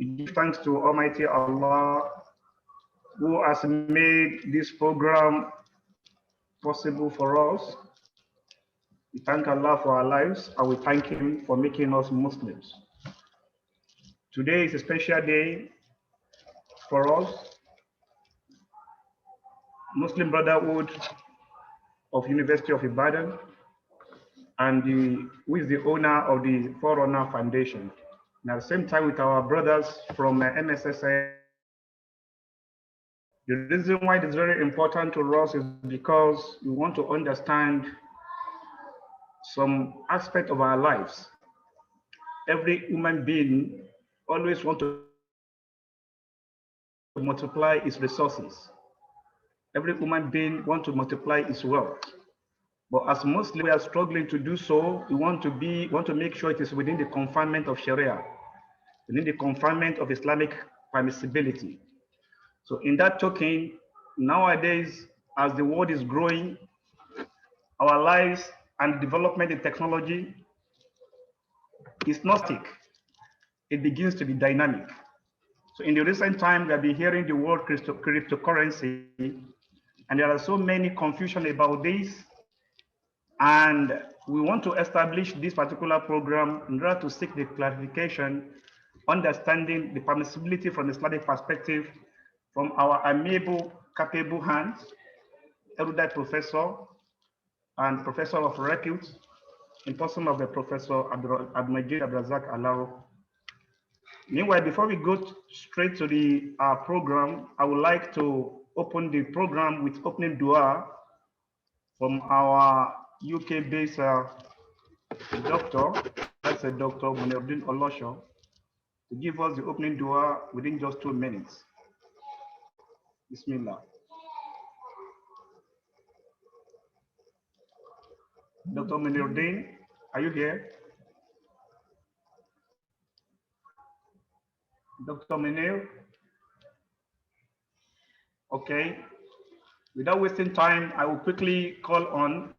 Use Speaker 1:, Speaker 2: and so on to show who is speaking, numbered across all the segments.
Speaker 1: We give thanks to Almighty Allah who has made this program possible for us. We thank Allah for our lives and we thank Him for making us Muslims. Today is a special day for us, Muslim Brotherhood of University of Ibadan, and who is the owner of the Forerunner Foundation. And at the same time with our brothers from MSSI. The reason why it is very important to us is because we want to understand some aspect of our lives. Every human being always wants to multiply its resources. Every human being wants to multiply its wealth. But as Muslims, we are struggling to do so. We want to make sure it is within the confinement of Sharia, within the confinement of Islamic permissibility. So in that token, nowadays, as the world is growing, our lives and development in technology is not static. It begins to be dynamic. So in the recent time, we have been hearing the word cryptocurrency, and there are so many confusion about this. And we want to establish this particular program in order to seek the clarification, understanding the permissibility from the Islamic perspective from our amiable, capable hands, erudite professor and professor of repute, in person of the Professor Abdulmajid Abdrazak Alaro. Meanwhile, before we go straight to the program, I would like to open the program with opening dua from our UK-based doctor, that's a Dr. Muhammad Adeleke, to give us the opening dua within just 2 minutes. Bismillah. Dr. Muhammad, are you here? Dr. Munir? Okay. Without wasting time, I will quickly call on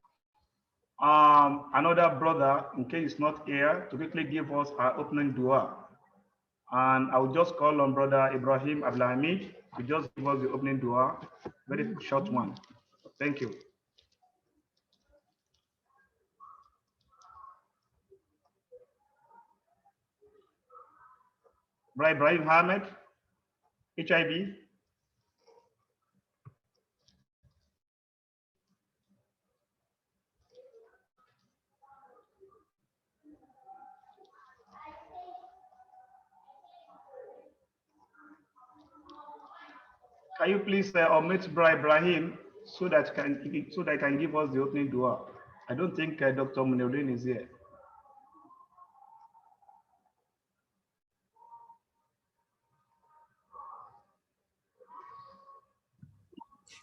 Speaker 1: another brother, in case he's not here, to quickly give us our opening dua. And I will just call on Brother Ibrahim Abdulhamid to just give us the opening dua, very short one. Thank you. Brother Ibrahim Ahmed, HIB. Can you please omit Brother Ibrahim so that I can give us the opening dua? I don't think Dr. Munir is here.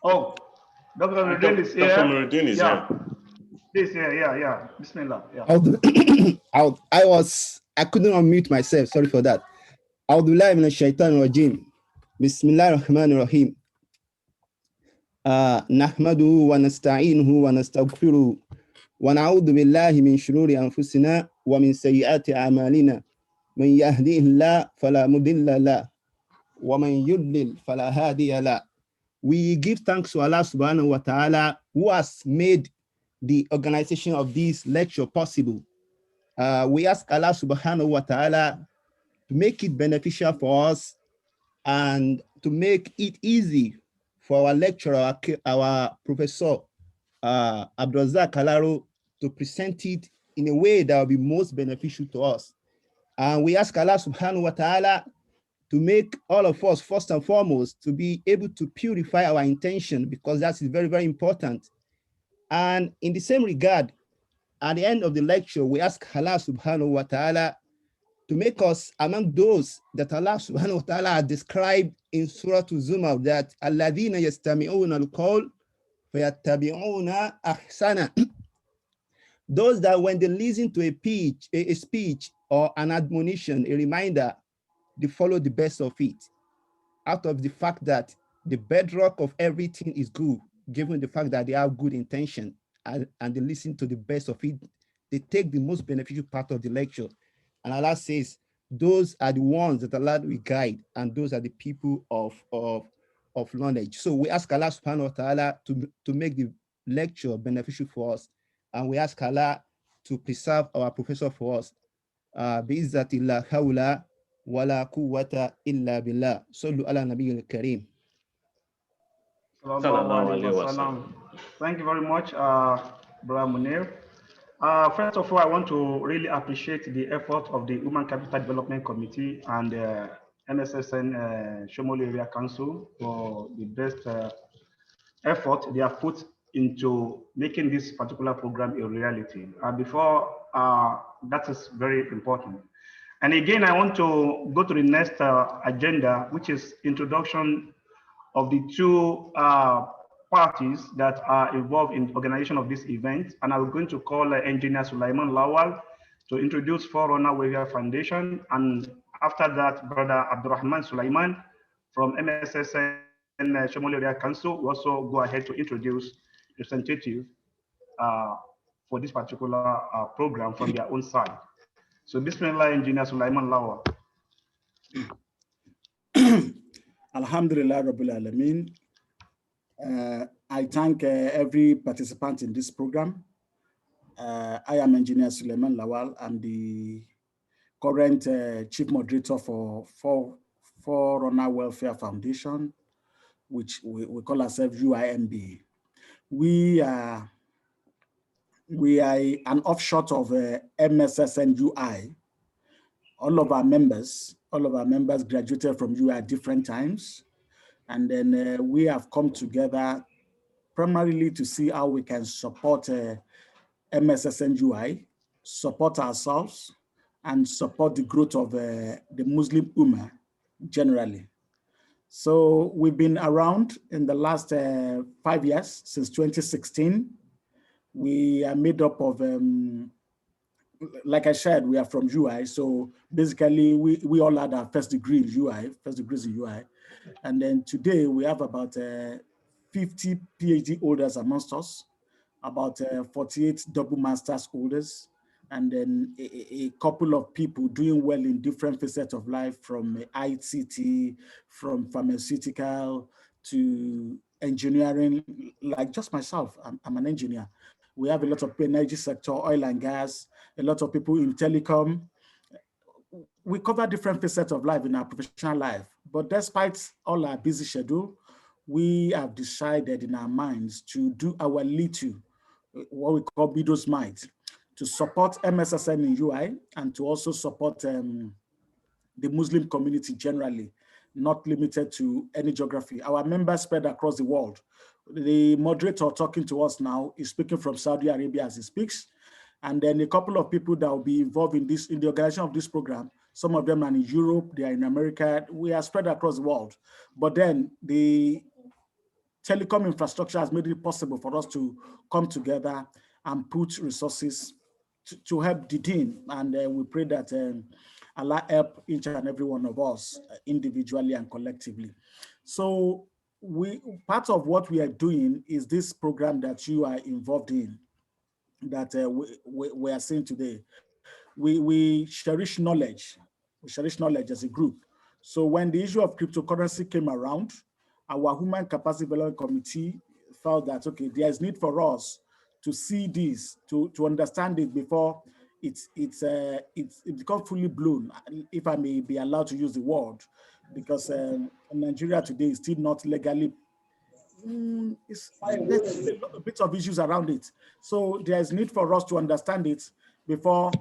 Speaker 1: Oh, Dr. Munir is here.
Speaker 2: Dr. Munir is here.
Speaker 1: This here, yeah. Bismillah. Yeah.
Speaker 3: I couldn't unmute myself. Sorry for that. A'udhu min ash-shaytan rajim. Bismillahir rahmanir rahim. Nahmaduhu wa nasta'inuhu wa nastaghfiruhu wa na'udhu billahi min shururi anfusina wa min sayyiati a'malina. Man yahdihillahu fala mudilla lahu wa man yudlil fala hadiya lahu. We give thanks to Allah subhanahu wa ta'ala who has made the organization of this lecture possible. We ask Allah subhanahu wa ta'ala to make it beneficial for us and to make it easy for our lecturer, our professor, Abdrazak Alaro, to present it in a way that will be most beneficial to us. And we ask Allah subhanahu wa ta'ala to make all of us, first and foremost, to be able to purify our intention, because that is very, very important. And in the same regard, at the end of the lecture, we ask Allah subhanahu wa ta'ala to make us among those that Allah subhanahu wa ta'ala has described in Surah Zumar, that alladhina yastami'una al-qawl fayattabi'una ahsana. Those that when they listen to a speech or an admonition, a reminder, they follow the best of it, out of the fact that the bedrock of everything is good, given the fact that they have good intention and they listen to the best of it. They take the most beneficial part of the lecture. And Allah says, those are the ones that Allah will guide, and those are the people of knowledge. So we ask Allah subhanahu wa ta'ala to make the lecture beneficial for us. And we ask Allah to preserve our professor for us. بِإِزَّةِ اللَّهِ حَوْلَ وَلَا قُوَّةَ إِلَّا بِاللَّهِ صَلُّوا عَلَى النَّبِيِّ الْكَرِيمِ.
Speaker 1: Thank you very much, Brother Munir. First of all, I want to really appreciate the effort of the Human Capital Development Committee and NSSN Shomoli Area Council for the best effort they have put into making this particular program a reality. That is very important. And again, I want to go to the next agenda, which is introduction of the two parties that are involved in organization of this event. And I'm going to call Engineer Sulaiman Lawal to introduce Forerunner Warrior Foundation. And after that, Brother Abdurrahman Sulaiman from MSSN Shomoli Area Council will also go ahead to introduce representative for this particular program from their own side. So Bismillah, Engineer Sulaiman Lawal.
Speaker 2: Alhamdulillah Rabbil Alameen. I thank every participant in this program. I am Engineer Sulaiman Lawal. I'm the current Chief Moderator for Forerunner Welfare Foundation, which we call ourselves UIMB. We are an offshoot of MSSN UI. All of our members graduated from UI at different times. And then we have come together primarily to see how we can support MSSN UI, support ourselves, and support the growth of the Muslim Ummah generally. So we've been around in the last 5 years, since 2016. We are made up of, like I said, we are from UI. So basically we all had our first degrees in UI. And then today we have about 50 PhD holders amongst us, about 48 double master's holders, and then a couple of people doing well in different facets of life, from ICT, from pharmaceutical to engineering, like just myself. I'm an engineer. We have a lot of energy sector, oil and gas, a lot of people in telecom. We cover different facets of life in our professional life, but despite all our busy schedule, we have decided in our minds to do our little, what we call Bido's Might, to support MSSN in UI and to also support the Muslim community generally, not limited to any geography. Our members spread across the world. The moderator talking to us now is speaking from Saudi Arabia as he speaks. And then a couple of people that will be involved in the organization of this program. Some of them are in Europe, they are in America. We are spread across the world. But then the telecom infrastructure has made it possible for us to come together and put resources to help the deen. And we pray that Allah help each and every one of us individually and collectively. So part of what we are doing is this program that you are involved in, that we are seeing today. We cherish knowledge. We cherish knowledge as a group. So when the issue of cryptocurrency came around, our Human Capacity Development Committee felt that, okay, there is need for us to see this, to understand it before it becomes fully blown, if I may be allowed to use the word, because Nigeria today is still not legally, there's a bit of issues around it. So there is need for us to understand it before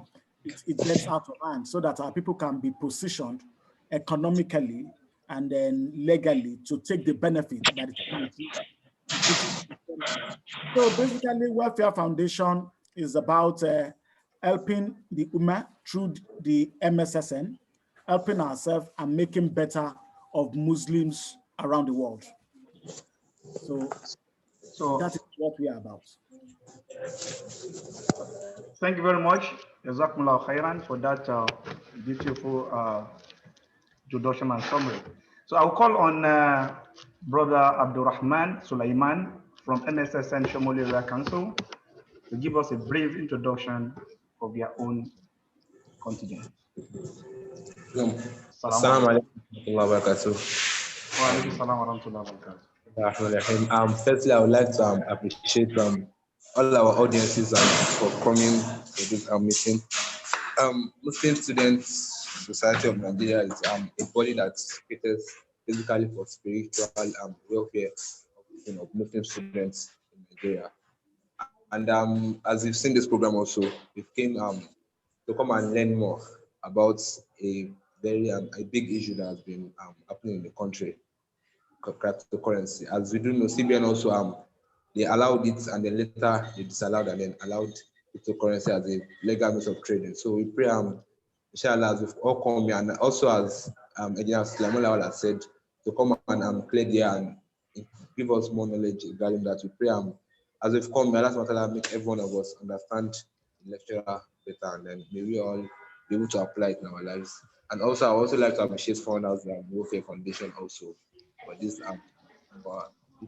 Speaker 2: it gets out of hand, so that our people can be positioned economically and then legally to take the benefit by the time So basically, Welfare Foundation is about helping the Ummah through the MSSN, helping ourselves and making better of Muslims around the world. So that is what we are about.
Speaker 1: Thank you very much, Jazakumullah Khairan, for that beautiful introduction and summary. So I'll call on Brother Abdurrahman Sulaiman from MSSN Shomoli Area Council to give us a brief introduction of their own contingent. Assalamu
Speaker 4: Assalamu
Speaker 1: alaikum.
Speaker 4: alaikum wa barakatuh.
Speaker 1: Wa alaikum salam wa rahmatullahi wa barakatuh.
Speaker 4: Firstly, I would like to appreciate all our audiences for coming to this meeting. Muslim Students Society of Nigeria is a body that caters basically for spiritual welfare of Muslim students in Nigeria. And as you've seen this program also, we came to come and learn more about a very a big issue that has been happening in the country, cryptocurrency. As we do know, CBN also they allowed it and then later they disallowed and then allowed cryptocurrency as a legal means of trading. So we pray inshallah as we've all come here and also as Engineer Sulaiman has said to come and clear there and give us more knowledge regarding that. We pray as we've come here, Allah make every one of us understand the lecturer better and then may we all be able to apply it in our lives. And also I also like to appreciate Founders Welfare Foundation also for this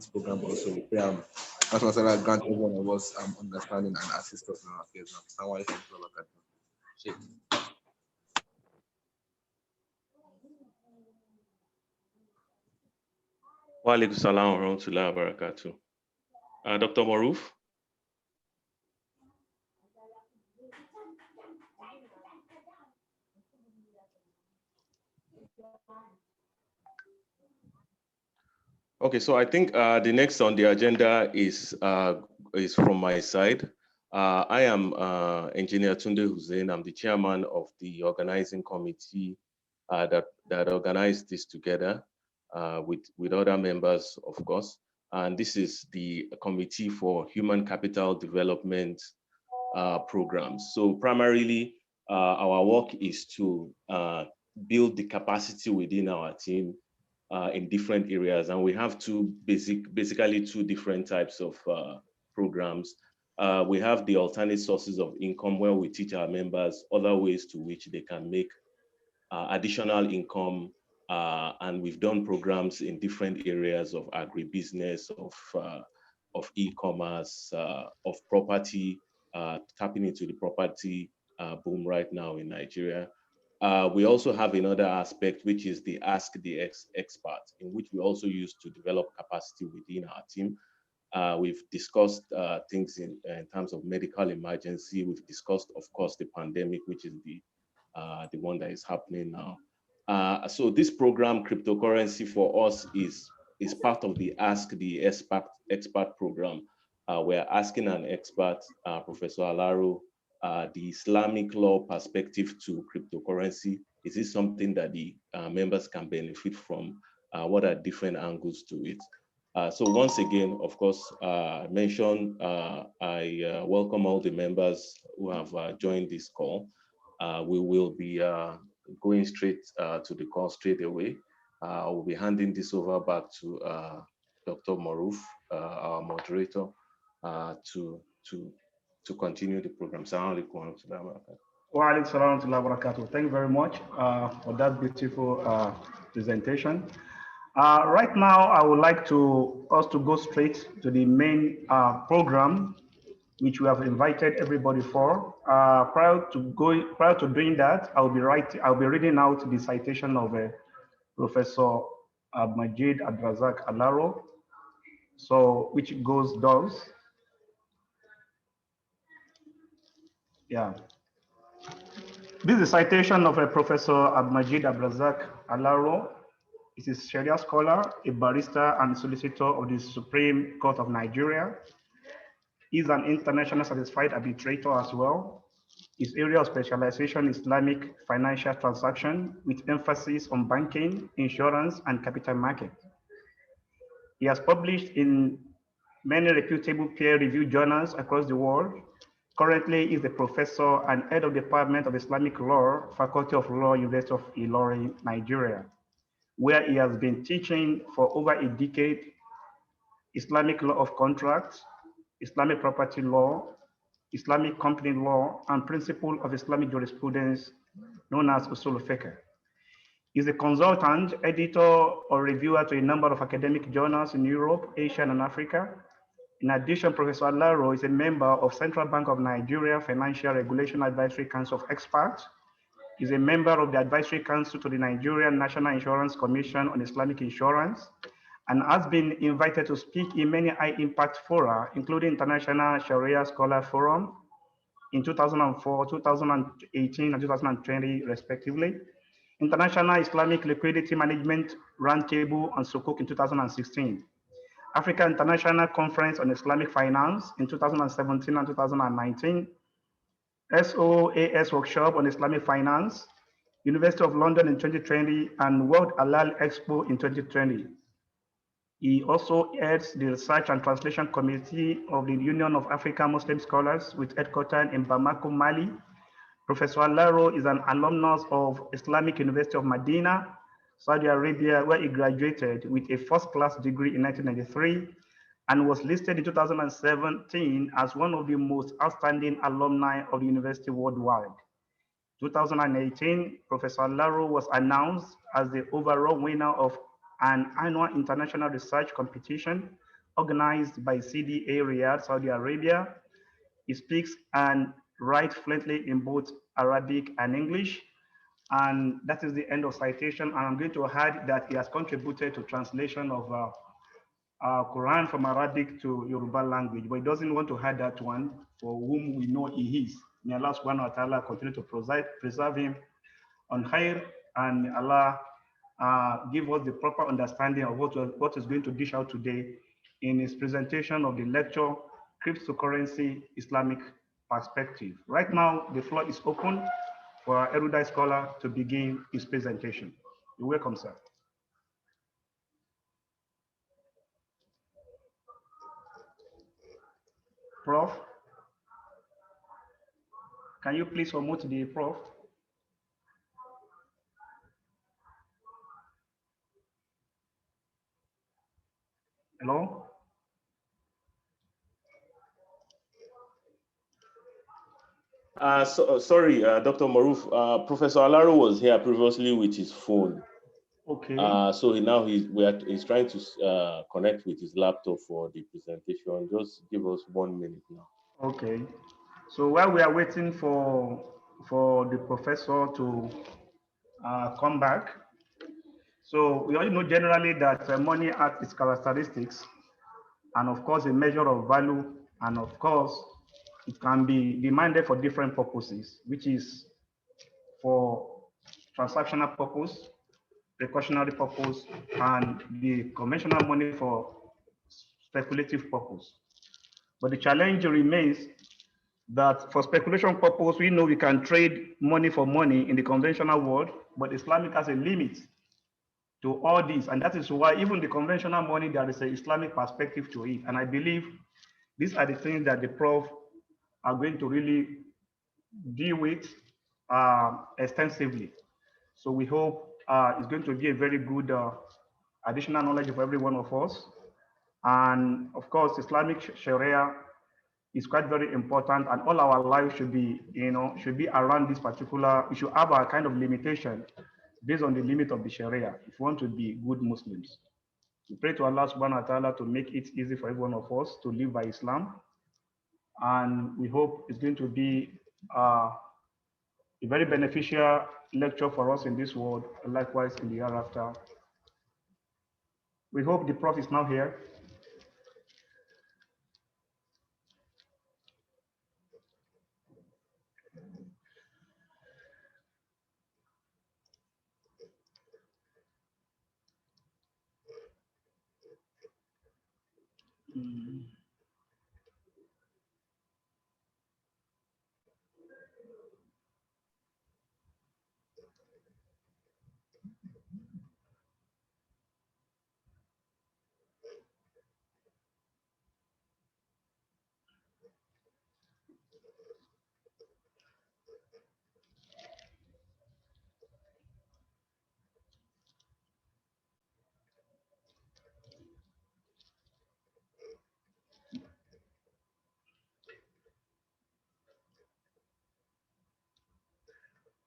Speaker 4: program also. We pray Allah grant every one of us understanding and assist us in our affairs. Assalamu alaikum wa barakatuh.
Speaker 5: Wa alaikum salam wa rahmatullahi wa barakatuh. Dr. Maruf. Okay, so I think the next on the agenda is from my side. I am Engineer Tunde Hussein. I'm the chairman of the organizing committee that organized this together with other members, of course. And this is the Committee for Human Capital Development Programs. So primarily, our work is to build the capacity within our team in different areas. And we have basically two different types of programs. We have the alternate sources of income where we teach our members other ways to which they can make additional income. And we've done programs in different areas of agribusiness, of e-commerce, of property, tapping into the property boom right now in Nigeria. We also have another aspect, which is the Ask the Expert, in which we also use to develop capacity within our team. We've discussed things in terms of medical emergency. We've discussed, of course, the pandemic, which is the one that is happening now. So this program, cryptocurrency, for us is part of the Ask the Expert program. We're asking an expert, Professor Alaro, the Islamic law perspective to cryptocurrency. Is this something that the members can benefit from? What are different angles to it? So once again, of course, I mentioned I welcome all the members who have joined this call. We will be going straight to the call straight away. I will be handing this over back to Dr. Maruf, our moderator, to continue the program. Assalamu alaikum wa rahmatullahi wa barakatuh.
Speaker 1: Wa alaikum salam wa rahmatullahi wa barakatuh. Thank you very much for that beautiful presentation. Right now, I would like us to go straight to the main program, which we have invited everybody for. Prior to doing that, I'll be reading out the citation of Professor Majid Abdrazak Alaro. So, which does. Yeah. This is a citation of a Professor Majid Abdrazak Alaro. He's a Sharia scholar, a barrister, and solicitor of the Supreme Court of Nigeria. He's an international certified arbitrator as well. His area of specialization is Islamic financial transaction with emphasis on banking, insurance, and capital market. He has published in many reputable peer-reviewed journals across the world. Currently, he is the professor and head of the Department of Islamic Law, Faculty of Law, University of Ilorin, Nigeria, where he has been teaching for over a decade Islamic law of contracts, Islamic property law, Islamic company law, and principle of Islamic jurisprudence known as Usul al-Fiqh. He's a consultant, editor, or reviewer to a number of academic journals in Europe, Asia, and Africa. In addition, Professor Alaro is a member of Central Bank of Nigeria Financial Regulation Advisory Council of Experts, Is a member of the Advisory Council to the Nigerian National Insurance Commission on Islamic Insurance, and has been invited to speak in many high-impact fora, including International Sharia Scholar Forum in 2004, 2018, and 2020, respectively, International Islamic Liquidity Management Roundtable on Sukuk in 2016, Africa International Conference on Islamic Finance in 2017 and 2019, SOAS Workshop on Islamic Finance, University of London in 2020, and World Halal Expo in 2020. He also heads the Research and Translation Committee of the Union of African Muslim Scholars with headquarters in Bamako, Mali. Professor Alaro is an alumnus of Islamic University of Medina, Saudi Arabia, where he graduated with a first-class degree in 1993 and was listed in 2017 as one of the most outstanding alumni of the university worldwide. 2018, Professor Alaro was announced as the overall winner of an annual international research competition organized by CDA Riyadh, Saudi Arabia. He speaks and writes fluently in both Arabic and English. And that is the end of citation. And I'm going to add that he has contributed to translation of Quran from Arabic to Yoruba language, but he doesn't want to add that one for whom we know he is. May Allah subhanahu wa ta'ala continue to preserve him on khair, and Allah give us the proper understanding of what is going to dish out today in his presentation of the lecture, Cryptocurrency Islamic Perspective. Right now, the floor is open for our erudite scholar to begin his presentation. You're welcome, sir. Prof, can you please unmute the prof? Hello?
Speaker 5: Sorry, Dr. Maruf. Professor Alaro was here previously with his phone.
Speaker 1: Okay.
Speaker 5: So he's trying to connect with his laptop for the presentation. Just give us 1 minute now.
Speaker 1: Okay. So while we are waiting for the professor to come back, so we all know generally that money has its characteristics, and of course a measure of value, and of course it can be demanded for different purposes, which is for transactional purpose, precautionary purpose, and the conventional money for speculative purpose. But the challenge remains that for speculation purpose, we know we can trade money for money in the conventional world, but Islamic has a limit to all this. And that is why even the conventional money, there is an Islamic perspective to it. And I believe these are the things that the prof are going to really deal with extensively. So we hope it's going to be a very good additional knowledge for every one of us. And of course, Islamic Sharia is quite very important, and all our lives should be, should be around this particular, we should have a kind of limitation based on the limit of the Sharia if we want to be good Muslims. We pray to Allah subhanahu wa ta'ala to make it easy for every one of us to live by Islam. And we hope it's going to be a very beneficial lecture for us in this world, likewise in the hereafter. We hope the Prof is now here.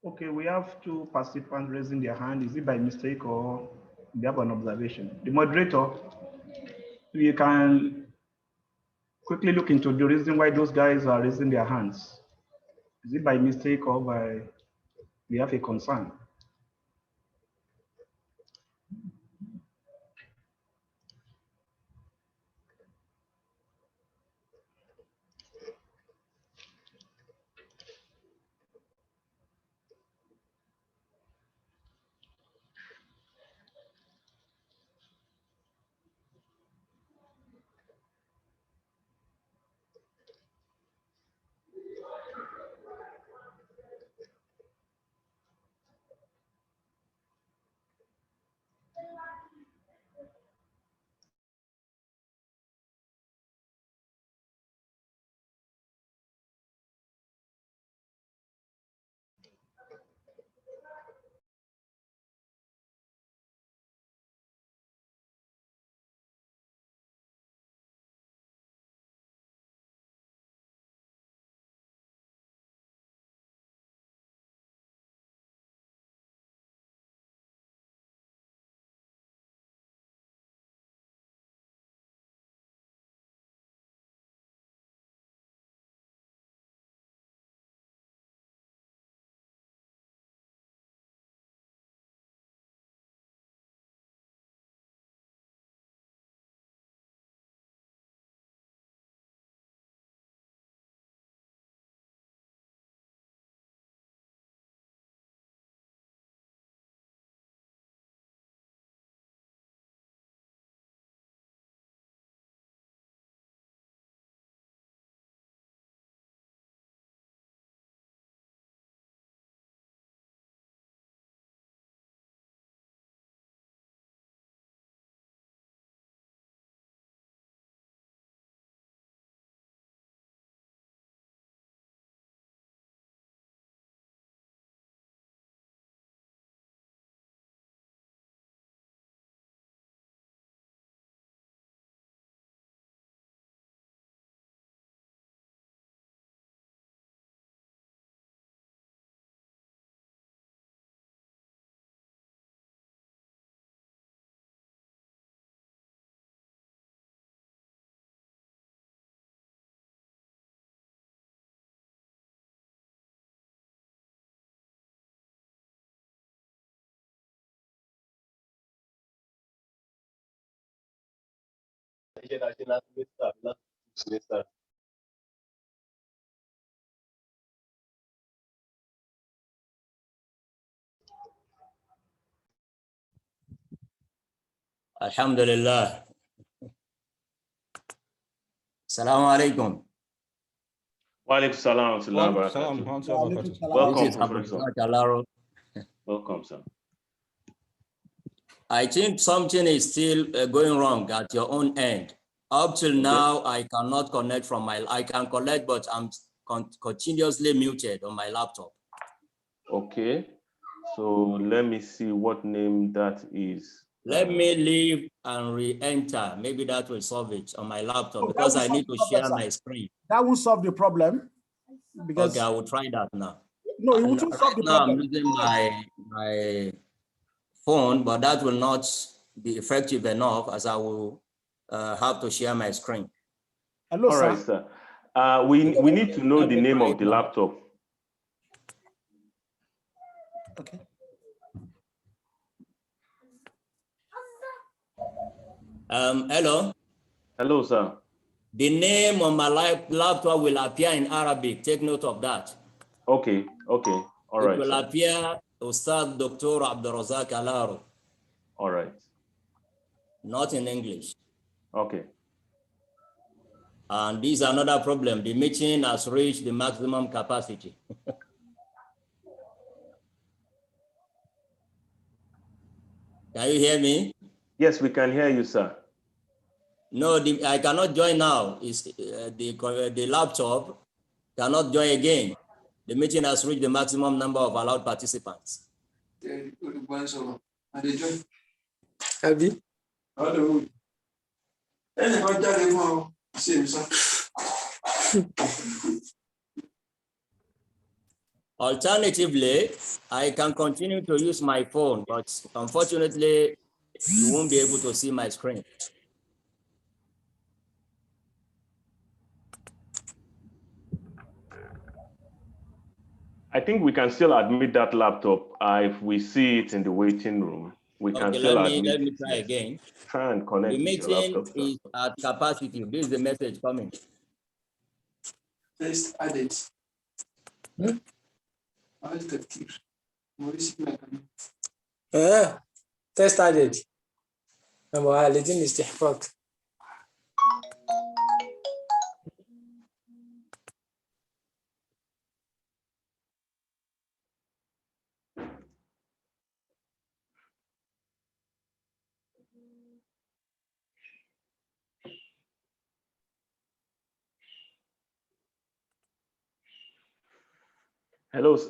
Speaker 1: Okay, we have two participants raising their hand. Is it by mistake or they have an observation? The moderator, you can quickly look into the reason why those guys are raising their hands. Is it by mistake or by? they have a concern.
Speaker 6: Alhamdulillah. Assalamu alaikum.
Speaker 5: Wa alaikum salam wa barakatuh. Welcome, Professor. Welcome, sir.
Speaker 6: I think something is still going wrong at your own end. Up till now, I cannot connect from I can connect, but I'm continuously muted on my laptop.
Speaker 5: Okay, so let me see what name that is.
Speaker 6: Let me leave and re-enter. Maybe that will solve it on my laptop because I need to share my screen.
Speaker 2: That will solve the problem. Because
Speaker 6: okay, I will try that now.
Speaker 2: No, it will solve the
Speaker 6: now
Speaker 2: problem.
Speaker 6: I'm using my phone, but that will not be effective enough as I will have to share my screen.
Speaker 2: Hello,
Speaker 5: all right, sir. We need to know the name of the laptop.
Speaker 2: Okay.
Speaker 6: Hello.
Speaker 5: Hello, sir.
Speaker 6: The name on my laptop will appear in Arabic. Take note of that.
Speaker 5: Okay. All right.
Speaker 6: It will
Speaker 5: sir.
Speaker 6: appear Ustad Dr. Abdurrazak Alaro.
Speaker 5: All right.
Speaker 6: Not in English.
Speaker 5: Okay.
Speaker 6: And this is another problem. The meeting has reached the maximum capacity. Can you hear me?
Speaker 5: Yes, we can hear you, sir.
Speaker 6: No, I cannot join now. The laptop cannot join again. The meeting has reached the maximum number of allowed participants. Alternatively, I can continue to use my phone, but unfortunately, you won't be able to see my screen.
Speaker 5: I think we can still admit that laptop if we see it in the waiting room. We can
Speaker 6: Okay,
Speaker 5: still
Speaker 6: let
Speaker 5: admit
Speaker 6: me
Speaker 5: it,
Speaker 6: try
Speaker 5: yes.
Speaker 6: again.
Speaker 5: Try and connect
Speaker 6: The
Speaker 5: with your
Speaker 6: meeting
Speaker 5: laptop.
Speaker 6: is at capacity. This is the message coming.
Speaker 7: Test added. Test added.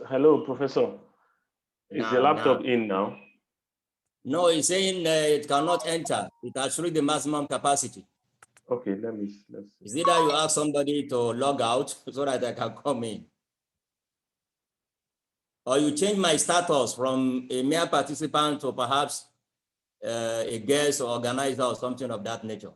Speaker 5: Hello, Professor. Is the laptop in now?
Speaker 6: No, it's saying it cannot enter. It has reached the maximum capacity.
Speaker 5: Okay, let's see.
Speaker 6: Is either you ask somebody to log out so that I can come in, or you change my status from a mere participant to perhaps a guest or organizer or something of that nature.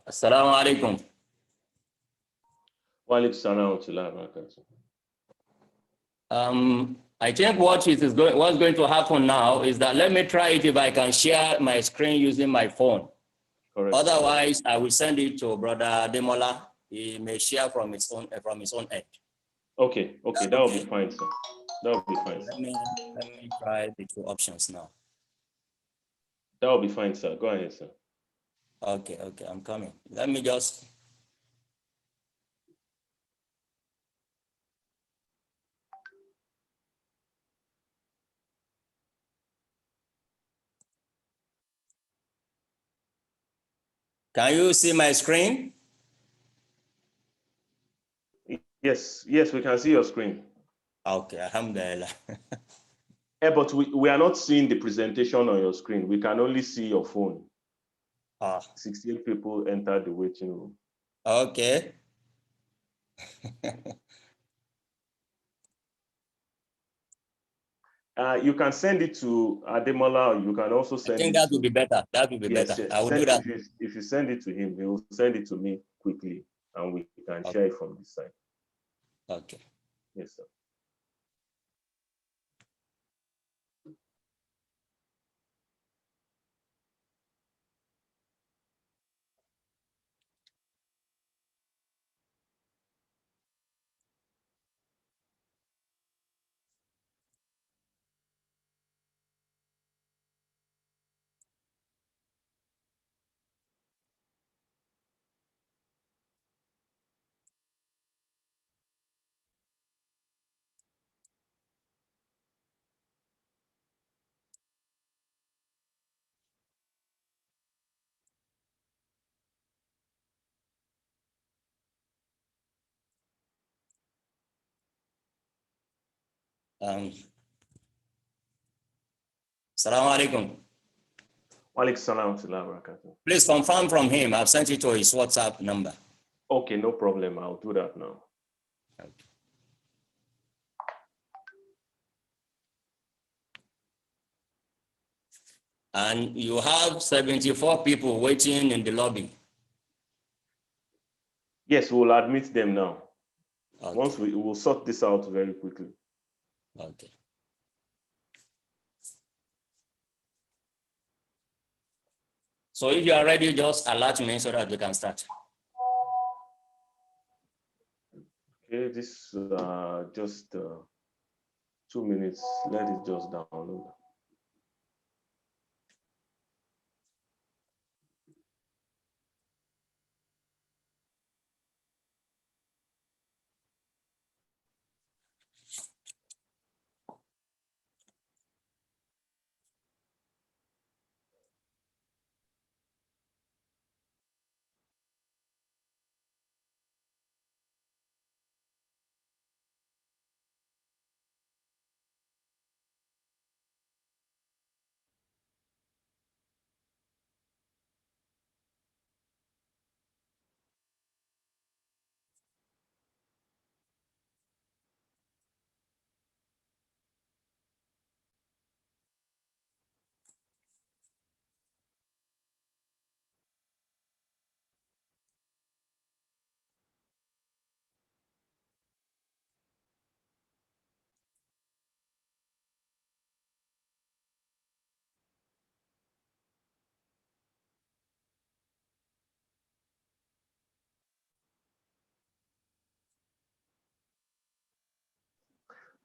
Speaker 6: Assalamu alaikum.
Speaker 5: Wa alaikum salam wa rahmatullahi wa barakatuh.
Speaker 6: I think what's going to happen now is that let me try it if I can share my screen using my phone.
Speaker 5: Correct.
Speaker 6: Otherwise, I will send it to Brother Demola. He may share from his own end.
Speaker 5: Okay, that will be fine, sir. That will be fine.
Speaker 6: Let me try the two options now.
Speaker 5: That will be fine, sir. Go ahead, sir.
Speaker 6: Okay, I'm coming. Let me just. Can you see my screen?
Speaker 5: Yes, we can see your screen.
Speaker 6: Okay, alhamdulillah.
Speaker 5: But we are not seeing the presentation on your screen. We can only see your phone. 16 people entered the waiting room.
Speaker 6: Okay.
Speaker 5: You can send it to Ademola, or you can also send it.
Speaker 6: I think that would be better. That would be better.
Speaker 5: Yes.
Speaker 6: I will do that.
Speaker 5: If you send it to him, he will send it to me quickly, and we can share it from this side.
Speaker 6: Okay.
Speaker 5: Yes, sir.
Speaker 6: Assalamu alaikum. Please confirm from him. I've sent it to his WhatsApp number.
Speaker 5: Okay, no problem. I'll do that now.
Speaker 6: Okay. And you have 74 people waiting in the lobby.
Speaker 5: Yes, we'll admit them now.
Speaker 6: Okay.
Speaker 5: Once we will sort this out very quickly.
Speaker 6: Okay. So if you are ready, just alert me so that we can start.
Speaker 5: Okay, this just 2 minutes. Let it just download.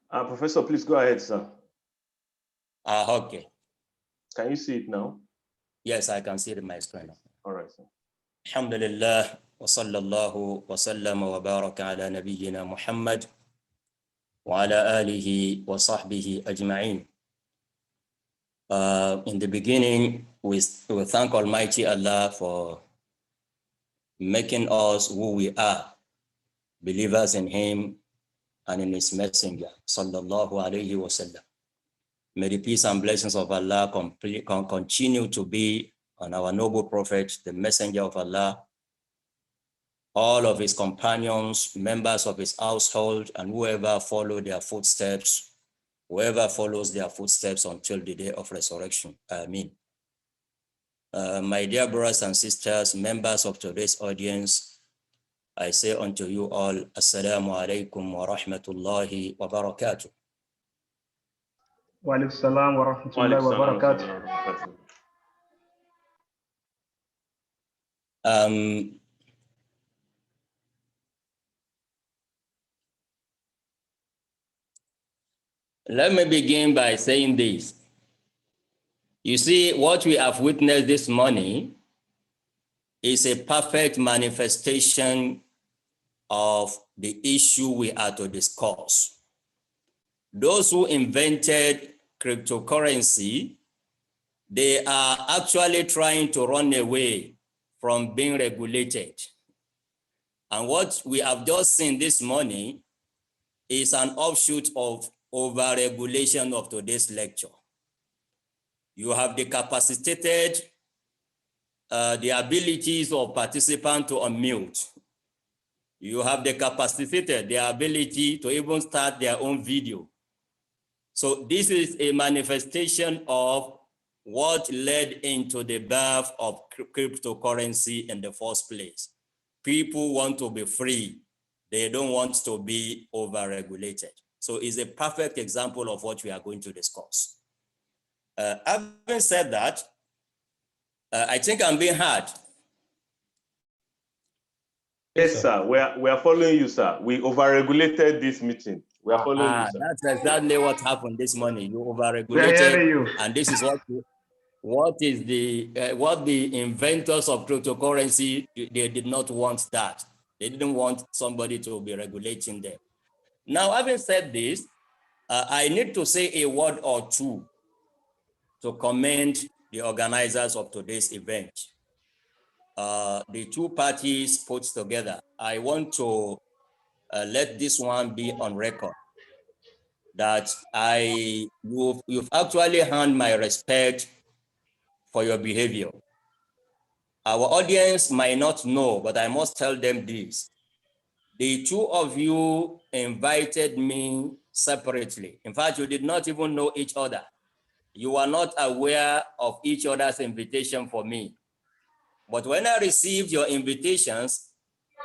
Speaker 5: Professor, please go ahead, sir.
Speaker 6: Okay.
Speaker 5: Can you see it now?
Speaker 6: Yes, I can see it in my screen.
Speaker 5: All right, sir.
Speaker 6: Alhamdulillah, wa sallallahu wa sallam wa baraka ala nabiyyina Muhammad wa ala alihi wa sahbihi ajma'in. In the beginning, we thank Almighty Allah for making us who we are, believers in Him and in His Messenger, sallallahu alayhi wa sallam. May the peace and blessings of Allah continue to be on our noble Prophet, the Messenger of Allah, all of his companions, members of his household, and whoever follow their footsteps, whoever follows their footsteps until the day of resurrection. Amen. My dear brothers and sisters, members of today's audience, I say unto you all, Assalamu alaikum wa rahmatullahi wa barakatuh.
Speaker 1: Wa alaikum salam wa rahmatullahi wa barakatuh.
Speaker 6: Let me begin by saying this. You see, what we have witnessed this morning is a perfect manifestation of the issue we are to discuss. Those who invented cryptocurrency, they are actually trying to run away from being regulated. And what we have just seen this morning is an offshoot of over-regulation of today's lecture. You have decapacitated the abilities of participants to unmute. You have decapacitated their ability to even start their own video. So this is a manifestation of what led into the birth of cryptocurrency in the first place. People want to be free. They don't want to be over-regulated. So it's a perfect example of what we are going to discuss. Having said that, I think I'm being heard.
Speaker 5: Yes, sir. We are following you, sir. We over-regulated this meeting. We are following you, sir.
Speaker 6: That's exactly what happened this morning. You over-regulated,
Speaker 1: We are hearing you.
Speaker 6: and this is what the inventors of cryptocurrency, they did not want that. They didn't want somebody to be regulating them. Now, having said this, I need to say a word or two to commend the organizers of today's event. The two parties put together. I want to let this one be on record that you've actually earned my respect for your behavior. Our audience might not know, but I must tell them this. The two of you invited me separately. In fact, you did not even know each other. You were not aware of each other's invitation for me. But when I received your invitations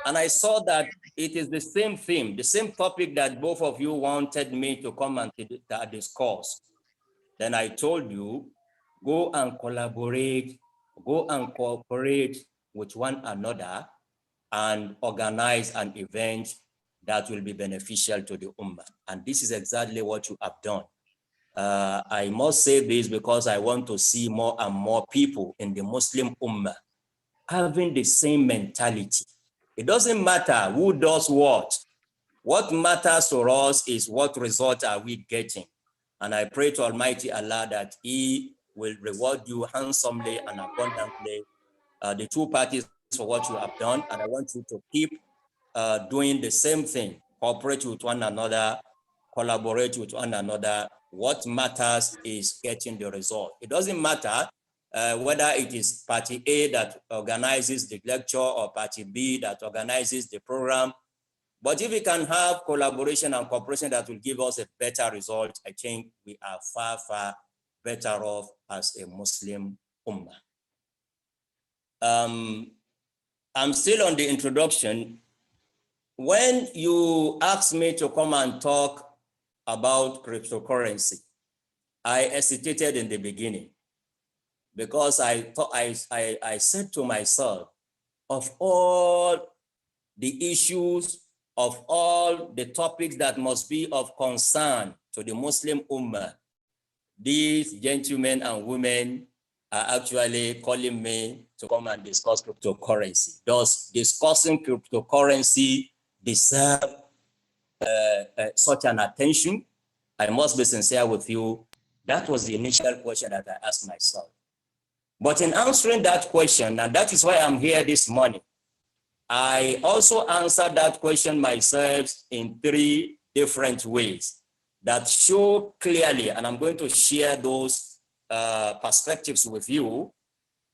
Speaker 6: and I saw that it is the same theme, the same topic that both of you wanted me to come and discuss, then I told you, go and collaborate, go and cooperate with one another and organize an event that will be beneficial to the Ummah. And this is exactly what you have done. I must say this because I want to see more and more people in the Muslim Ummah having the same mentality. It doesn't matter who does what. What matters to us is what result are we getting. And I pray to Almighty Allah that He will reward you handsomely and abundantly, the two parties, for what you have done. And I want you to keep doing the same thing, cooperate with one another, collaborate with one another. What matters is getting the result. It doesn't matter whether it is party A that organizes the lecture or party B that organizes the program. But if we can have collaboration and cooperation that will give us a better result, I think we are far, far better off as a Muslim Ummah. I'm still on the introduction. When you asked me to come and talk about cryptocurrency, I hesitated in the beginning because I thought I said to myself, of all the issues, of all the topics that must be of concern to the Muslim Ummah, these gentlemen and women are actually calling me to come and discuss cryptocurrency. Does discussing cryptocurrency deserve such an attention? I must be sincere with you. That was the initial question that I asked myself. But in answering that question, and that is why I'm here this morning, I also answered that question myself in three different ways that show clearly, and I'm going to share those perspectives with you,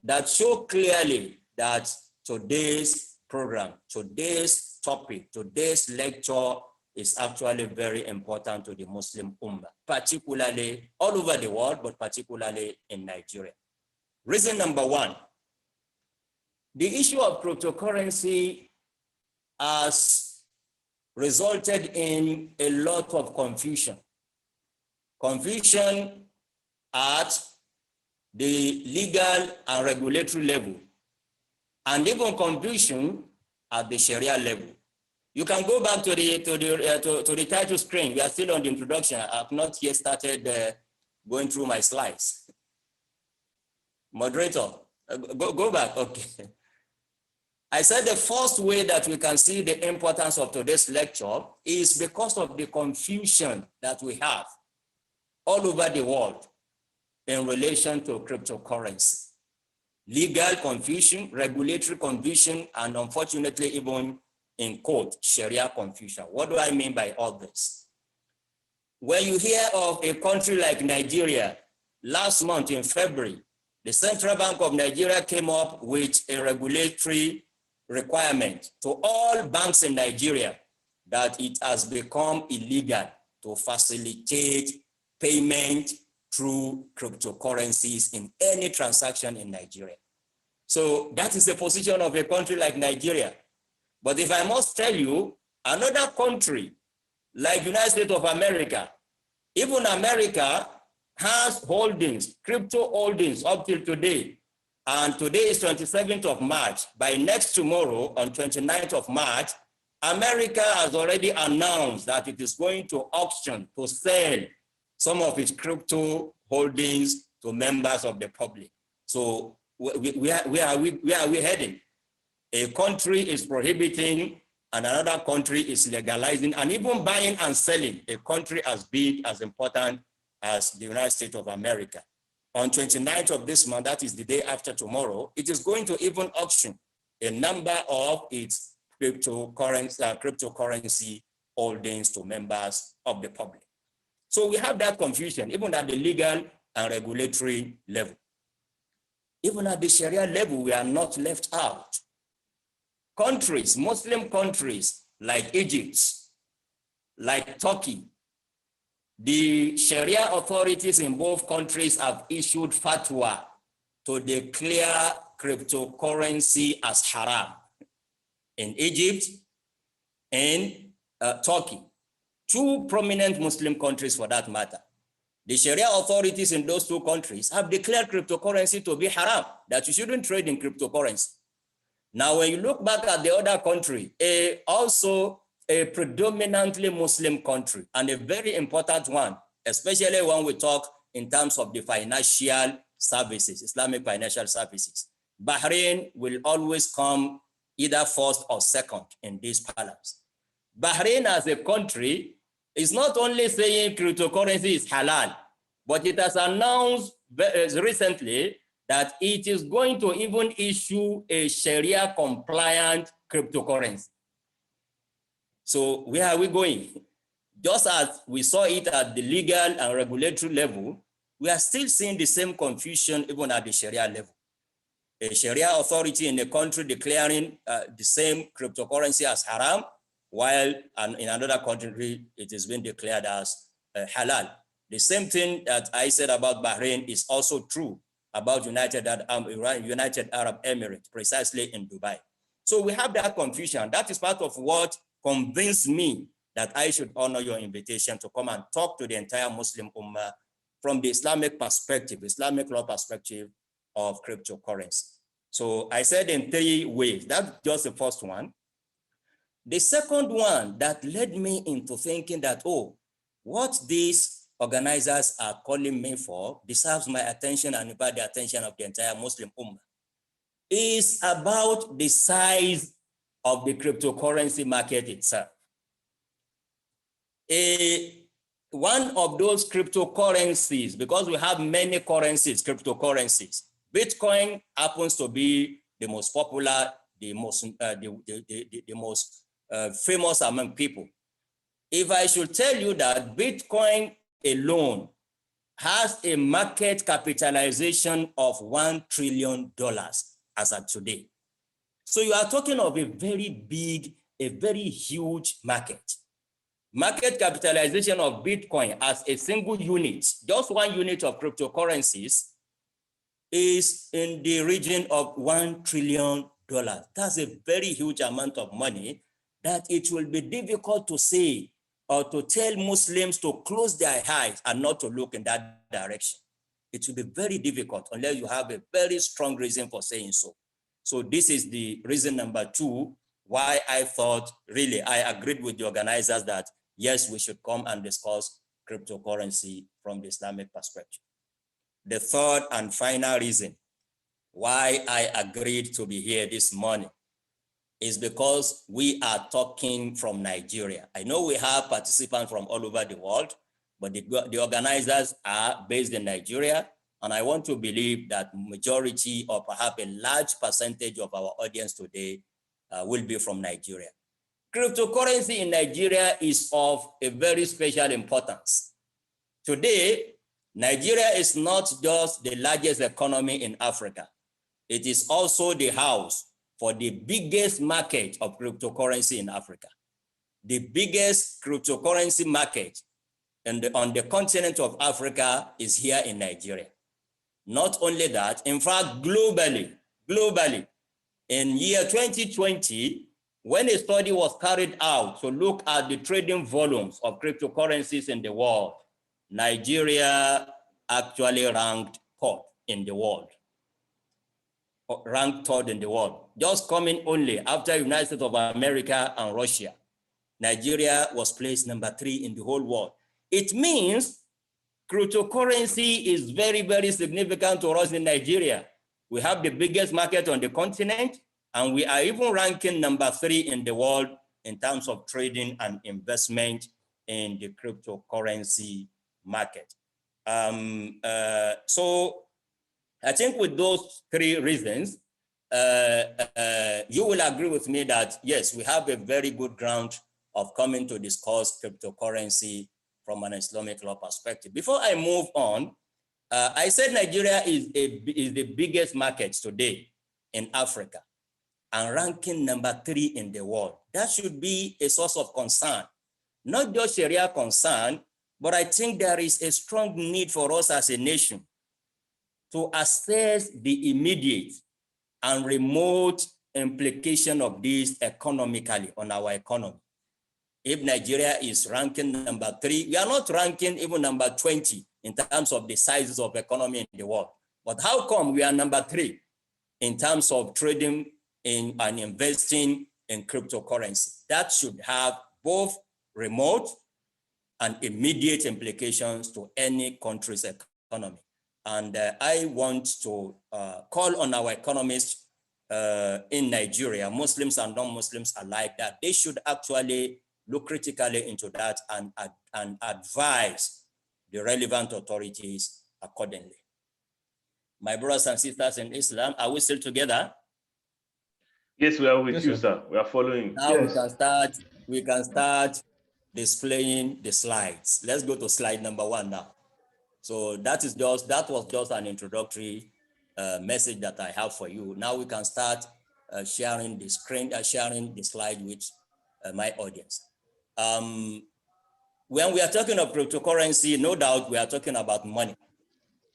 Speaker 6: that show clearly that today's program, today's topic, today's lecture is actually very important to the Muslim Ummah, particularly all over the world, but particularly in Nigeria. Reason number one, the issue of cryptocurrency has resulted in a lot of confusion. Confusion at the legal and regulatory level, and even confusion at the Sharia level. You can go back to the title screen. We are still on the introduction. I have not yet started going through my slides. Moderator, go back. Okay. I said the first way that we can see the importance of today's lecture is because of the confusion that we have all over the world in relation to cryptocurrency. legal confusion, regulatory confusion, and unfortunately even in court, Sharia confusion. What do I mean by all this? When you hear of a country like Nigeria, last month in February, the Central Bank of Nigeria came up with a regulatory requirement to all banks in Nigeria that it has become illegal to facilitate payment through cryptocurrencies in any transaction in Nigeria. So that is the position of a country like Nigeria. But if I must tell you, another country like United States of America, even America has holdings, crypto holdings up till today. And today is 27th of March. By next tomorrow, on 29th of March, America has already announced that it is going to auction to sell some of its crypto holdings to members of the public. So where are we heading? A country is prohibiting and another country is legalizing, and even buying and selling a country as big, as important as the United States of America. On 29th of this month, that is the day after tomorrow, it is going to even auction a number of its cryptocurrency holdings to members of the public. So we have that confusion, even at the legal and regulatory level. Even at the Sharia level, we are not left out. Countries, Muslim countries like Egypt, like Turkey, the Sharia authorities in both countries have issued fatwa to declare cryptocurrency as haram. In Egypt and Turkey, two prominent Muslim countries for that matter. The Sharia authorities in those two countries have declared cryptocurrency to be haram, that you shouldn't trade in cryptocurrency. Now, when you look back at the other country, also a predominantly Muslim country and a very important one, especially when we talk in terms of the financial services, Islamic financial services. Bahrain will always come either first or second in these columns. Bahrain as a country is not only saying cryptocurrency is halal, but it has announced recently that it is going to even issue a Sharia compliant cryptocurrency. So where are we going? Just as we saw it at the legal and regulatory level, we are still seeing the same confusion even at the Sharia level. A Sharia authority in a country declaring the same cryptocurrency as haram, while in another country it is being declared as halal. The same thing that I said about Bahrain is also true about United Arab Emirates, precisely in Dubai. So we have that confusion. That is part of what convinced me that I should honor your invitation to come and talk to the entire Muslim Ummah from the Islamic perspective, Islamic law perspective of cryptocurrency. So I said in 3 ways. That's just the first one. The second one that led me into thinking that, oh, what these organizers are calling me for deserves my attention and about the attention of the entire Muslim Ummah, is about the size of the cryptocurrency market itself. One of those cryptocurrencies, because we have many currencies, cryptocurrencies, Bitcoin happens to be the most popular, the most famous among people. If I should tell you that Bitcoin alone has a market capitalization of $1 trillion as of today. So you are talking of a very big, a very huge market. Market capitalization of Bitcoin as a single unit, just one unit of cryptocurrencies, is in the region of $1 trillion. That's a very huge amount of money that it will be difficult to say or to tell Muslims to close their eyes and not to look in that direction. It will be very difficult unless you have a very strong reason for saying so. So this is the reason number 2 why I thought, really, I agreed with the organizers that, yes, we should come and discuss cryptocurrency from the Islamic perspective. The third and final reason why I agreed to be here this morning is because we are talking from Nigeria. I know we have participants from all over the world, but the organizers are based in Nigeria. And I want to believe that majority or perhaps a large percentage of our audience today will be from Nigeria. Cryptocurrency in Nigeria is of a very special importance. Today, Nigeria is not just the largest economy in Africa. It is also the house for the biggest market of cryptocurrency in Africa. The biggest cryptocurrency market on the continent of Africa is here in Nigeria. Not only that, in fact, globally, in year 2020, when a study was carried out to look at the trading volumes of cryptocurrencies in the world, Nigeria actually ranked third in the world. Just coming only after United States of America and Russia. Nigeria was placed number 3 in the whole world. It means cryptocurrency is very, very significant to us in Nigeria. We have the biggest market on the continent, and we are even ranking number 3 in the world in terms of trading and investment in the cryptocurrency market. So I think with those 3 reasons, you will agree with me that, yes, we have a very good ground of coming to discuss cryptocurrency from an Islamic law perspective. Before I move on, I said Nigeria is the biggest market today in Africa and ranking number 3 in the world. That should be a source of concern, not just Sharia concern, but I think there is a strong need for us as a nation to assess the immediate and remote implication of this economically on our economy. If Nigeria is ranking number 3, we are not ranking even number 20 in terms of the sizes of economy in the world. But how come we are number 3 in terms of trading in and investing in cryptocurrency? That should have both remote and immediate implications to any country's economy. And I want to call on our economists in Nigeria, Muslims and non-Muslims alike, that they should actually look critically into that and advise the relevant authorities accordingly. My brothers and sisters in Islam, are we still together?
Speaker 5: Yes, we are with you, sir. We are following.
Speaker 6: Now
Speaker 1: Yes.
Speaker 6: we can start displaying the slides. Let's go to slide number 1 now. So that was just an introductory message that I have for you. Now we can start sharing the screen, sharing the slide with my audience. When we are talking of cryptocurrency, no doubt we are talking about money.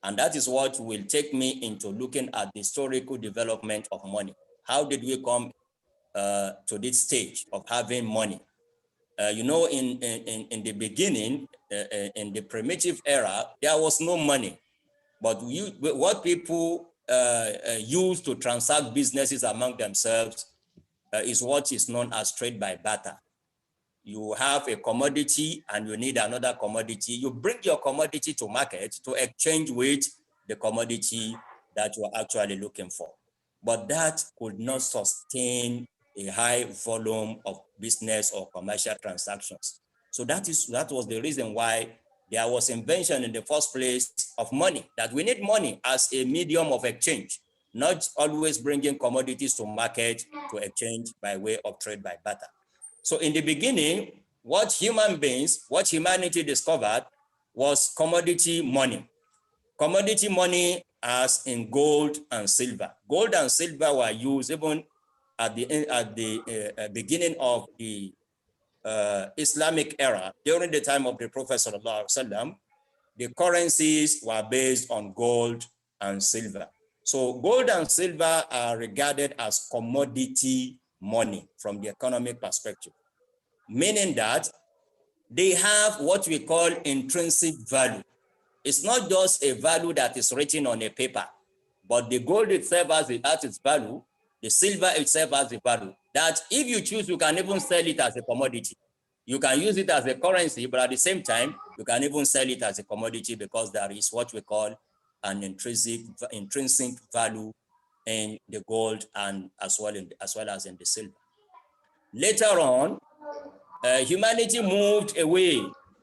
Speaker 6: And that is what will take me into looking at the historical development of money. How did we come to this stage of having money? You know, in the beginning, in the primitive era, there was no money. But what people use to transact businesses among themselves is what is known as trade by barter. You have a commodity and you need another commodity. You bring your commodity to market to exchange with the commodity that you are actually looking for. But that could not sustain a high volume of business or commercial transactions. So that was the reason why there was invention in the first place of money, that we need money as a medium of exchange, not always bringing commodities to market to exchange by way of trade by barter. So in the beginning, what humanity discovered was commodity money. Commodity money as in gold and silver. Gold and silver were used even at the beginning of the Islamic era. During the time of the Prophet ﷺ, the currencies were based on gold and silver. So gold and silver are regarded as commodity money from the economic perspective, meaning that they have what we call intrinsic value. It's not just a value that is written on a paper, but the gold itself has its value, the silver itself has the value, that if you choose, you can even sell it as a commodity. You can use it as a currency, but at the same time, you can even sell it as a commodity because there is what we call an intrinsic value in the gold and as well as in the silver. Later on, humanity moved away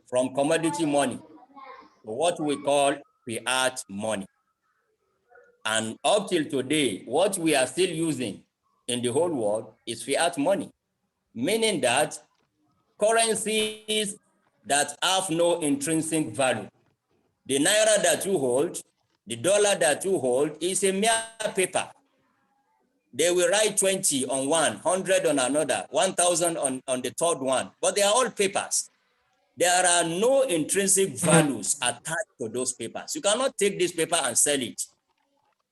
Speaker 6: from commodity money to what we call fiat money. And up till today, what we are still using in the whole world is fiat money, meaning that currencies that have no intrinsic value. The naira that you hold, the dollar that you hold is a mere paper. They will write 20 on one, 100 on another, 1,000 on the third one, but they are all papers. There are no intrinsic values attached to those papers. You cannot take this paper and sell it.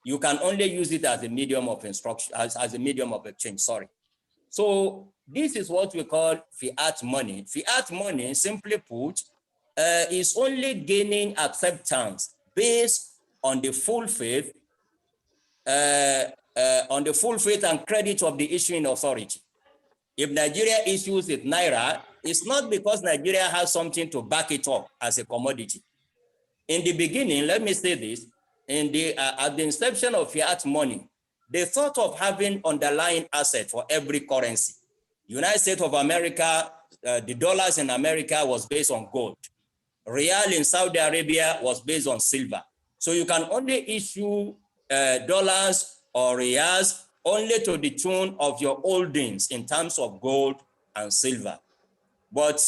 Speaker 6: You can only use it as a medium of instruction, as a medium of exchange, sorry. So this is what we call fiat money. Fiat money, simply put, is only gaining acceptance based on the full faith, and credit of the issuing authority. If Nigeria issues it naira, it's not because Nigeria has something to back it up as a commodity. In the beginning, let me say this, at the inception of fiat money, they thought of having underlying asset for every currency. United States of America, the dollars in America was based on gold. Real in Saudi Arabia was based on silver. So you can only issue dollars or reals only to the tune of your holdings in terms of gold and silver. But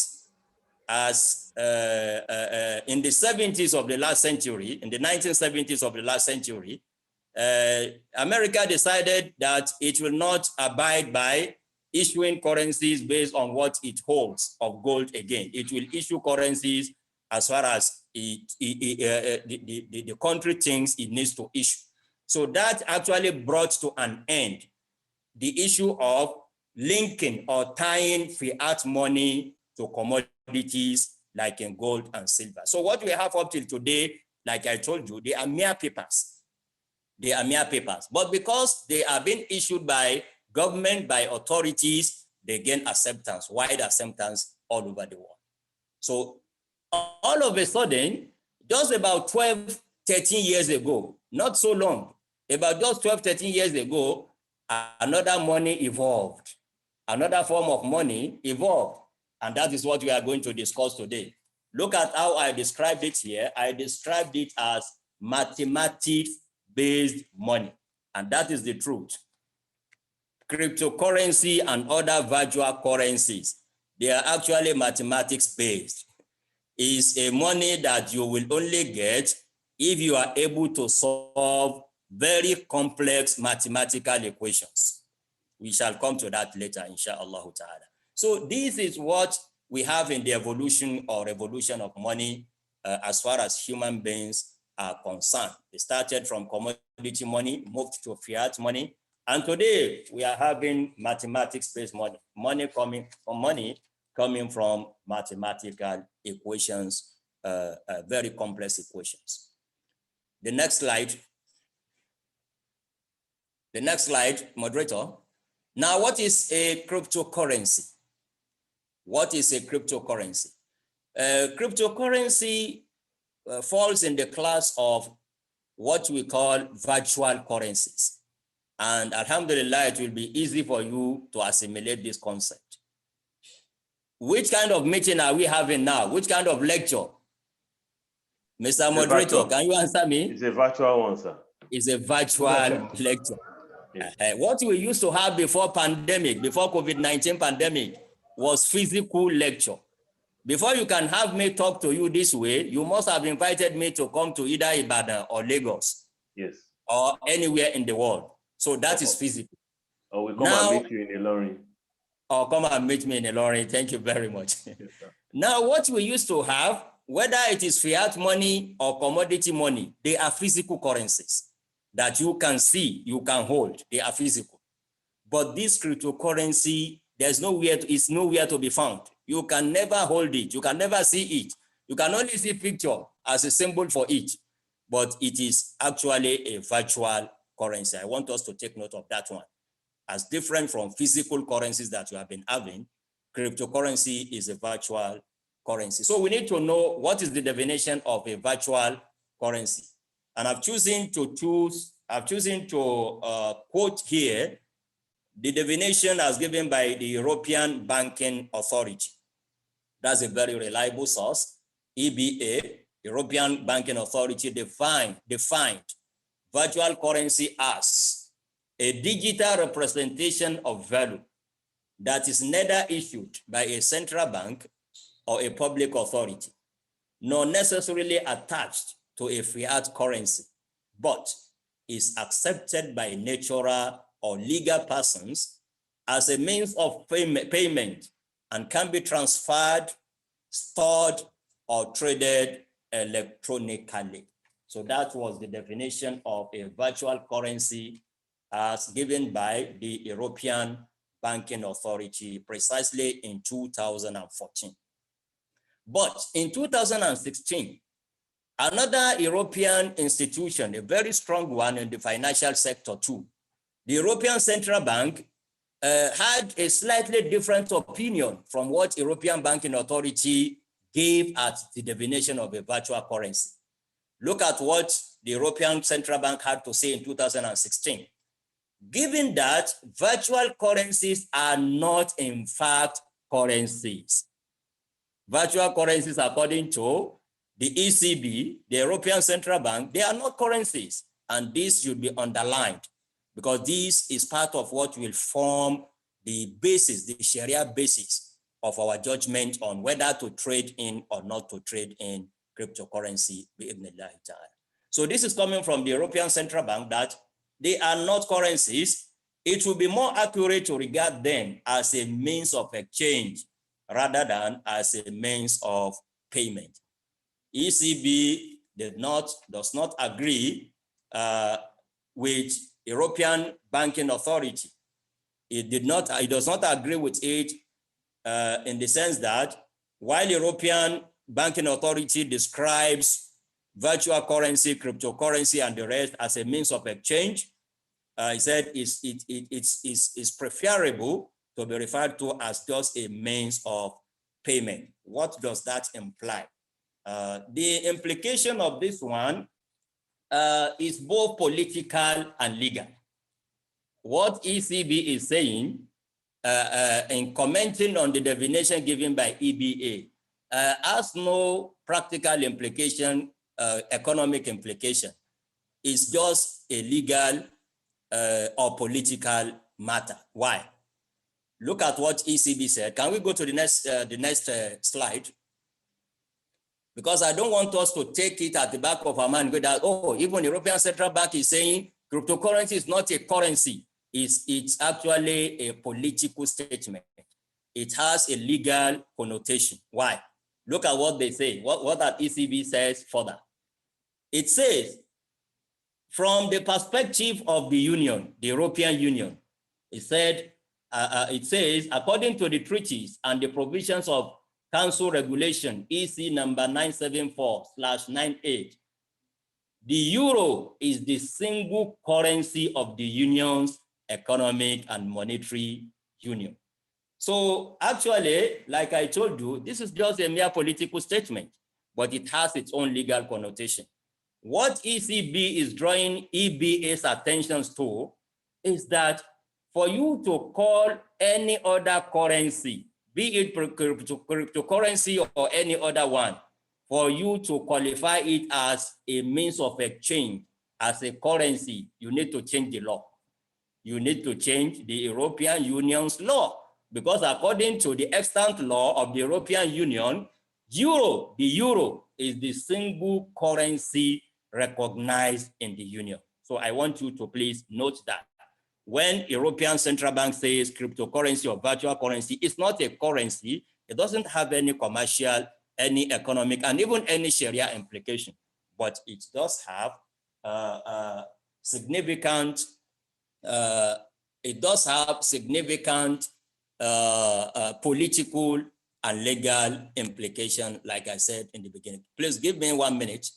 Speaker 6: as in the 70s of the last century, in the 1970s of the last century, America decided that it will not abide by issuing currencies based on what it holds of gold again. It will issue currencies as far as the country thinks it needs to issue. So that actually brought to an end the issue of linking or tying fiat money to commodities like in gold and silver. So what we have up till today, like I told you, they are mere papers. They are mere papers. But because they are being issued by government, by authorities, they gain acceptance, wide acceptance all over the world. So all of a sudden, just about 12, 13 years ago, not so long, about just 12, 13 years ago, another money evolved. Another form of money evolved. And that is what we are going to discuss today. Look at how I described it here. I described it as mathematics-based money. And that is the truth. Cryptocurrency and other virtual currencies, they are actually mathematics-based. Is a money that you will only get if you are able to solve very complex mathematical equations. We shall come to that later, inshallah ta'ala. So this is what we have in the evolution or revolution of money as far as human beings are concerned. It started from commodity money, moved to fiat money, and today we are having mathematics-based money, money coming from mathematical equations, very complex equations. The next slide. The next slide, moderator. Now, what is a cryptocurrency? What is a cryptocurrency? Cryptocurrency falls in the class of what we call virtual currencies. And alhamdulillah, it will be easy for you to assimilate this concept. Which kind of meeting are we having now? Which kind of lecture? Mr. Moderator, can you answer me?
Speaker 5: It's a virtual one, sir.
Speaker 6: It's a virtual lecture. Yes. What we used to have before pandemic, before COVID-19 pandemic, was physical lecture. Before you can have me talk to you this way, you must have invited me to come to either Ibadan or Lagos. Yes. Or anywhere in the world. So that is physical.
Speaker 5: Or we come and meet you in Ilorin.
Speaker 6: Or come and meet me in Ilorin. Thank you very much. Yes, now, what we used to have, whether it is fiat money or commodity money, they are physical currencies that you can see, you can hold. They are physical. But this cryptocurrency, it's nowhere to be found. You can never hold it. You can never see it. You can only see picture as a symbol for it. But it is actually a virtual currency. I want us to take note of that one. As different from physical currencies that you have been having, cryptocurrency is a virtual currency. So we need to know what is the definition of a virtual currency. And I've chosen to quote here the definition as given by the European Banking Authority. That's a very reliable source. EBA, European Banking Authority, defined virtual currency as a digital representation of value that is neither issued by a central bank or a public authority, nor necessarily attached to a fiat currency, but is accepted by natural or legal persons as a means of payment and can be transferred, stored, or traded electronically. So that was the definition of a virtual currency as given by the European Banking Authority precisely in 2014. But in 2016, another European institution, a very strong one in the financial sector too, the European Central Bank had a slightly different opinion from what European Banking Authority gave as the definition of a virtual currency. Look at what the European Central Bank had to say in 2016. Given that virtual currencies are not in fact currencies. Virtual currencies, according to the ECB, the European Central Bank, they are not currencies. And this should be underlined because this is part of what will form the basis, the Sharia basis of our judgment on whether to trade in or not to trade in cryptocurrency. So this is coming from the European Central Bank that they are not currencies. It will be more accurate to regard them as a means of exchange rather than as a means of payment. ECB does not agree with European Banking Authority. It does not agree with it in the sense that while European Banking Authority describes virtual currency, cryptocurrency, and the rest as a means of exchange, he said it's preferable to be referred to as just a means of payment. What does that imply? The implication of this one is both political and legal. What ECB is saying in commenting on the definition given by EBA has no practical implication, economic implication. It's just a legal or political matter. Why? Look at what ECB said. Can we go to the next slide? Because I don't want us to take it at the back of our mind, go that, oh, even the European Central Bank is saying cryptocurrency is not a currency. It's actually a political statement. It has a legal connotation. Why? Look at what they say, what that ECB says further. It says, from the perspective of the Union, the European Union, it says, according to the treaties and the provisions of Council Regulation EC number 974/98, the euro is the single currency of the Union's economic and monetary union. So actually, like I told you, this is just a mere political statement, but it has its own legal connotation. What ECB is drawing EBA's attention to is that for you to call any other currency, be it cryptocurrency or any other one, for you to qualify it as a means of exchange, as a currency, you need to change the law. You need to change the European Union's law, because according to the extant law of the European Union, the euro is the single currency recognized in the Union. So I want you to please note that when European Central Bank says cryptocurrency or virtual currency, it's not a currency. It doesn't have any commercial, any economic, and even any Sharia implication, but it does have significant political and legal implication, like I said in the beginning. Please give me 1 minute.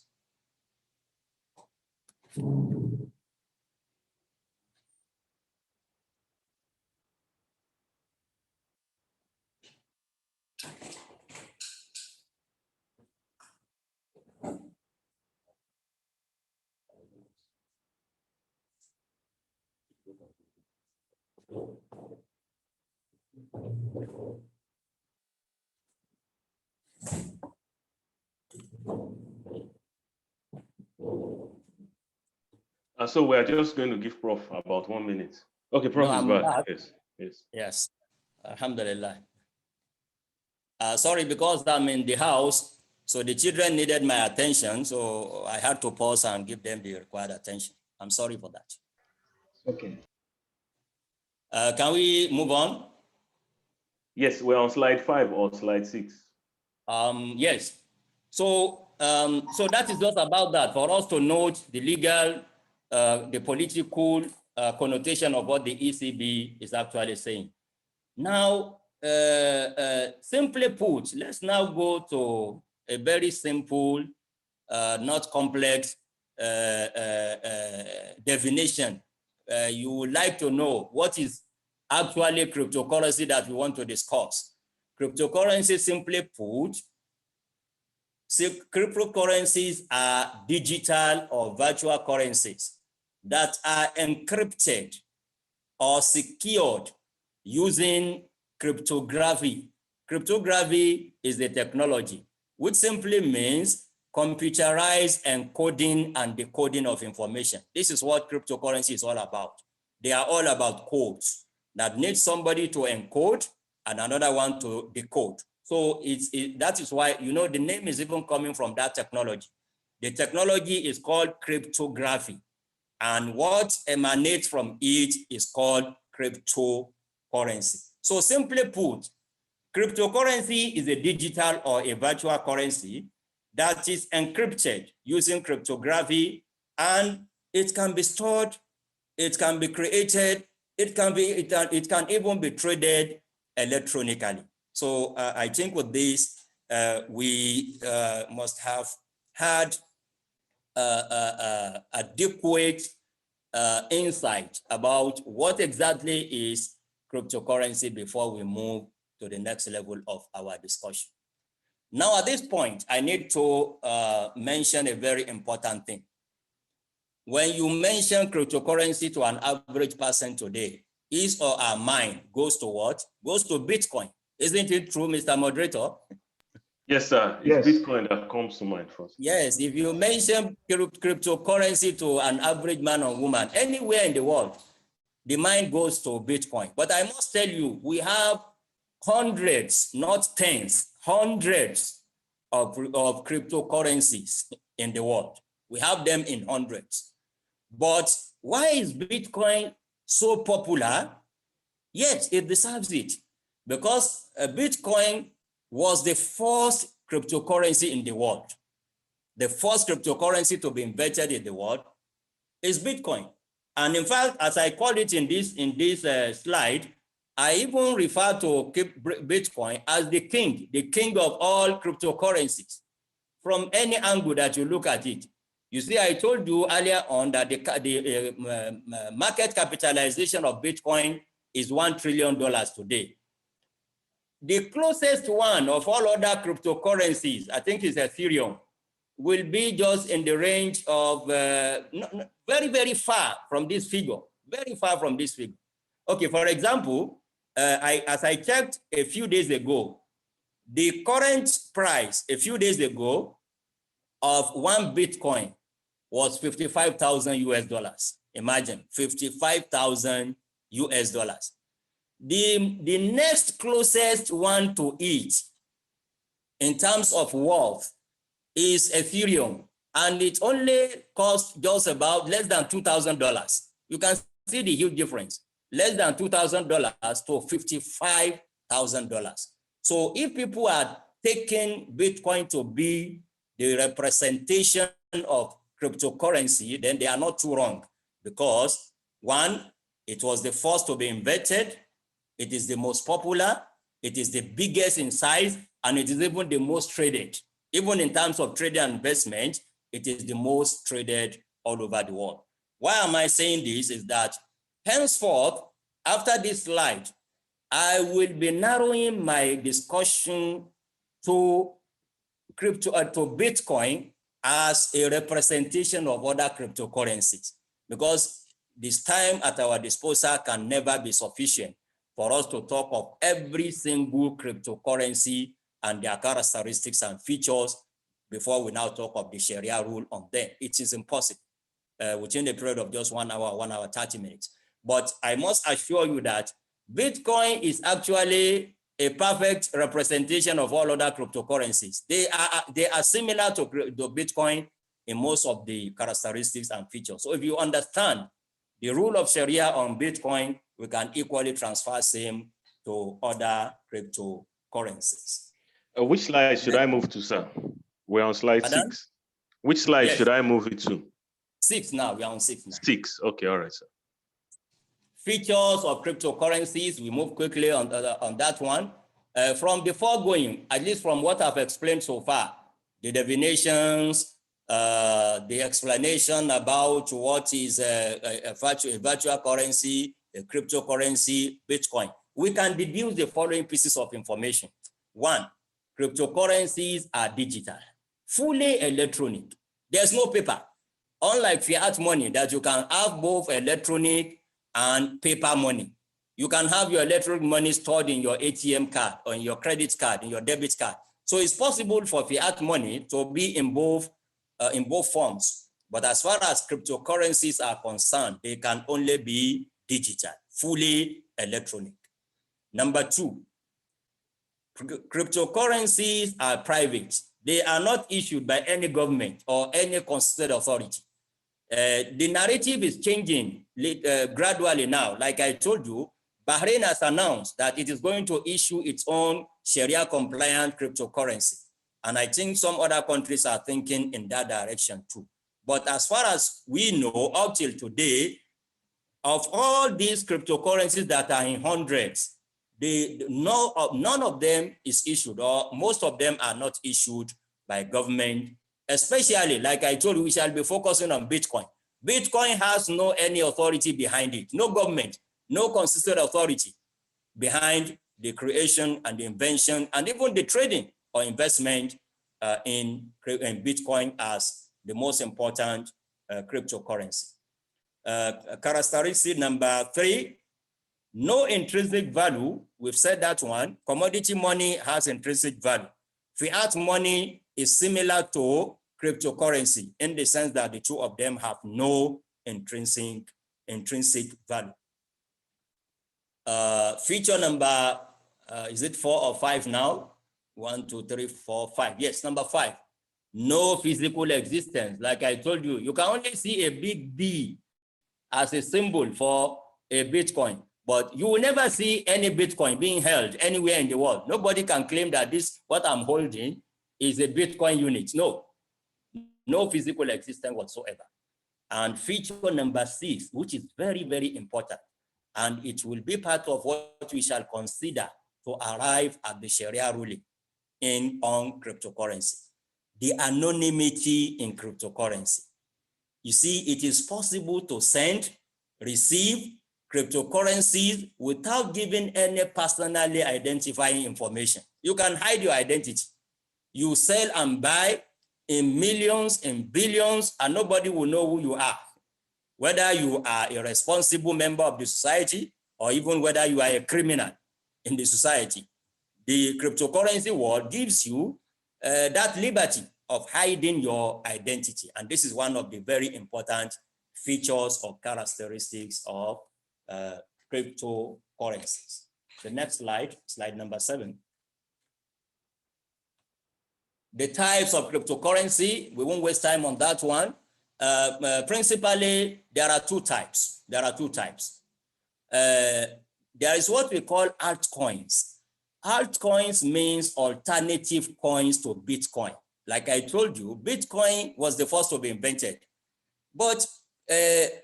Speaker 5: So we're just going to give Prof about 1 minute. Okay, Prof is back. Yes, yes.
Speaker 6: Yes, alhamdulillah. Sorry, because I'm in the house, so the children needed my attention, so I had to pause and give them the required attention. I'm sorry for that.
Speaker 1: Okay.
Speaker 6: Can we move on?
Speaker 5: Yes, we're on slide 5 or slide 6.
Speaker 6: Yes. So that is just about that, for us to note the legal, the political connotation of what the ECB is actually saying. Now, simply put, let's now go to a very simple, not complex definition. You would like to know what is actually cryptocurrency that we want to discuss. Cryptocurrency, simply put, cryptocurrencies are digital or virtual currencies that are encrypted or secured using cryptography. Cryptography is the technology, which simply means computerized encoding and decoding of information. This is what cryptocurrency is all about. They are all about codes that need somebody to encode and another one to decode. So that is why, you know, the name is even coming from that technology. The technology is called cryptography, and what emanates from it is called cryptocurrency. So simply put, cryptocurrency is a digital or a virtual currency that is encrypted using cryptography, and it can be stored, it can be created, it can even be traded electronically. So I think with this, we must have had adequate insight about what exactly is cryptocurrency before we move to the next level of our discussion. Now, at this point, I need to mention a very important thing. When you mention cryptocurrency to an average person today, his or her mind goes to what? Goes to Bitcoin. Isn't it true, Mr. Moderator?
Speaker 5: Yes, sir. It's
Speaker 1: Yes.
Speaker 5: Bitcoin that comes to mind first.
Speaker 6: Yes, if you mention cryptocurrency to an average man or woman anywhere in the world, the mind goes to Bitcoin. But I must tell you, we have hundreds, not tens, hundreds of cryptocurrencies in the world. We have them in hundreds. But why is Bitcoin so popular? Yes, it deserves it, because Bitcoin was the first cryptocurrency in the world. The first cryptocurrency to be invented in the world is Bitcoin. And in fact, as I call it in this slide, I even refer to Bitcoin as the king of all cryptocurrencies. From any angle that you look at it. You see, I told you earlier on that the market capitalization of Bitcoin is $1 trillion today. The closest one of all other cryptocurrencies, I think, is Ethereum, will be just in the range of very, very far from this figure, very far from this figure. Okay, for example, as I checked a few days ago, the current price a few days ago of one Bitcoin was 55,000 US dollars. Imagine 55,000 US dollars. The next closest one to it in terms of wealth is Ethereum, and it only costs just about less than $2,000. You can see the huge difference, less than $2,000 to $55,000. So if people are taking Bitcoin to be the representation of cryptocurrency, then they are not too wrong, because one, it was the first to be invented, it is the most popular, it is the biggest in size, and it is even the most traded. Even in terms of trade and investment, it is the most traded all over the world. Why am I saying this? Is that henceforth, after this slide, I will be narrowing my discussion to Bitcoin as a representation of other cryptocurrencies, because this time at our disposal can never be sufficient for us to talk of every single cryptocurrency and their characteristics and features before we now talk of the Sharia rule on them. It is impossible. within the period of just 1 hour, 1 hour, 30 minutes. But I must assure you that Bitcoin is actually a perfect representation of all other cryptocurrencies. They are similar to Bitcoin in most of the characteristics and features. So if you understand the rule of Sharia on Bitcoin, we can equally transfer same to other cryptocurrencies.
Speaker 5: Which slide should I move to, sir? We're on slide 6. Which slide should I move it to?
Speaker 6: 6 now, we are on 6 now.
Speaker 5: 6, okay, all right, sir.
Speaker 6: Features of cryptocurrencies, we move quickly on that one. From the foregoing, at least from what I've explained so far, the definitions, the explanation about what is a virtual currency, a cryptocurrency, Bitcoin, we can deduce the following pieces of information. 1, cryptocurrencies are digital, fully electronic. There's no paper. Unlike fiat money that you can have both electronic and paper money. You can have your electronic money stored in your ATM card or in your credit card, in your debit card. So it's possible for fiat money to be in both forms. But as far as cryptocurrencies are concerned, they can only be digital, fully electronic. Number 2, cryptocurrencies are private. They are not issued by any government or any constituted authority. The narrative is changing gradually now. Like I told you, Bahrain has announced that it is going to issue its own Sharia compliant cryptocurrency. And I think some other countries are thinking in that direction too. But as far as we know, up till today, of all these cryptocurrencies that are in hundreds, none of them is issued, or most of them are not issued by government. Especially, like I told you, we shall be focusing on Bitcoin. Bitcoin has no any authority behind it, no government, no constituted authority behind the creation and the invention and even the trading or investment in Bitcoin as the most important cryptocurrency. Characteristic number 3, no intrinsic value. We've said that one. Commodity money has intrinsic value. Fiat money is similar to cryptocurrency in the sense that the two of them have no intrinsic value. Feature number, is it 4 or 5 now? 1, 2, 3, 4, 5. Yes, number 5. No physical existence. Like I told you, you can only see a big B as a symbol for a Bitcoin, but you will never see any Bitcoin being held anywhere in the world. Nobody can claim that this, what I'm holding, is a Bitcoin unit. No physical existence whatsoever. And feature number 6, which is very, very important, and it will be part of what we shall consider to arrive at the Sharia ruling on cryptocurrency, the anonymity in cryptocurrency. You see, it is possible to send, receive cryptocurrencies without giving any personally identifying information. You can hide your identity. You sell and buy in millions, in billions, and nobody will know who you are. Whether you are a responsible member of the society or even whether you are a criminal in the society. The cryptocurrency world gives you that liberty of hiding your identity. And this is one of the very important features or characteristics of cryptocurrencies. The next slide, slide number 7. The types of cryptocurrency, we won't waste time on that one. Principally, there are 2 types. There is what we call altcoins. Altcoins means alternative coins to Bitcoin. Like I told you, Bitcoin was the first to be invented. But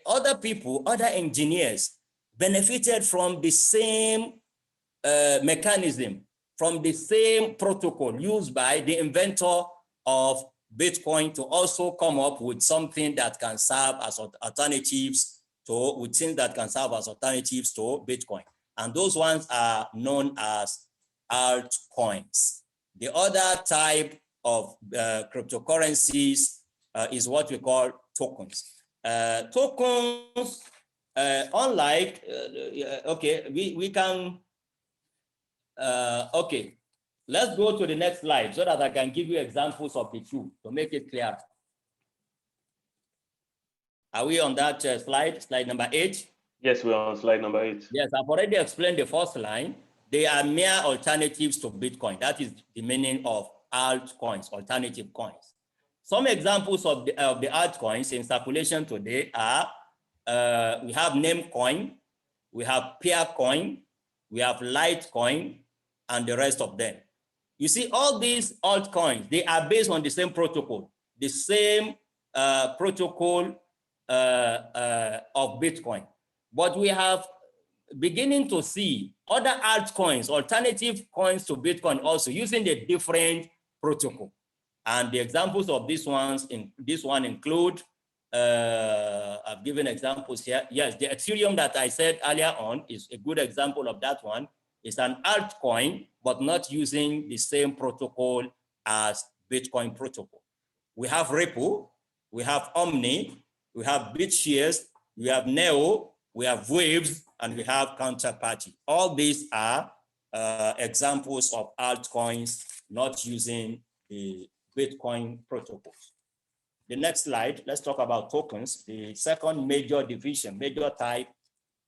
Speaker 6: other people, other engineers benefited from the same mechanism, from the same protocol used by the inventor of Bitcoin to also come up with something that can serve as alternatives to, with things that can serve as alternatives to Bitcoin. And those ones are known as altcoins. The other type of cryptocurrencies is what we call tokens. Tokens, unlike, okay, we can, okay, let's go to the next slide so that I can give you examples of the two to make it clear. Are we on that slide number 8?
Speaker 5: Yes, we're on slide number 8.
Speaker 6: Yes, I've already explained the first line. They are mere alternatives to Bitcoin. That is the meaning of altcoins, alternative coins. Some examples of the altcoins in circulation today are, we have Namecoin, we have Peercoin, we have Litecoin, and the rest of them. You see, all these altcoins, they are based on the same protocol, the same protocol of Bitcoin. But we have beginning to see other altcoins, alternative coins to Bitcoin also using a different protocol. And the examples of these ones in this one include, I've given examples here. Yes, the Ethereum that I said earlier on is a good example of that one. It's an altcoin, but not using the same protocol as Bitcoin protocol. We have Ripple, we have Omni, we have BitShares, we have Neo, we have Waves, and we have Counterparty. All these are examples of altcoins not using the Bitcoin protocols. The next slide, let's talk about tokens, the second major division, major type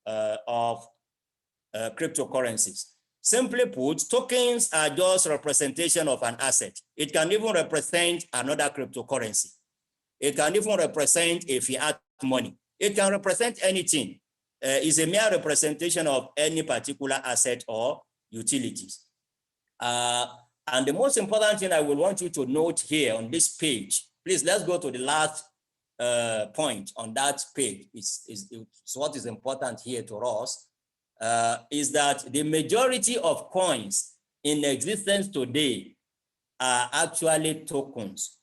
Speaker 6: of cryptocurrencies. Simply put, tokens are just representation of an asset. It can even represent another cryptocurrency. It can even represent a fiat money. It can represent anything. It's a mere representation of any particular asset or utilities. And the most important thing I will want you to note here on this page, please, let's go to the last point on that page. It's what is important here to us, is that the majority of coins in existence today are actually tokens.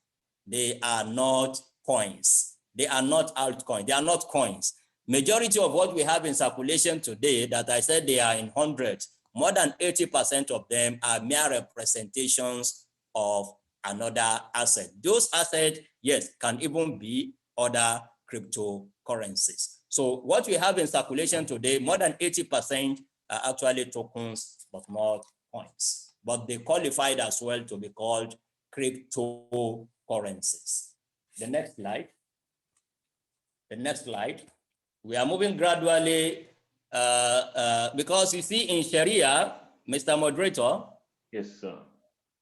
Speaker 6: They are not coins. They are not altcoins. They are not coins. Majority of what we have in circulation today that I said they are in hundreds, more than 80% of them are mere representations of another asset. Those assets, yes, can even be other cryptocurrencies. So what we have in circulation today, more than 80% are actually tokens, but not coins. But they qualified as well to be called cryptocurrencies. The next slide. The next slide. We are moving gradually because you see in Sharia, Mr. Moderator.
Speaker 5: Yes, sir.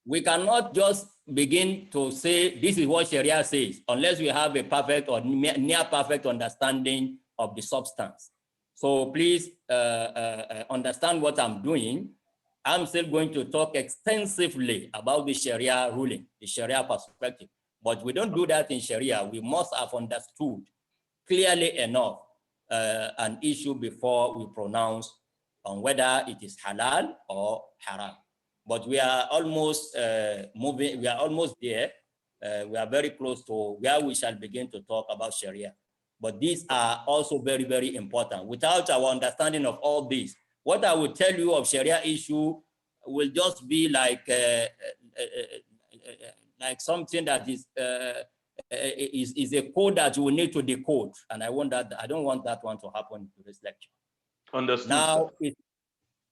Speaker 6: We cannot just begin to say this is what Sharia says unless we have a perfect or near perfect understanding of the substance. So please understand what I'm doing. I'm still going to talk extensively about the Sharia ruling, the Sharia perspective. But we don't do that in Sharia. We must have understood clearly enough an issue before we pronounce on whether it is halal or haram. But we are almost moving, we are almost there. We are very close to where we shall begin to talk about Sharia. But these are also very, very important. Without our understanding of all these, what I will tell you of Sharia issue will just be like something that is a code that you will need to decode. And I don't want that one to happen to this lecture.
Speaker 5: Understood.
Speaker 6: Now,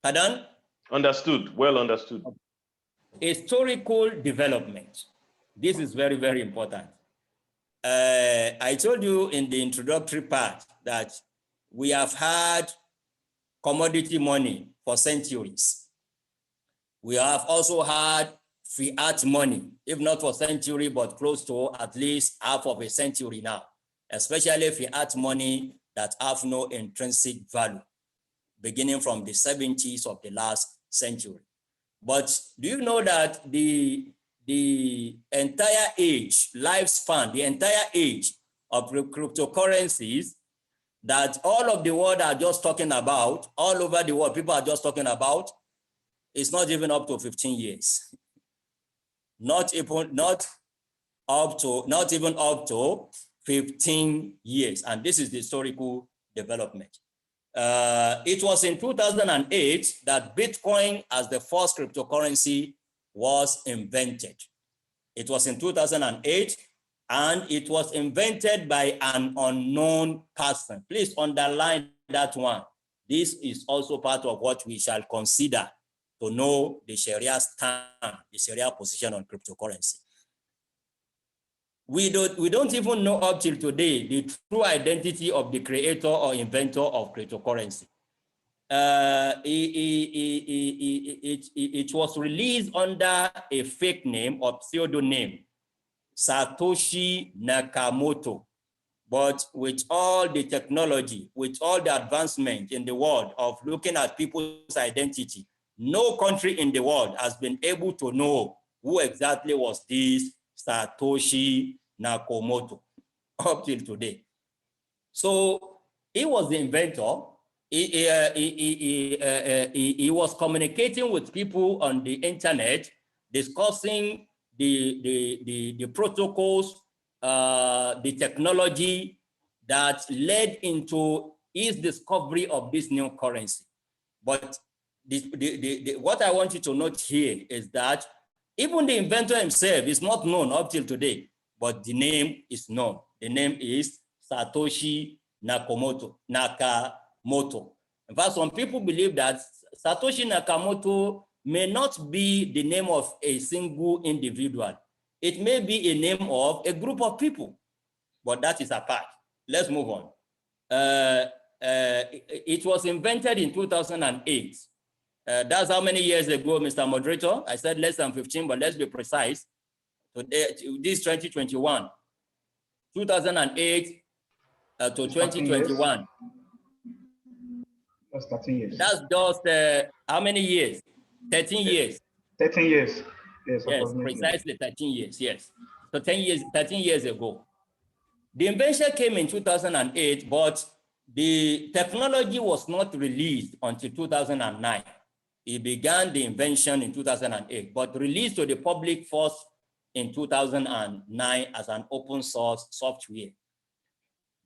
Speaker 6: pardon?
Speaker 5: Understood, well understood.
Speaker 6: Historical development. This is very, very important. I told you in the introductory part that we have had commodity money for centuries. We have also had fiat money, if not for century, but close to at least half of a century now, especially fiat money that have no intrinsic value, beginning from the 70s of the last century. But do you know that the entire age, lifespan, the entire age of cryptocurrencies that all of the world are just talking about, all over the world, people are just talking about, it's not even up to 15 years. Not even up to 15 years. And this is the historical development. It was in 2008 that Bitcoin as the first cryptocurrency was invented. It was in 2008, and it was invented by an unknown person. Please underline that one. This is also part of what we shall consider to know the Sharia stand, the Sharia position on cryptocurrency. we don't even know up till today the true identity of the creator or inventor of cryptocurrency. It was released under a fake name or pseudonym, Satoshi Nakamoto. But with all the technology, with all the advancement in the world of looking at people's identity, no country in the world has been able to know who exactly was this Satoshi Nakamoto up till today. So he was the inventor. He was communicating with people on the internet, discussing the protocols, the technology that led into his discovery of this new currency. But what I want you to note here is that even the inventor himself is not known up till today, but the name is known. The name is Satoshi Nakamoto. In fact, some people believe that Satoshi Nakamoto may not be the name of a single individual. It may be a name of a group of people, but that is apart. Let's move on. It was invented in 2008. That's how many years ago, Mr. Moderator? I said less than 15, but let's be precise. Today, this 2021, 2008 to 2021.
Speaker 1: That's 13 years.
Speaker 6: That's just how many years? 13 years.
Speaker 1: 13 years. Yes,
Speaker 6: Precisely 13 years, yes. So 13 years ago. The invention came in 2008, but the technology was not released until 2009. He began the invention in 2008, but released to the public first in 2009 as an open source software.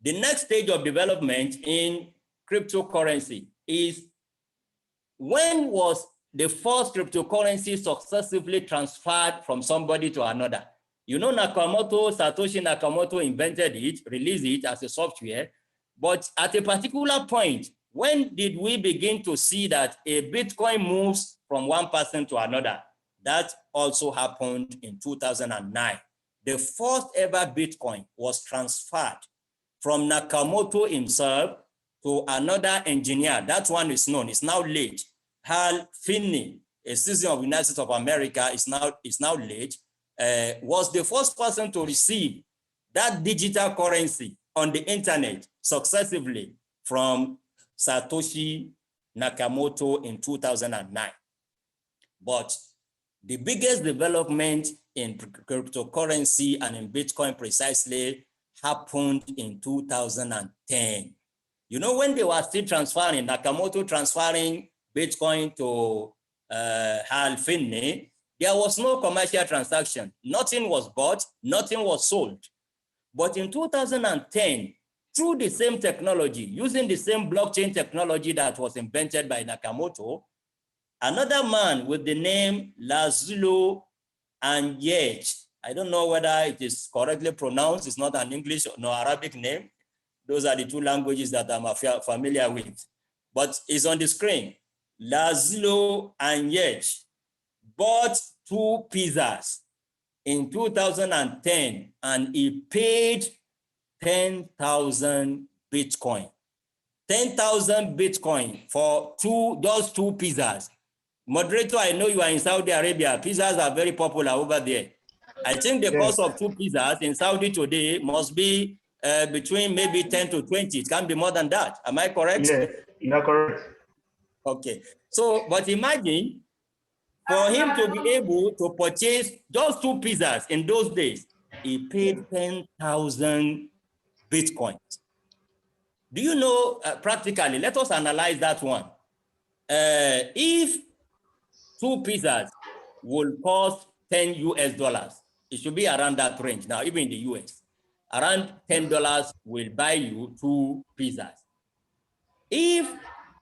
Speaker 6: The next stage of development in cryptocurrency is when was the first cryptocurrency successively transferred from somebody to another? You know, Satoshi Nakamoto invented it, released it as a software, but at a particular point, when did we begin to see that a Bitcoin moves from one person to another? That also happened in 2009. The first ever Bitcoin was transferred from Nakamoto himself to another engineer. That one is known, it's now late. Hal Finney, a citizen of the United States of America, is now late, was the first person to receive that digital currency on the internet successively from Satoshi Nakamoto in 2009. But the biggest development in cryptocurrency and in Bitcoin precisely happened in 2010. You know, when they were still transferring, Nakamoto transferring Bitcoin to Hal Finney, there was no commercial transaction. Nothing was bought, nothing was sold. But in 2010, through the same technology, using the same blockchain technology that was invented by Nakamoto, another man with the name Laszlo Anyej, I don't know whether it is correctly pronounced, it's not an English nor Arabic name. Those are the two languages that I'm familiar with. But it's on the screen. Laszlo Anyej bought 2 pizzas in 2010 and he paid 10,000 Bitcoin. 10,000 Bitcoin for those 2 pizzas. Moderator, I know you are in Saudi Arabia. Pizzas are very popular over there. I think the cost of 2 pizzas in Saudi today must be between maybe 10 to 20. It can be more than that. Am I correct?
Speaker 1: Yeah, you are correct.
Speaker 6: Okay. So, but imagine for him to be able to purchase just 2 pizzas in those days, he paid 10,000 Bitcoins. Do you know, practically, let us analyze that one. If 2 pizzas will cost 10 US dollars, it should be around that range now, even in the US. Around $10 will buy you 2 pizzas. If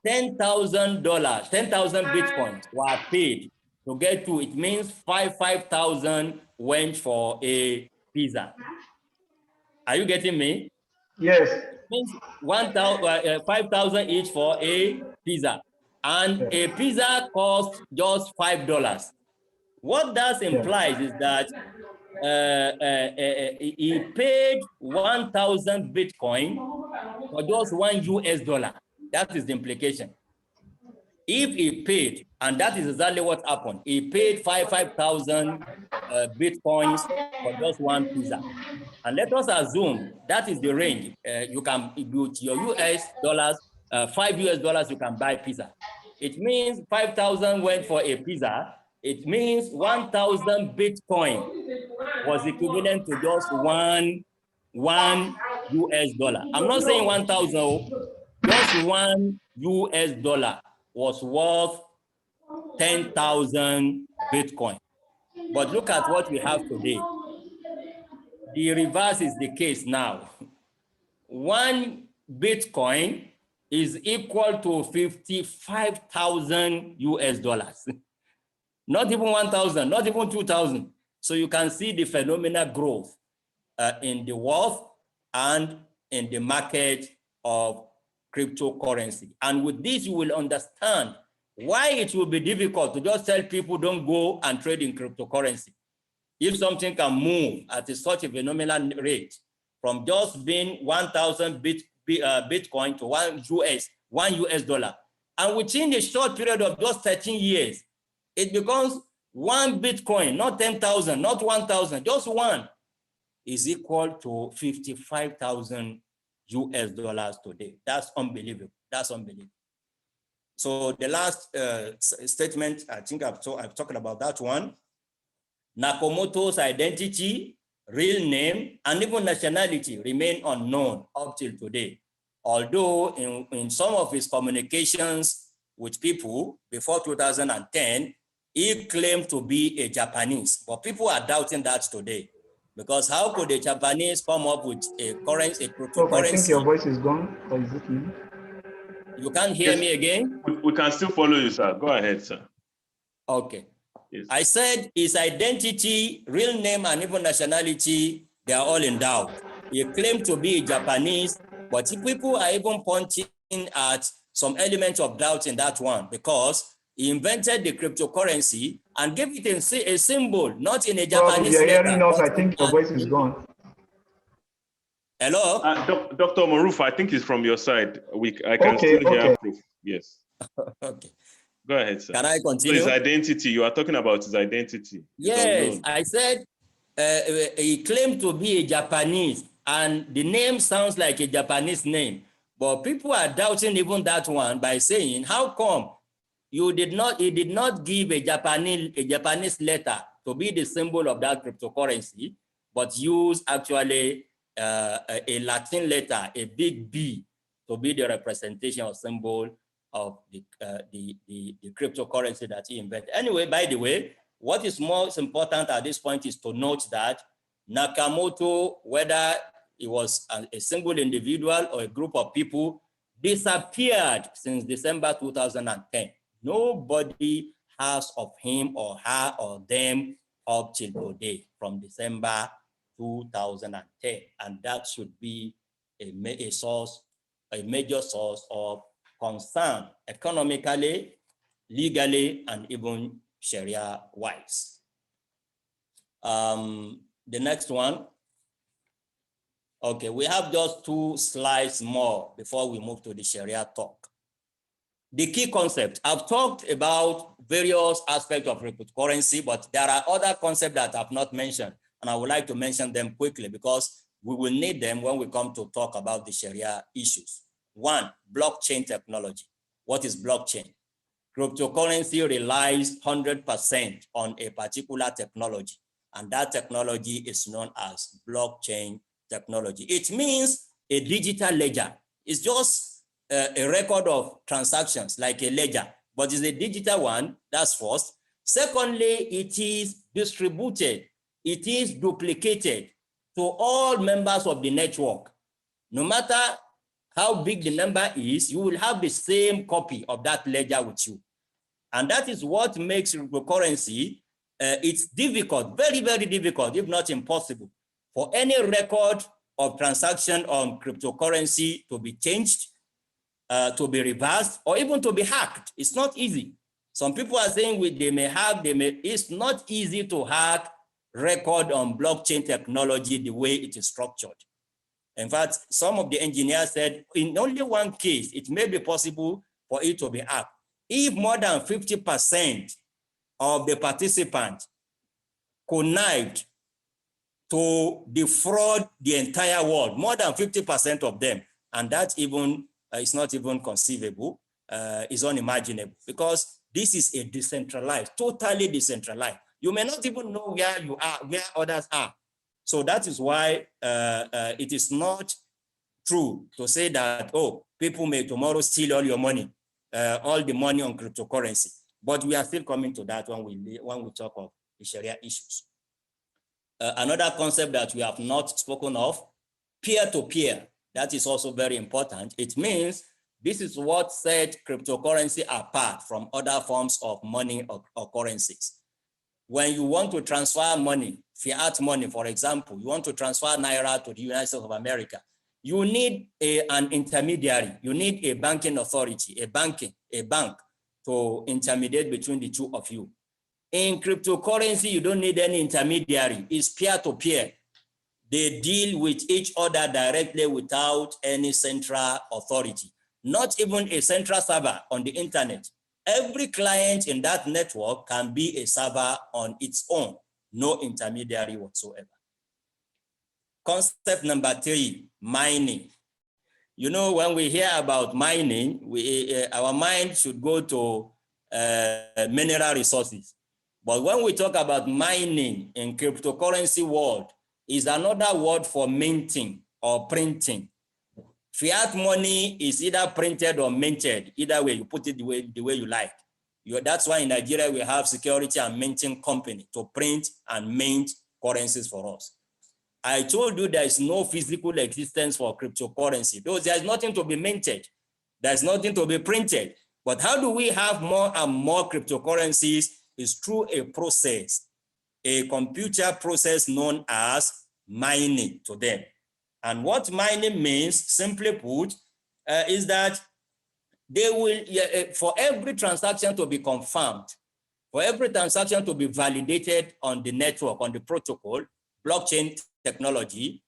Speaker 6: $10,000, 10,000 Bitcoins were paid to get 2, it means 5,000 went for a pizza. Are you getting me?
Speaker 1: Yes.
Speaker 6: It means 5,000 each for a pizza. And a pizza costs just $5. What that implies is that he paid 1,000 Bitcoin for just $1. That is the implication. If he paid, and that is exactly what happened, he paid 5,000 Bitcoins for just one pizza. And let us assume that is the range. You can, with your US dollars, $5 you can buy pizza. It means 5,000 went for a pizza. It means 1,000 Bitcoin was equivalent to just one US dollar. I'm not saying 1,000, just $1 US was worth 10,000 Bitcoin. But look at what we have today. The reverse is the case now. 1 Bitcoin is equal to 55,000 US dollars. Not even 1,000, not even 2,000. So you can see the phenomenal growth in the wealth and in the market of cryptocurrency. And with this, you will understand why it will be difficult to just tell people don't go and trade in cryptocurrency. If something can move at such a phenomenal rate from just being 1,000 Bitcoin to $1 US dollar, and within a short period of just 13 years, it becomes 1 Bitcoin, not 10,000, not 1,000, just one, is equal to 55,000 US dollars today. That's unbelievable. That's unbelievable. So the last statement, I think I've talked about that one. Nakamoto's identity, real name, and even nationality remain unknown up till today. Although in some of his communications with people before 2010, he claimed to be a Japanese, but people are doubting that today. Because how could a Japanese come up with a currency, a cryptocurrency?
Speaker 1: I think your voice is gone, or is it me?
Speaker 6: You can't hear me again?
Speaker 5: We can still follow you, sir. Go ahead, sir.
Speaker 6: Okay.
Speaker 5: Yes.
Speaker 6: I said his identity, real name, and even nationality, they are all in doubt. He claimed to be Japanese, but people are even pointing at some elements of doubt in that one because he invented the cryptocurrency and gave it a symbol, not in a Japanese
Speaker 1: letter. You're
Speaker 6: letter.
Speaker 1: hearing us, I think your voice is gone.
Speaker 6: Hello?
Speaker 5: Dr. Maruf, I think it's from your side. I can still hear proof. Yes.
Speaker 6: Okay.
Speaker 5: Go ahead, sir.
Speaker 6: Can I continue?
Speaker 5: So his identity, you are talking about his identity.
Speaker 6: Yes, I said he claimed to be a Japanese, and the name sounds like a Japanese name, but people are doubting even that one by saying, how come he did not give a Japanese letter to be the symbol of that cryptocurrency, but use actually a Latin letter, a big B, to be the representation or symbol of the cryptocurrency that he invented. Anyway, by the way, what is most important at this point is to note that Nakamoto, whether it was a single individual or a group of people, disappeared since December 2010. Nobody has of him or her or them up till today from December 2010. And that should be a major source of concern economically, legally, and even Sharia-wise. The next one. Okay, we have just 2 slides more before we move to the Sharia talk. The key concept, I've talked about various aspects of cryptocurrency, but there are other concepts that I've not mentioned, and I would like to mention them quickly because we will need them when we come to talk about the Sharia issues. 1, blockchain technology. What is blockchain? Cryptocurrency relies 100% on a particular technology, and that technology is known as blockchain technology. It means a digital ledger. It's just a record of transactions like a ledger, but it's a digital one, that's first. Secondly, it is distributed. It is duplicated to all members of the network. No matter how big the number is, you will have the same copy of that ledger with you. And that is what makes cryptocurrency, it's difficult, very, very difficult, if not impossible, for any record of transaction on cryptocurrency to be changed, to be reversed, or even to be hacked. It's not easy. Some people are saying it's not easy to hack record on blockchain technology the way it is structured. In fact, some of the engineers said in only one case, it may be possible for it to be hacked. If more than 50% of the participants connived to defraud the entire world, more than 50% of them, and that even is not even conceivable, is unimaginable, because this is a decentralized, totally decentralized. You may not even know where you are, where others are. So that is why it is not true to say that, oh, people may tomorrow steal all your money, all the money on cryptocurrency. But we are still coming to that when we talk of the Sharia issues. Another concept that we have not spoken of, peer-to-peer, that is also very important. It means this is what set cryptocurrency apart from other forms of money or currencies. When you want to transfer money, fiat money, for example, you want to transfer Naira to the United States of America, you need an intermediary. You need a banking authority, a bank to intermediate between the two of you. In cryptocurrency, you don't need any intermediary. It's peer-to-peer. They deal with each other directly without any central authority, not even a central server on the internet. Every client in that network can be a server on its own, no intermediary whatsoever. Concept number 3, mining. You know, when we hear about mining, our mind should go to mineral resources. But when we talk about mining in cryptocurrency world, is another word for minting or printing. Fiat money is either printed or minted. Either way, you put it the way you like. That's why in Nigeria, we have security and minting company to print and mint currencies for us. I told you there is no physical existence for cryptocurrency, because there is nothing to be minted. There's nothing to be printed. But how do we have more and more cryptocurrencies? Is through a process, a computer process known as mining to them. And what mining means, simply put, is that they will, for every transaction to be confirmed, for every transaction to be validated on the network, on the protocol, blockchain technology,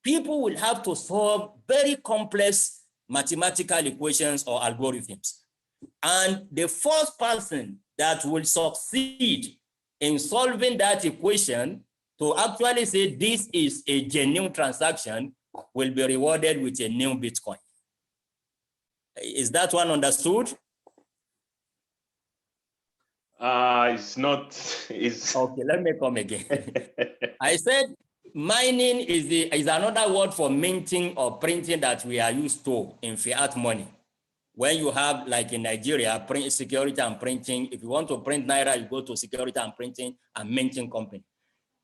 Speaker 6: people will have to solve very complex mathematical equations or algorithms. And the first person that will succeed in solving that equation to actually say this is a genuine transaction will be rewarded with a new Bitcoin. Is that one understood?
Speaker 5: It's not. It's
Speaker 6: okay. Let me come again. I said mining is another word for minting or printing that we are used to in fiat money. When you have, like in Nigeria, print security and printing, if you want to print Naira, you go to security and printing and minting company.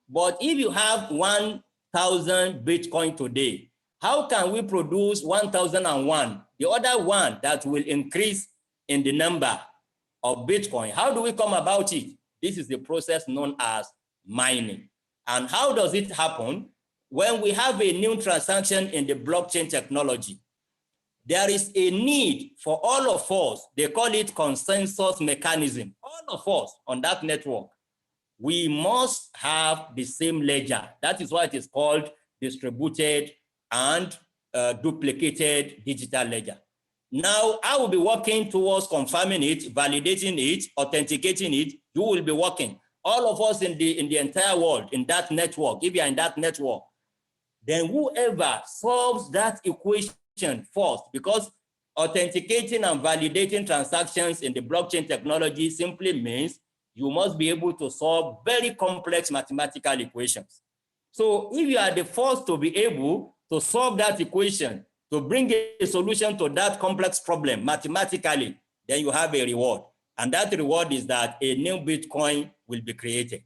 Speaker 6: But if you have 1,000 Bitcoin today, how can we produce 1,001, the other one that will increase in the number of Bitcoin? How do we come about it? This is the process known as mining. And how does it happen? When we have a new transaction in the blockchain technology, there is a need for all of us, they call it consensus mechanism, all of us on that network, we must have the same ledger. That is why it is called distributed and duplicated digital ledger. Now, I will be working towards confirming it, validating it, authenticating it. You will be working. All of us in the entire world, in that network, if you are in that network, then whoever solves that equation first, because authenticating and validating transactions in the blockchain technology simply means you must be able to solve very complex mathematical equations. So if you are the first to be able to solve that equation, to bring a solution to that complex problem mathematically, then you have a reward. And that reward is that a new Bitcoin will be created.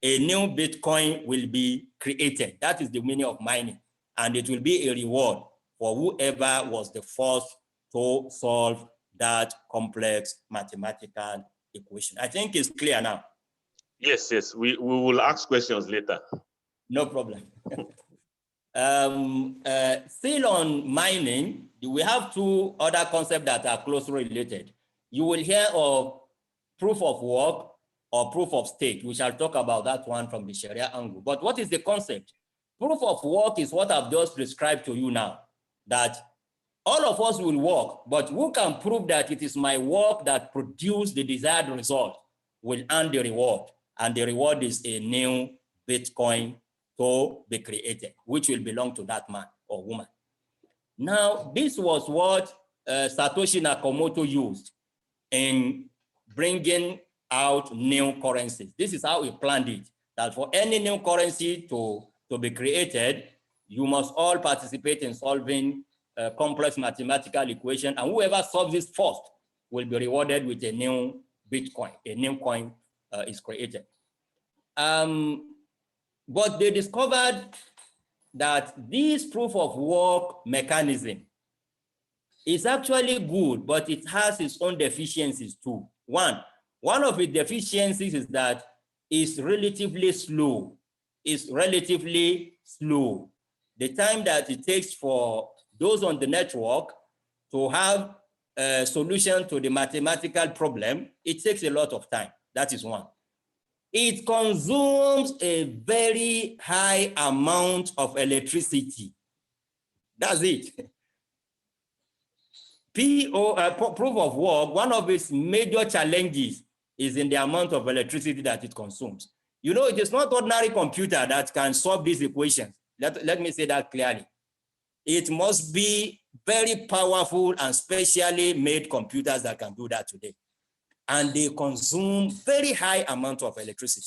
Speaker 6: A new Bitcoin will be created. That is the meaning of mining. And it will be a reward for whoever was the first to solve that complex mathematical equation. I think it's clear now.
Speaker 5: Yes, yes. We will ask questions later.
Speaker 6: No problem. Still on mining, we have two other concepts that are closely related. You will hear of proof of work or proof of stake. We shall talk about that one from the Sharia angle. But what is the concept? Proof of work is what I've just described to you now, that all of us will work, but who can prove that it is my work that produced the desired result will earn the reward, and the reward is a new Bitcoin to be created, which will belong to that man or woman. Now, this was what Satoshi Nakamoto used in bringing out new currencies. This is how he planned it, that for any new currency to be created, you must all participate in solving a complex mathematical equation, and whoever solves this first will be rewarded with a new Bitcoin. A new coin is created. But they discovered that this proof of work mechanism is actually good, but it has its own deficiencies too. One of its deficiencies is that it's relatively slow. It's relatively slow. The time that it takes for those on the network to have a solution to the mathematical problem, it takes a lot of time. That is one. It consumes a very high amount of electricity. That's it. Proof of work, one of its major challenges is in the amount of electricity that it consumes. You know, it is not ordinary computer that can solve these equations. Let me say that clearly. It must be very powerful and specially made computers that can do that today. And they consume very high amount of electricity.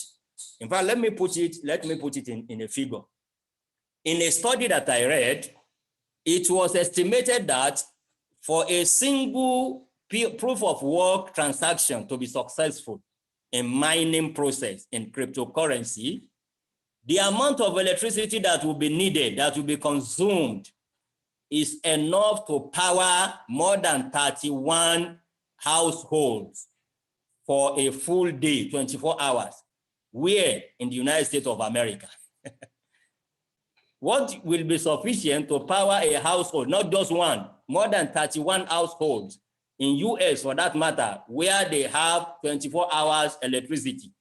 Speaker 6: In fact, let me put it in a figure. In a study that I read, it was estimated that for a single proof of work transaction to be successful in mining process in cryptocurrency, the amount of electricity that will be needed, that will be consumed, is enough to power more than 31 households for a full day, 24 hours. Where? In the United States of America. What will be sufficient to power a household, not just one, more than 31 households in US for that matter, where they have 24 hours electricity.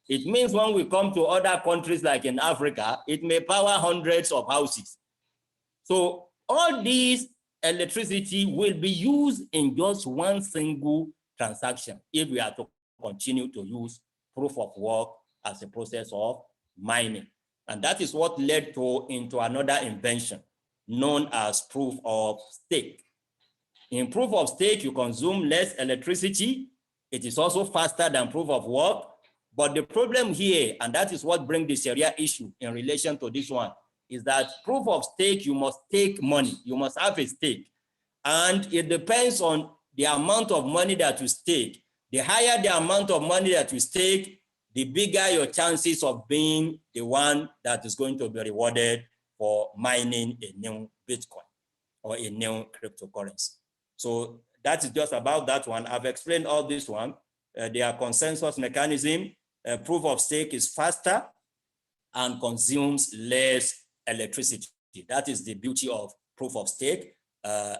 Speaker 6: It means when we come to other countries like in Africa, it may power hundreds of houses. So all these electricity will be used in just one single transaction if we are to continue to use proof of work as a process of mining. And that is what led into another invention known as proof of stake. In proof of stake, you consume less electricity. It is also faster than proof of work. But the problem here, and that is what brings the Sharia issue in relation to this one, is that proof of stake, you must take money. You must have a stake. And it depends on the amount of money that you stake. The higher the amount of money that you stake, the bigger your chances of being the one that is going to be rewarded for mining a new Bitcoin or a new cryptocurrency. So that is just about that one. I've explained all this one. Their consensus mechanism, proof of stake is faster and consumes less electricity. That is the beauty of proof of stake as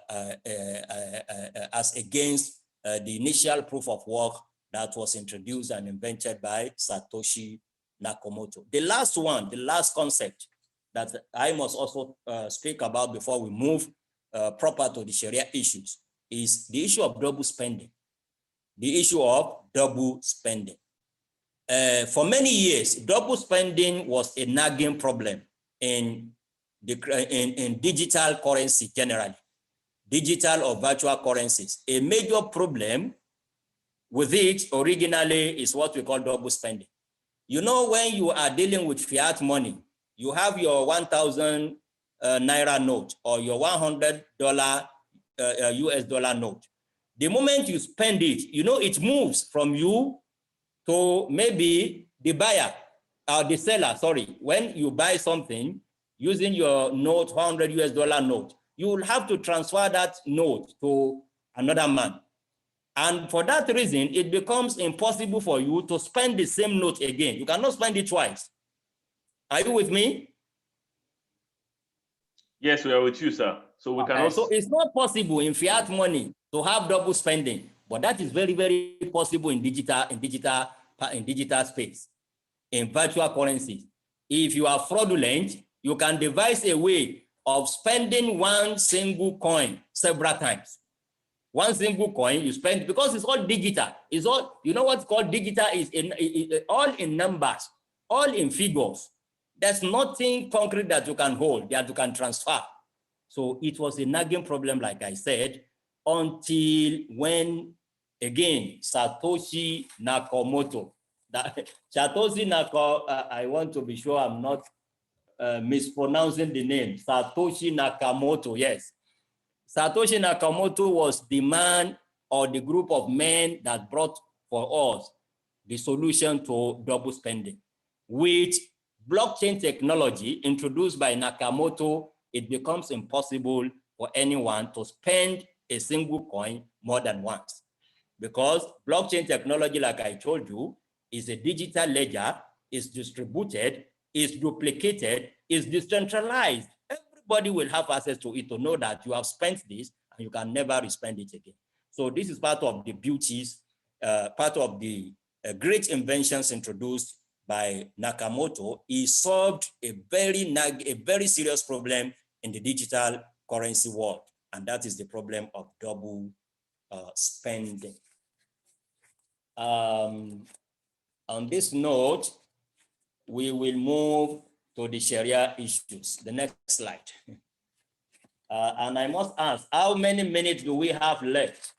Speaker 6: against the initial proof of work that was introduced and invented by Satoshi Nakamoto. The last one, the last concept that I must also speak about before we move proper to the Sharia issues is the issue of double spending. The issue of double spending. For many years, double spending was a nagging problem in digital currency generally, digital or virtual currencies. A major problem with it originally is what we call double spending. You know, when you are dealing with fiat money, you have your 1,000 Naira note or your $100 US dollar note. The moment you spend it, you know, it moves from you to maybe the buyer or the seller, sorry. When you buy something using your note, $100 US dollar note, you will have to transfer that note to another man. And for that reason, it becomes impossible for you to spend the same note again. You cannot spend it twice. Are you with me?
Speaker 5: Yes, we are with you, sir. So we can also.
Speaker 6: So it's not possible in fiat money to have double spending, but that is very, very possible in digital in digital space, in virtual currencies. If you are fraudulent, you can devise a way of spending one single coin several times. One single coin you spend, because it's all digital. It's all, you know what's called digital is all in numbers, all in figures. There's nothing concrete that you can hold, that you can transfer. So it was a nagging problem, like I said, until when, again, Satoshi Nakamoto, I want to be sure I'm not mispronouncing the name, Satoshi Nakamoto, yes. Satoshi Nakamoto was the man or the group of men that brought for us the solution to double spending. With blockchain technology introduced by Nakamoto, it becomes impossible for anyone to spend a single coin more than once. Because blockchain technology, like I told you, is a digital ledger, is distributed, is duplicated, is decentralized. Everybody will have access to it to know that you have spent this and you can never respend it again. So this is part of the beauties, part of the great inventions introduced by Nakamoto. He solved a very serious problem in the digital currency world, and that is the problem of double spending. On this note, we will move to the Sharia issues. The next slide. And I must ask, how many minutes do we have left?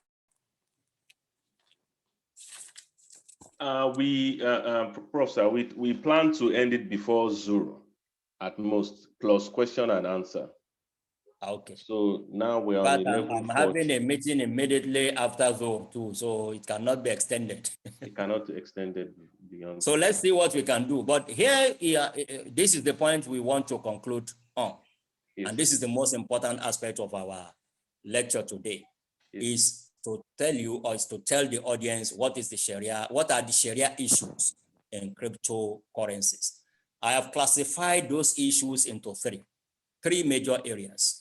Speaker 5: Professor, we plan to end it before Zuru at most, plus question and answer.
Speaker 6: Okay.
Speaker 5: So now we are
Speaker 6: But
Speaker 5: on
Speaker 6: I'm having a meeting immediately after Zuru too, so it cannot be extended.
Speaker 5: It cannot be extended beyond.
Speaker 6: So let's see what we can do. But here, this is the point we want to conclude on. Yes. And this is the most important aspect of our lecture today, yes, is to tell you, or is to tell the audience what is the Sharia, what are the Sharia issues in cryptocurrencies. I have classified those issues into three major areas.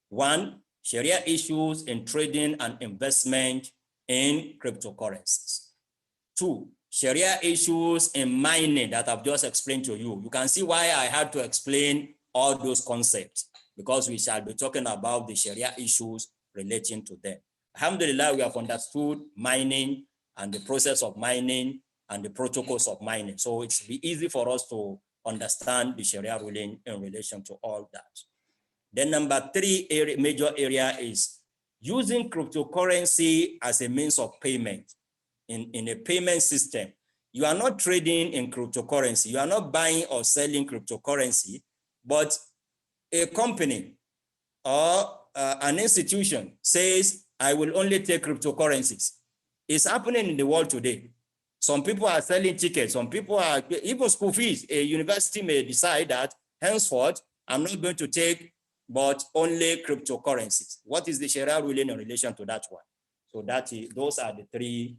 Speaker 6: One, Sharia issues in trading and investment in cryptocurrencies. Two, Sharia issues in mining that I've just explained to you. You can see why I had to explain all those concepts, because we shall be talking about the Sharia issues relating to them. Alhamdulillah, we have understood mining and the process of mining and the protocols of mining. So it's be easy for us to understand the Sharia ruling in relation to all that. Then number three major area is using cryptocurrency as a means of payment in a payment system. You are not trading in cryptocurrency. You are not buying or selling cryptocurrency, but a company or an institution says, I will only take cryptocurrencies. It's happening in the world today. Some people are selling tickets. Some people are, even school fees. A university may decide that henceforth, I'm not going to take but only cryptocurrencies. What is the Sharia ruling in relation to that one? So those are the three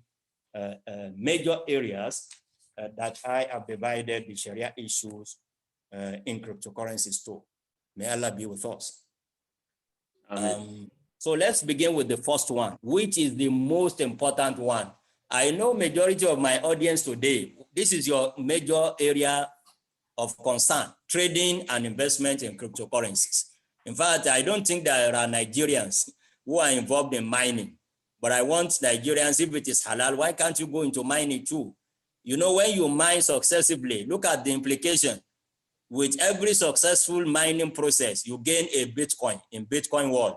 Speaker 6: major areas that I have divided the Sharia issues in cryptocurrencies too. May Allah be with us. So let's begin with the first one, which is the most important one. I know majority of my audience today, this is your major area of concern, trading and investment in cryptocurrencies. In fact, I don't think there are Nigerians who are involved in mining, but I want Nigerians, if it is halal, why can't you go into mining too? You know, when you mine successively, look at the implication. With every successful mining process, you gain a Bitcoin in Bitcoin world.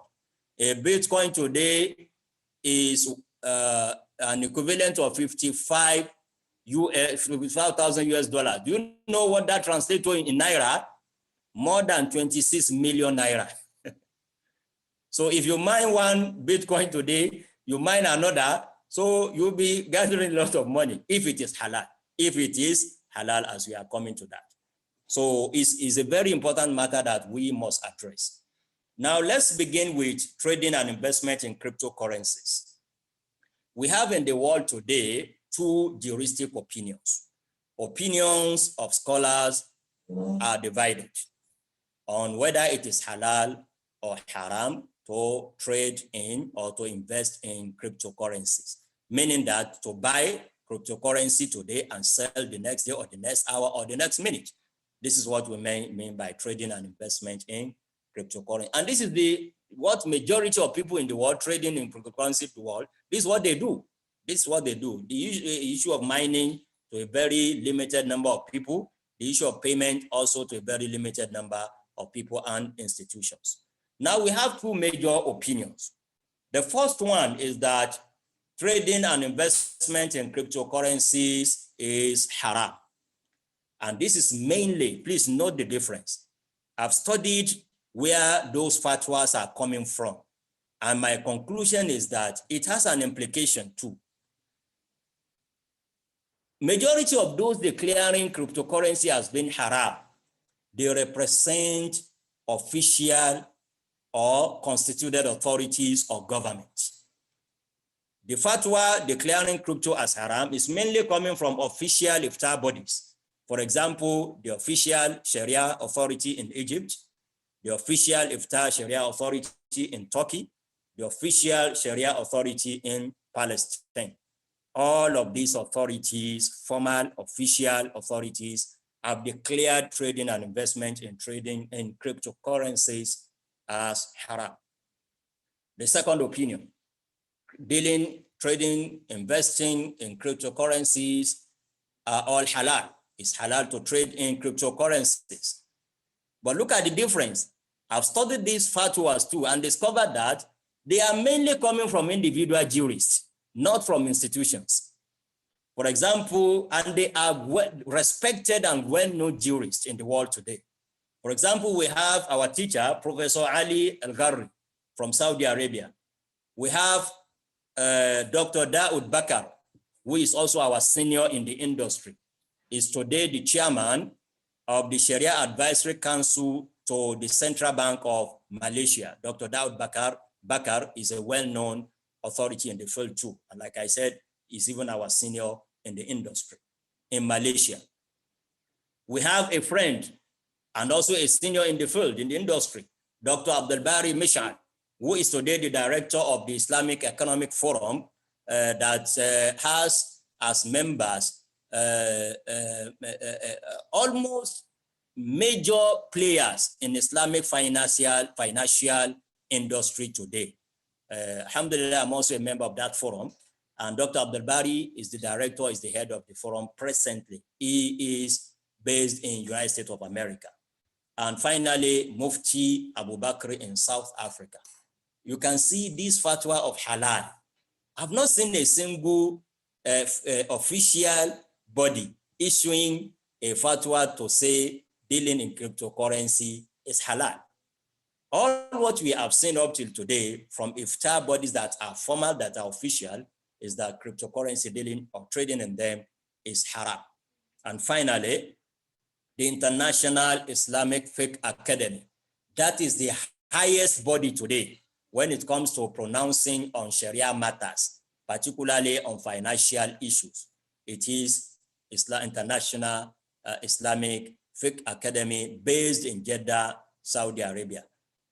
Speaker 6: A Bitcoin today is an equivalent of 55,000 US dollars. Do you know what that translates to in Naira? More than 26 million Naira. So if you mine one Bitcoin today, you mine another, so you'll be gathering a lot of money if it is halal. If it is halal, as we are coming to that. So it's a very important matter that we must address. Now let's begin with trading and investment in cryptocurrencies. We have in the world today two juristic opinions. Opinions of scholars are divided on whether it is halal or haram to trade in or to invest in cryptocurrencies, meaning that to buy cryptocurrency today and sell the next day or the next hour or the next minute. This is what we mean by trading and investment in cryptocurrency. And this is what majority of people in the world trading in cryptocurrency the world, this is what they do. This is what they do. The issue of mining to a very limited number of people, the issue of payment also to a very limited number of people and institutions. Now we have two major opinions. The first one is that trading and investment in cryptocurrencies is haram. And this is mainly, please note the difference. I've studied where those fatwas are coming from. And my conclusion is that it has an implication too. Majority of those declaring cryptocurrency as being haram, they represent official or constituted authorities or governments. The fatwa declaring crypto as haram is mainly coming from official iftar bodies. For example, the official Sharia authority in Egypt, the official iftar Sharia authority in Turkey, the official Sharia authority in Palestine. All of these authorities, formal official authorities, have declared trading and investment in trading in cryptocurrencies as haram. The second opinion, trading, investing in cryptocurrencies are all halal. It's halal to trade in cryptocurrencies. But look at the difference. I've studied these fatwas too and discovered that they are mainly coming from individual jurists, not from institutions. For example, and they are respected and well-known jurists in the world today. For example, we have our teacher, Professor Ali Al-Gharri from Saudi Arabia. We have Dr. Daoud Bakar, who is also our senior in the industry, is today the chairman of the Sharia Advisory Council to the Central Bank of Malaysia. Dr. Daoud Bakar is a well-known authority in the field too. And like I said, he's even our senior in the industry in Malaysia. We have a friend and also a senior in the field, in the industry, Dr. Abdul Bari Mishal, who is today the director of the Islamic Economic Forum that has as members almost major players in Islamic financial industry today. Alhamdulillah, I'm also a member of that forum. And Dr. Abdul Bari is the director, is the head of the forum presently. He is based in United States of America. And finally, Mufti Abu Bakr in South Africa. You can see this fatwa of halal. I've not seen a single official body issuing a fatwa to say dealing in cryptocurrency is halal. All what we have seen up till today from iftar bodies that are formal, that are official, is that cryptocurrency dealing or trading in them is haram. And finally, the International Islamic Fiqh Academy. That is the highest body today when it comes to pronouncing on Sharia matters, particularly on financial issues. It is International Islamic Fiqh Academy based in Jeddah, Saudi Arabia.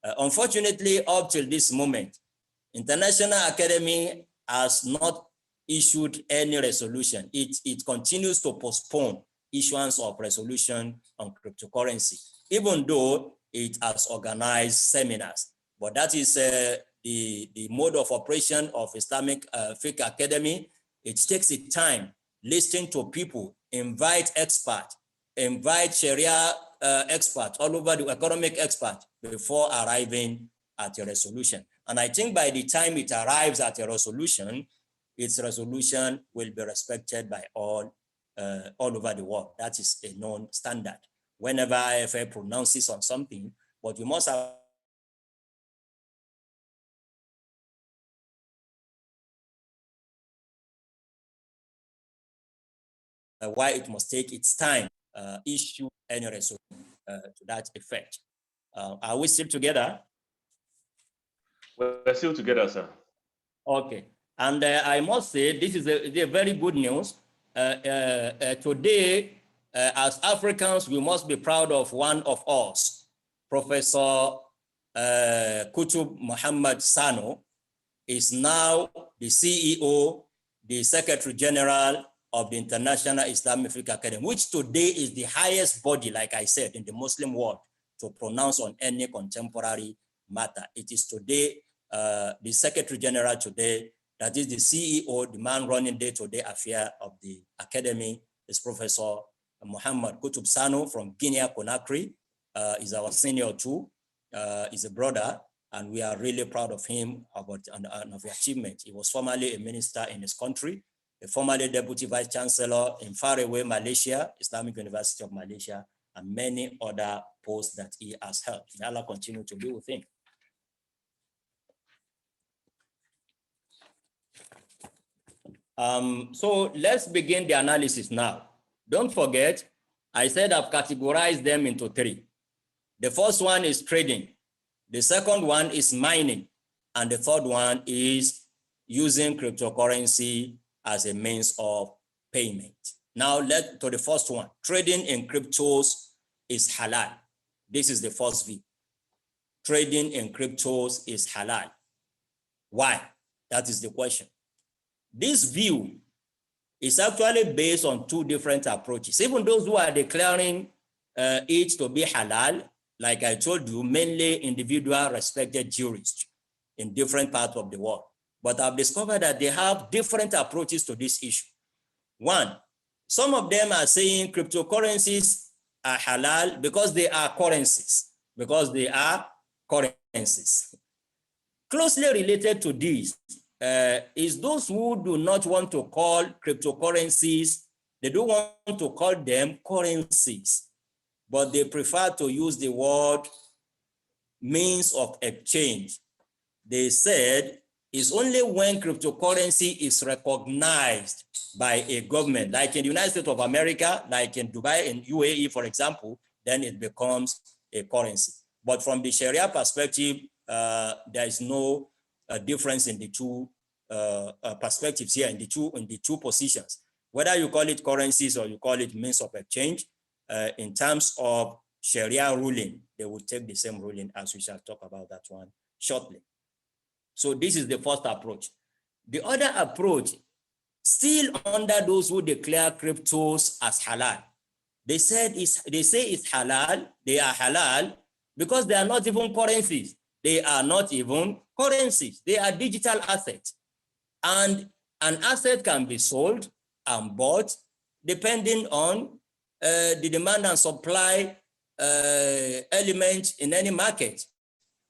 Speaker 6: Unfortunately, up till this moment, International Academy has not issued any resolution. It continues to postpone issuance of resolution on cryptocurrency, even though it has organized seminars. But that is the mode of operation of Islamic Fiqh Academy. It takes its time, listening to people, invite experts, invite Sharia experts, all over the economic experts before arriving at a resolution. And I think by the time it arrives at a resolution, its resolution will be respected by all over the world. That is a known standard. Whenever IFA pronounces on something, but you must have why it must take its time issue any resolution to that effect. Are we still together?
Speaker 5: We're still together, sir.
Speaker 6: Okay. And I must say, this is a very good news. Today, as Africans, we must be proud of one of us, Professor Kutub Muhammad Sano is now the CEO, the Secretary General of the International Islamic Academy, which today is the highest body, like I said, in the Muslim world to pronounce on any contemporary matter. It is today the Secretary General today, that is the CEO, the man running day-to-day affair of the academy, is Professor Muhammad Kutub Sano from Guinea-Conakry. Is our senior too, is a brother, and we are really proud of him about and of his achievement. He was formerly a minister in his country, a formerly deputy vice chancellor in faraway Malaysia, Islamic University of Malaysia, and many other posts that he has held. May Allah continue to be with him. So let's begin the analysis now. Don't forget, I said I've categorized them into three. The first one is trading. The second one is mining. And the third one is using cryptocurrency as a means of payment. Now let's to the first one. Trading in cryptos is halal. This is the first view. Trading in cryptos is halal. Why? That is the question. This view is actually based on two different approaches. Even those who are declaring it to be halal, like I told you, mainly individual respected jurists in different parts of the world. But I've discovered that they have different approaches to this issue. One, some of them are saying cryptocurrencies are halal because they are currencies, Closely related to this is those who do not want to call cryptocurrencies, they don't want to call them currencies, but they prefer to use the word means of exchange. They said it's only when cryptocurrency is recognized by a government, like in the United States of America, like in Dubai and UAE, for example, then it becomes a currency. But from the Sharia perspective, there is no difference in the two perspectives here, in the two positions. Whether you call it currencies or you call it means of exchange, in terms of Sharia ruling, they will take the same ruling, as we shall talk about that one shortly. So this is the first approach. The other approach, still under those who declare cryptos as halal, they say it's halal, they are halal because they are not even currencies. They are not even currencies. They are digital assets. And an asset can be sold and bought depending on the demand and supply element in any market.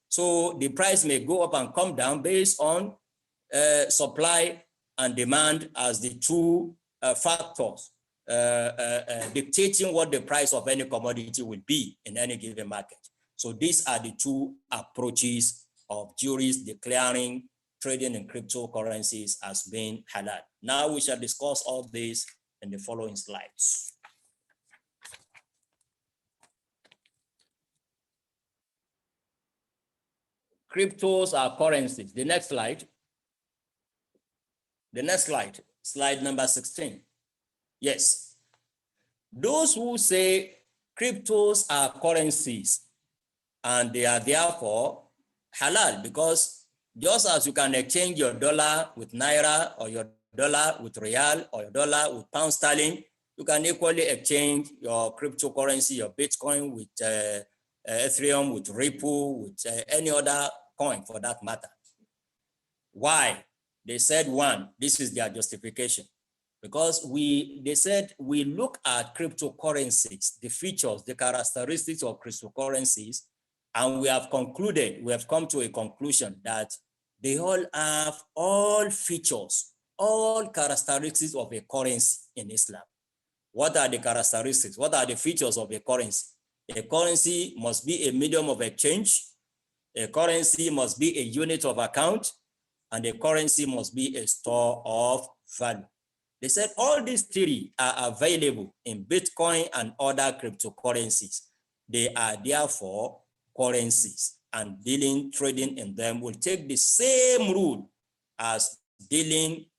Speaker 6: So the price may go up and come down based on supply and demand as the two factors dictating what the price of any commodity will be in any given market. So these are the two approaches of jurists declaring trading in cryptocurrencies as being halal. Now we shall discuss all this in the following slides. Cryptos are currencies. The next slide. The next slide, slide number 16. Yes. Those who say cryptos are currencies and they are therefore halal, because just as you can exchange your dollar with naira or your dollar with real or your dollar with pound sterling, you can equally exchange your cryptocurrency, your Bitcoin with Ethereum, with Ripple, with any other coin for that matter. Why? They said, one, this is their justification. Because they said we look at cryptocurrencies, the features, the characteristics of cryptocurrencies, and we have come to a conclusion that they all have all features, all characteristics of a currency in Islam. What are the characteristics? What are the features of a currency? A currency must be a medium of exchange. A currency must be a unit of account, and a currency must be a store of value. They said all these three are available in Bitcoin and other cryptocurrencies. They are therefore currencies, and trading in them will take the same rule as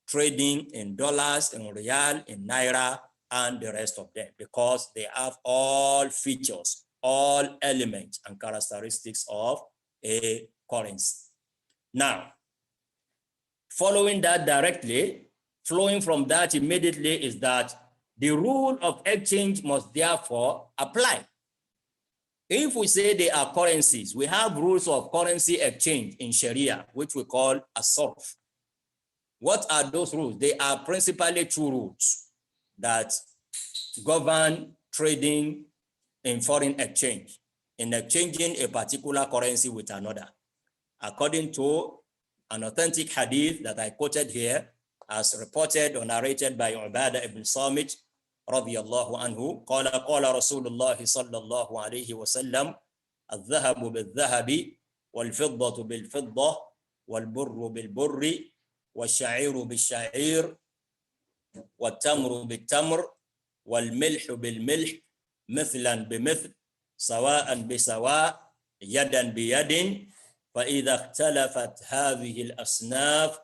Speaker 6: trading in dollars, in real, in naira, and the rest of them, because they have all features, all elements and characteristics of a currency. Now, following that directly, flowing from that immediately is that the rule of exchange must therefore apply. If we say they are currencies, we have rules of currency exchange in Sharia, which we call as-sarf. What are those rules? They are principally two rules that govern trading in foreign exchange, in exchanging a particular currency with another. According to an authentic hadith that I quoted here, as reported or narrated by Ubadah ibn Samit, radiyallahu anhu, قال رسول الله صلى الله عليه وسلم الذهب بالذهب والفضة بالفضة والبر بالبر والشعير بالشعير والتمر بالتمر والملح بالملح مثلا بمثل سواء بسواء يدا بيد فإذا اختلفت هذه الأصناف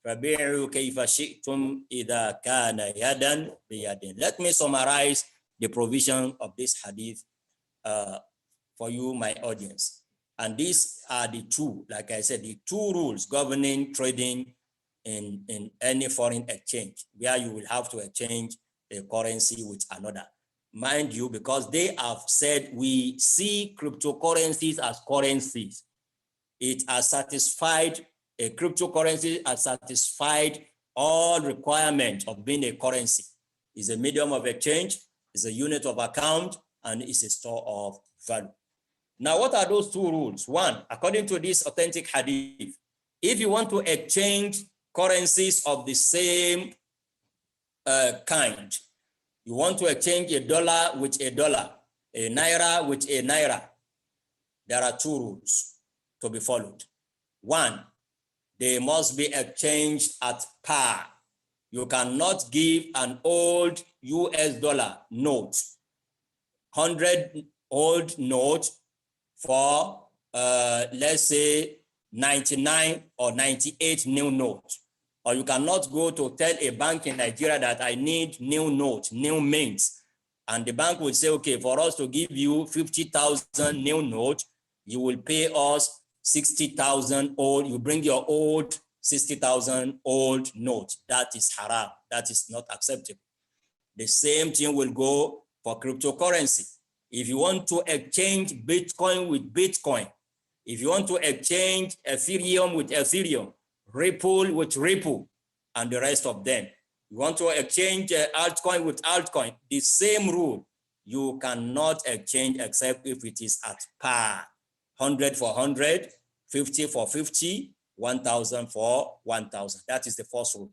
Speaker 6: فبيعوا كيف شئتم إذا كان يدا بيد. Let me summarize the provision of this hadith for you, my audience. And these are the two, like I said, the two rules governing trading in any foreign exchange, where you will have to exchange a currency with another. Mind you, because they have said we see cryptocurrencies as currencies. It has satisfied, a cryptocurrency has satisfied all requirements of being a currency. It's a medium of exchange, it's a unit of account, and it's a store of value. Now, what are those two rules? One, according to this authentic hadith, if you want to exchange currencies of the same kind, you want to exchange a dollar with a dollar, a naira with a naira, there are two rules to be followed. One, they must be exchanged at par. You cannot give an old US dollar note, 100 old note for, let's say, 99 or 98 new notes. Or you cannot go to tell a bank in Nigeria that I need new notes, new mints. And the bank will say, okay, for us to give you 50,000 new notes, you will pay us 60,000 old, you bring your old 60,000 old notes. That is haram, that is not acceptable. The same thing will go for cryptocurrency. If you want to exchange Bitcoin with Bitcoin, if you want to exchange Ethereum with Ethereum, Ripple with Ripple, and the rest of them, you want to exchange altcoin with altcoin, the same rule. You cannot exchange except if it is at par. 100 for 100, 50 for 50, 1,000 for 1,000. That is the first rule.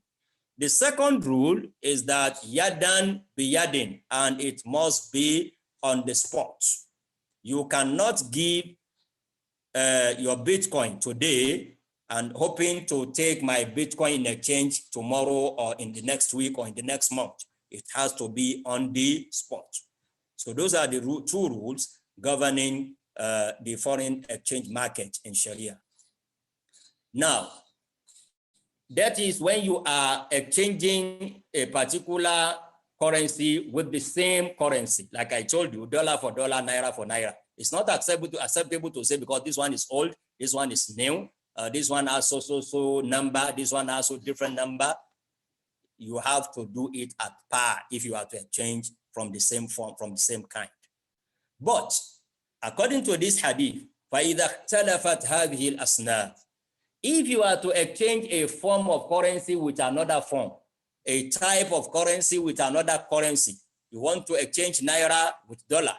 Speaker 6: The second rule is that yadan biyadin, and it must be on the spot. You cannot give your Bitcoin today and hoping to take my Bitcoin in exchange tomorrow or in the next week or in the next month. It has to be on the spot. So those are the two rules governing the foreign exchange market in Sharia. Now, that is when you are exchanging a particular currency with the same currency. Like I told you, dollar for dollar, naira for naira. It's not acceptable to say because this one is old, this one is new, this one has so number, this one has a different number. You have to do it at par if you are to exchange from the same form, from the same kind. But according to this hadith, فَإِذَا اخْتَلَفَتْ هَذِهِ الْأَصْنَافِ, if you are to exchange a form of currency with another form, a type of currency with another currency, you want to exchange naira with dollar,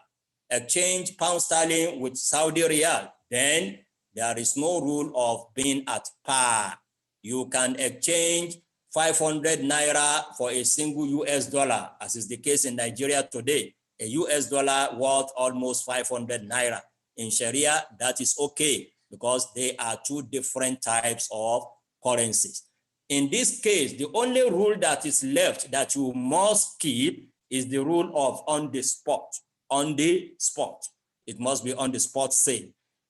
Speaker 6: exchange pound sterling with Saudi riyal, then there is no rule of being at par. You can exchange 500 naira for a single US dollar, as is the case in Nigeria today. A US dollar worth almost 500 naira. In Sharia, that is okay because they are two different types of currencies. In this case, the only rule that is left that you must keep is the rule of on the spot. On the spot. It must be on the spot sale.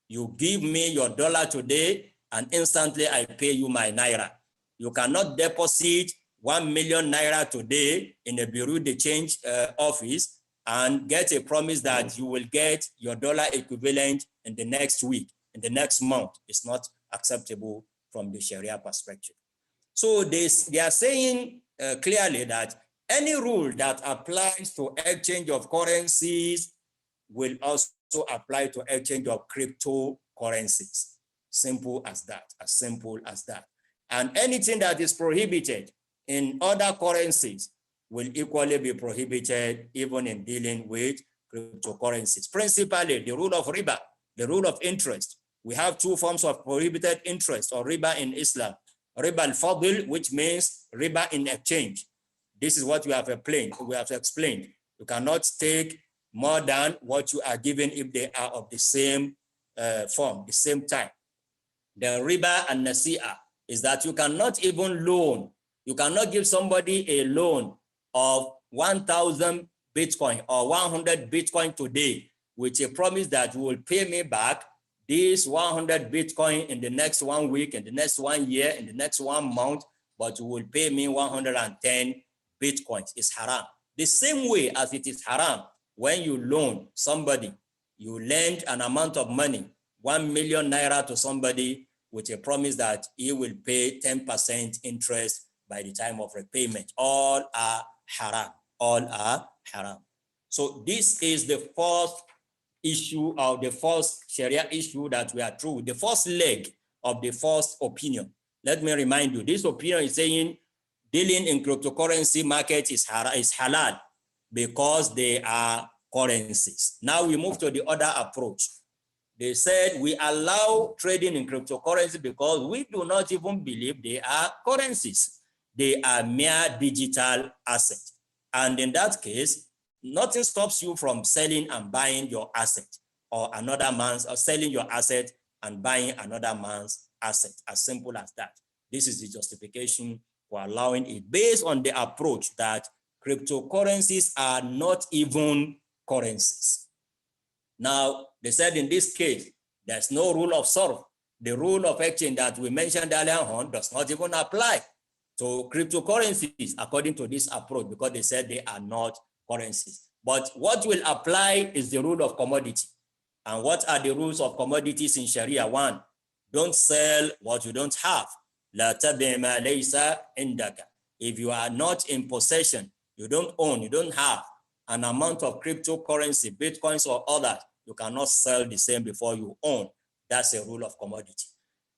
Speaker 6: You give me your dollar today and instantly I pay you my naira. You cannot deposit 1 million naira today in a bureau de change office and get a promise that you will get your dollar equivalent in the next week, in the next month. It's not acceptable from the Sharia perspective. So they are saying clearly that any rule that applies to exchange of currencies will also apply to exchange of cryptocurrencies. Simple as that, as simple as that. And anything that is prohibited in other currencies will equally be prohibited even in dealing with cryptocurrencies. Principally, the rule of riba, the rule of interest. We have two forms of prohibited interest or riba in Islam. Riba al-fadl, which means riba in exchange. This is what we have explained. You cannot take more than what you are given if they are of the same form, the same type. The riba and nasi'a is that you cannot even loan. You cannot give somebody a loan of 1,000 Bitcoin or 100 Bitcoin today with a promise that you will pay me back this 100 Bitcoin in the next 1 week, in the next 1 year, in the next 1 month, but you will pay me 110 Bitcoins. It's haram. The same way as it is haram when you loan somebody, you lend an amount of money, 1 million naira to somebody with a promise that he will pay 10% interest by the time of repayment. All are haram. All are haram. So this is the first issue of the first Sharia issue that we are through, the first leg of the first opinion. Let me remind you, this opinion is saying dealing in cryptocurrency market is halal because they are currencies. Now we move to the other approach. They said we allow trading in cryptocurrency because we do not even believe they are currencies. They are mere digital assets. And in that case, nothing stops you from selling and buying your asset or another man's, or selling your asset and buying another man's asset. As simple as that. This is the justification for allowing it based on the approach that cryptocurrencies are not even currencies. Now, they said in this case, there's no rule of sorrow. The rule of exchange that we mentioned earlier on does not even apply to cryptocurrencies according to this approach because they said they are not currencies. But what will apply is the rule of commodity. And what are the rules of commodities in Sharia? One, don't sell what you don't have. La tabi' ma laysa indaka. If you are not in possession, you don't own, you don't have an amount of cryptocurrency, Bitcoins or others, you cannot sell the same before you own. That's a rule of commodity.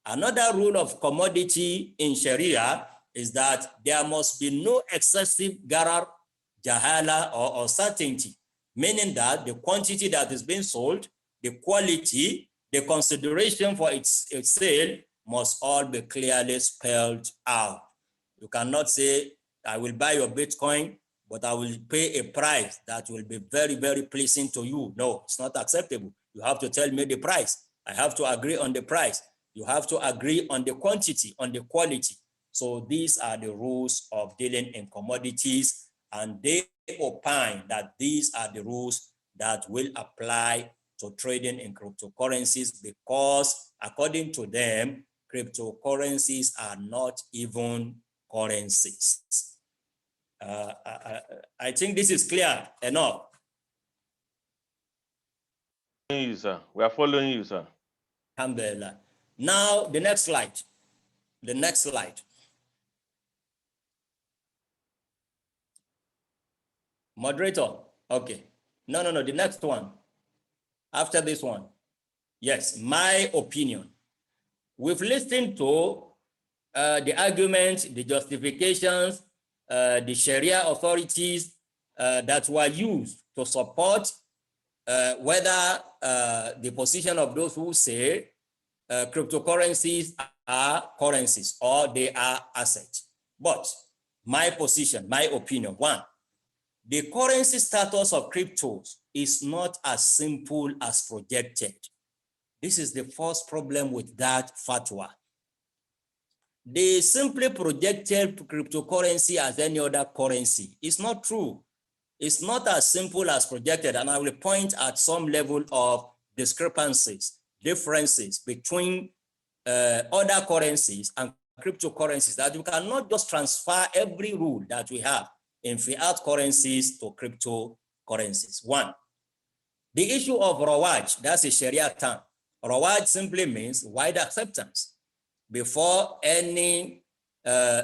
Speaker 6: Another rule of commodity in Sharia is that there must be no excessive garar, jahala, or certainty, meaning that the quantity that is being sold, the quality, the consideration for its sale must all be clearly spelled out. You cannot say, I will buy your Bitcoin, but I will pay a price that will be very, very pleasing to you. No, it's not acceptable. You have to tell me the price. I have to agree on the price. You have to agree on the quantity, on the quality. So these are the rules of dealing in commodities, and they opine that these are the rules that will apply to trading in cryptocurrencies because according to them, cryptocurrencies are not even currencies. I think this is clear enough.
Speaker 5: You, sir. We are following you, sir.
Speaker 6: Alhamdulillah. Now, the next slide. The next slide. Moderator. Okay. No, the next one. After this one. Yes, my opinion. We've listened to the arguments, the justifications, the Sharia authorities that were used to support whether the position of those who say cryptocurrencies are currencies or they are assets. But my position, my opinion, one, the currency status of cryptos is not as simple as projected. This is the first problem with that fatwa. They simply projected cryptocurrency as any other currency. It's not true. It's not as simple as projected, and I will point at some level of discrepancies, differences between other currencies and cryptocurrencies, that you cannot just transfer every rule that we have in fiat currencies to cryptocurrencies. One, the issue of rawaj, that's a Sharia term. Rawaj simply means wide acceptance. Before any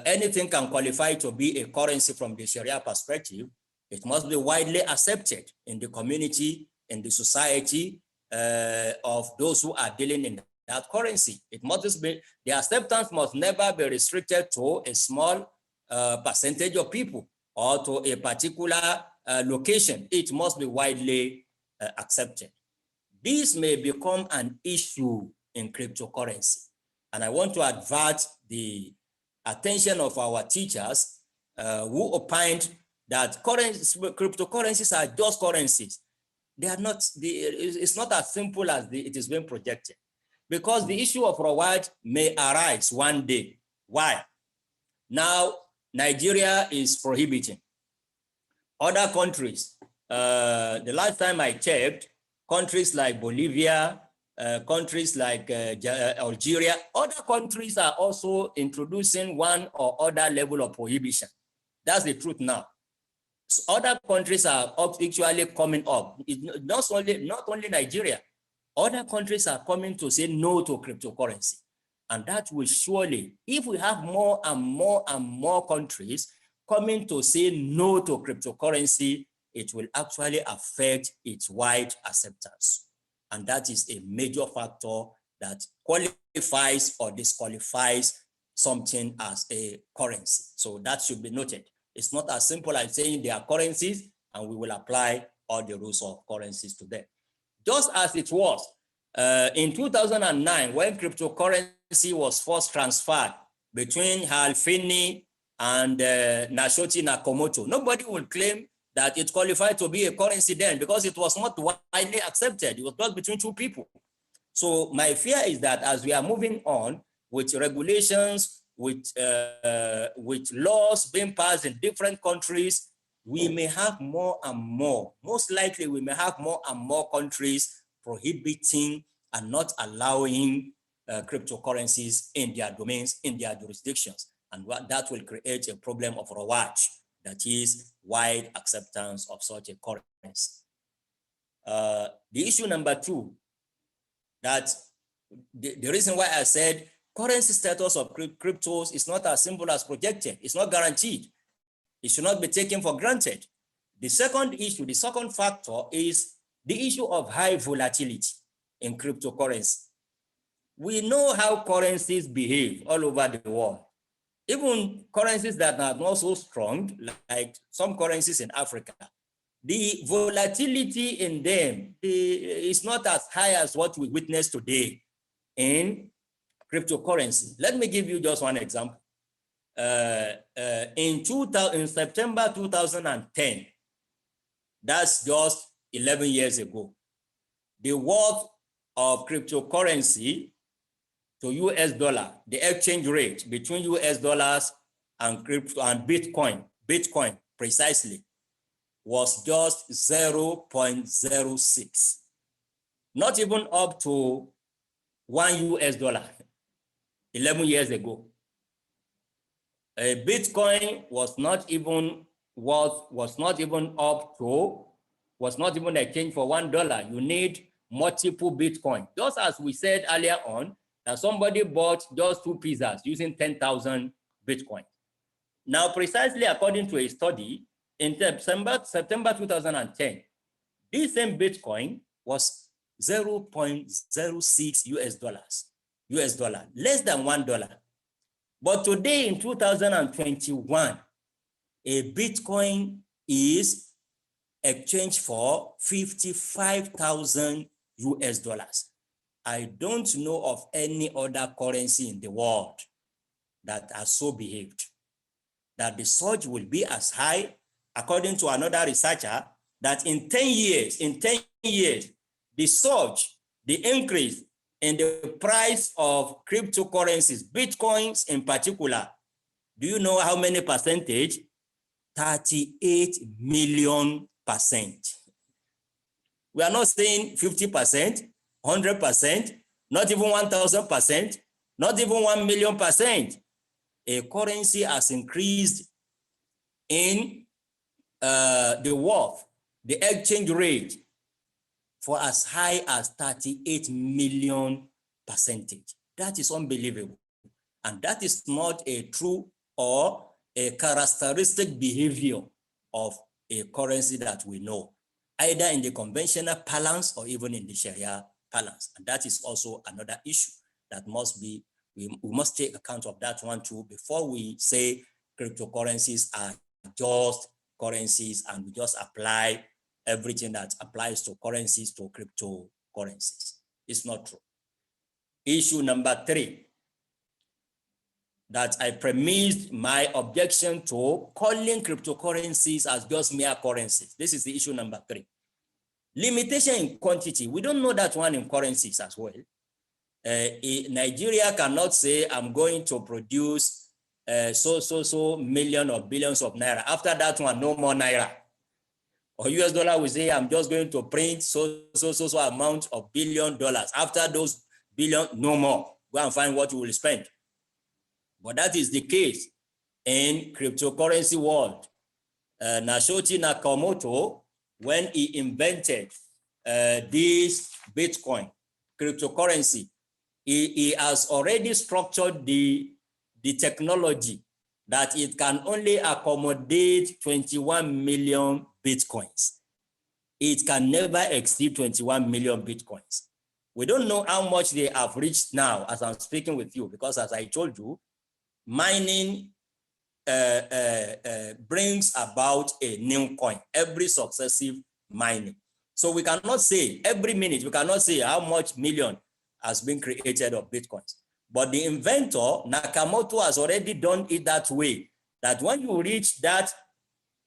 Speaker 6: anything can qualify to be a currency from the Sharia perspective. It must be widely accepted in the community, in the society of those who are dealing in that currency. It must be, the acceptance must never be restricted to a small percentage of people or to a particular location. It must be widely accepted. This may become an issue in cryptocurrency. And I want to advert the attention of our teachers who opined that cryptocurrencies are just currencies. They are not, it's not as simple as it is being projected, because the issue of reward may arise one day. Why? Now, Nigeria is prohibiting. Other countries, the last time I checked, countries like Bolivia, countries like Algeria, other countries are also introducing one or other level of prohibition. That's the truth now. So other countries are actually coming up. It's not only Nigeria. Other countries are coming to say no to cryptocurrency. And that will surely, if we have more and more and more countries coming to say no to cryptocurrency, it will actually affect its wide acceptance. And that is a major factor that qualifies or disqualifies something as a currency. So that should be noted. It's not as simple as saying they are currencies and we will apply all the rules of currencies to them. Just as it was in 2009, when cryptocurrency was first transferred between Hal Finney and Nashoti Nakamoto, nobody would claim that it qualified to be a currency then, because it was not widely accepted. It was just between two people. So my fear is that as we are moving on with regulations, with laws being passed in different countries, we may have more and more, most likely we may have more and more countries prohibiting and not allowing cryptocurrencies in their domains, in their jurisdictions. And that will create a problem of reward, that is wide acceptance of such a currency. The issue number two, that the reason why I said currency status of cryptos is not as simple as projected. It's not guaranteed. It should not be taken for granted. The second issue, the second factor is the issue of high volatility in cryptocurrency. We know how currencies behave all over the world. Even currencies that are not so strong, like some currencies in Africa, the volatility in them is not as high as what we witness today in cryptocurrency. Let me give you just one example. In September 2010, that's just 11 years ago, the worth of cryptocurrency to US dollar, the exchange rate between US dollars and crypto and Bitcoin precisely, was just 0.06, not even up to $1 US 11 years ago. A Bitcoin was not even exchanged for $1. You need multiple Bitcoin. Just as we said earlier on, that somebody bought just 2 pizzas using 10,000 Bitcoin. Now, precisely according to a study in September 2010, this same Bitcoin was 0.06 US dollar, less than $1. But today in 2021, a Bitcoin is exchanged for 55,000 US dollars. I don't know of any other currency in the world that has so behaved, that the surge will be as high, according to another researcher, that in 10 years, the surge, the increase in the price of cryptocurrencies, Bitcoins in particular, do you know how many percentage? 38 million %. We are not saying 50%, 100%, not even 1,000%, not even 1 million %. A currency has increased in the worth, the exchange rate, for as high as 38 million %. That is unbelievable. And that is not a true or a characteristic behavior of a currency that we know, either in the conventional parlance or even in the Sharia parlance. And that is also another issue that must be, we must take account of that one too before we say cryptocurrencies are just currencies and we just apply everything that applies to currencies to cryptocurrencies. It's not true. Issue number 3, that I premised my objection to calling cryptocurrencies as just mere currencies. This is the issue number 3. Limitation in quantity. We don't know that one in currencies as well. Nigeria cannot say, I'm going to produce so million or billions of naira. After that one, no more naira. Or US dollar will say, I'm just going to print so amount of $1 billion. After those billion, no more. Go and find what you will spend. But that is the case in cryptocurrency world. Satoshi Nakamoto, when he invented this Bitcoin cryptocurrency, he has already structured the technology that it can only accommodate 21 million Bitcoins. It can never exceed 21 million Bitcoins. We don't know how much they have reached now as I'm speaking with you, because as I told you, mining brings about a new coin every successive mining. So we cannot say every minute, we cannot say how much million has been created of Bitcoins. But the inventor, Nakamoto, has already done it that way, that when you reach that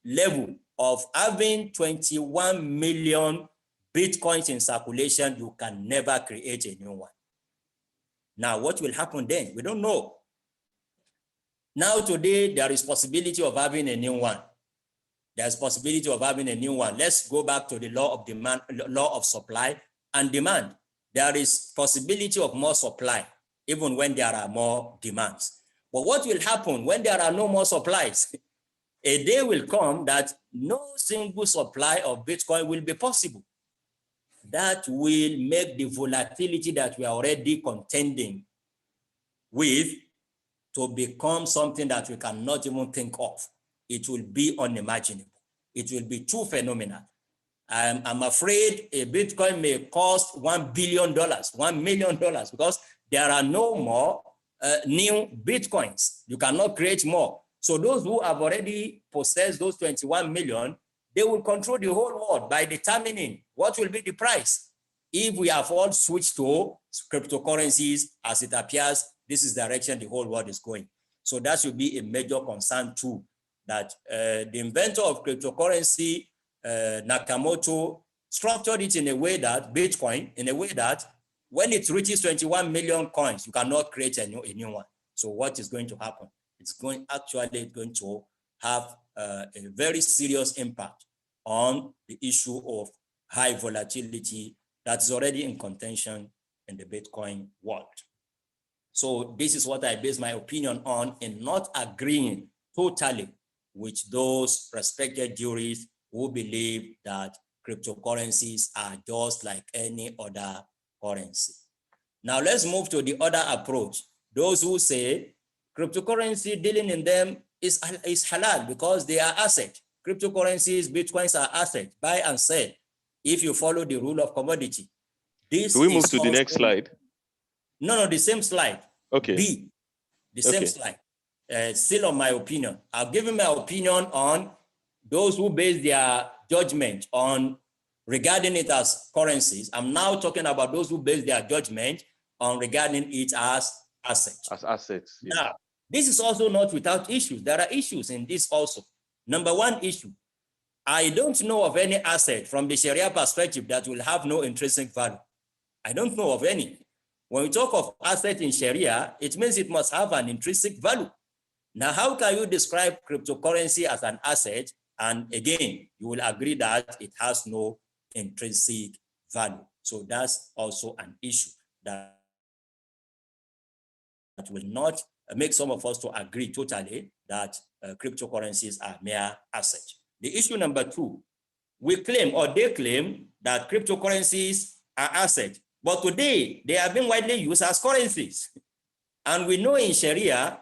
Speaker 6: level of having 21 million Bitcoins in circulation, you can never create a new one. Now, what will happen then? We don't know. Now, today, there is possibility of having a new one. There's possibility of having a new one. Let's go back to the law of demand, law of supply and demand. There is possibility of more supply, even when there are more demands. But what will happen when there are no more supplies? A day will come that no single supply of Bitcoin will be possible. That will make the volatility that we are already contending with to become something that we cannot even think of. It will be unimaginable. It will be too phenomenal. I'm afraid a Bitcoin may cost $1 billion, $1 million, because there are no more new Bitcoins. You cannot create more. So those who have already possessed those 21 million, they will control the whole world by determining what will be the price. If we have all switched to cryptocurrencies, as it appears, this is the direction the whole world is going. So that should be a major concern too, that the inventor of cryptocurrency, Nakamoto, structured it in a way that Bitcoin, in a way that when it reaches 21 million coins, you cannot create a new one. So what is going to happen? It's going to have a very serious impact on the issue of high volatility that is already in contention in the Bitcoin world. So this is what I base my opinion on, in not agreeing totally with those respected jurists who believe that cryptocurrencies are just like any other currency. Now let's move to the other approach. Those who say cryptocurrency, dealing in them is halal because they are assets. Cryptocurrencies, Bitcoins are assets, buy and sell, if you follow the rule of commodity. This
Speaker 5: Do we move to the next slide?
Speaker 6: No, the same slide.
Speaker 5: Okay.
Speaker 6: B, the same slide. Still on my opinion. I've given my opinion on those who base their judgment on regarding it as currencies. I'm now talking about those who base their judgment on regarding it as assets.
Speaker 5: As assets. Yes.
Speaker 6: Now, this is also not without issues. There are issues in this also. Number one issue, I don't know of any asset from the Sharia perspective that will have no intrinsic value. I don't know of any. When we talk of asset in Sharia, it means it must have an intrinsic value. Now, how can you describe cryptocurrency as an asset? And again, you will agree that it has no intrinsic value. So that's also an issue that will not make some of us to agree totally that cryptocurrencies are mere assets. The issue number two, we claim, or they claim, that cryptocurrencies are assets, but today they have been widely used as currencies. And we know in Sharia,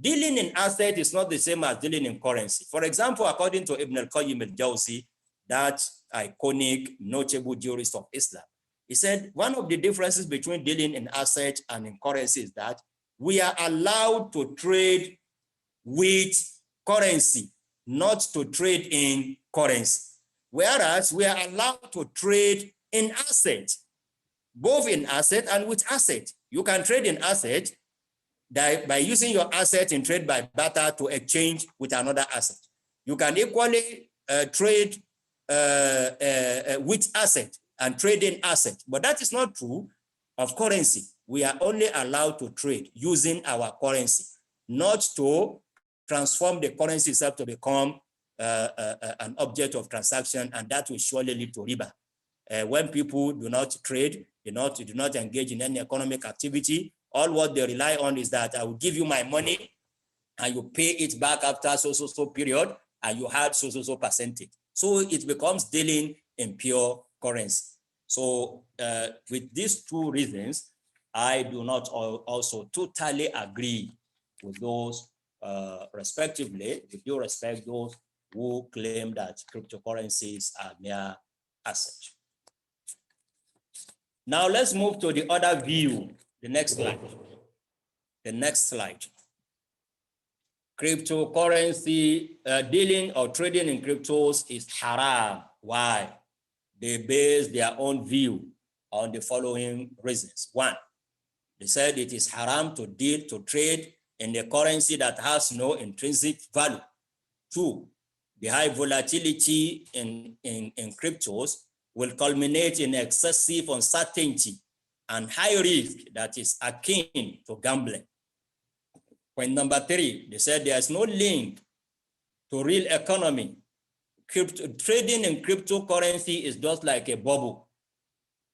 Speaker 6: dealing in asset is not the same as dealing in currency. For example, according to Ibn al-Qayyim al-Jawzi, that iconic, notable jurist of Islam, he said one of the differences between dealing in asset and in currency is that we are allowed to trade with currency, not to trade in currency. Whereas we are allowed to trade in asset, both in asset and with asset. You can trade in asset by using your asset in trade by barter to exchange with another asset. You can equally trade with asset and trade in asset, but that is not true of currency. We are only allowed to trade using our currency, not to transform the currency itself to become an object of transaction, and that will surely lead to riba. When people do not trade, do not engage in any economic activity, all what they rely on is that I will give you my money and you pay it back after so period, and you have so percentage. So it becomes dealing in pure currency. So with these two reasons, I do not also totally agree with those respectively, with due respect, those who claim that cryptocurrencies are mere assets. Now let's move to the other view, the next slide. The next slide. Cryptocurrency, dealing or trading in cryptos is haram. Why? They base their own view on the following reasons. One, they said it is haram to trade in a currency that has no intrinsic value. Two, the high volatility in cryptos will culminate in excessive uncertainty and high risk that is akin to gambling. Point number three, they said there is no link to real economy. Trading in cryptocurrency is just like a bubble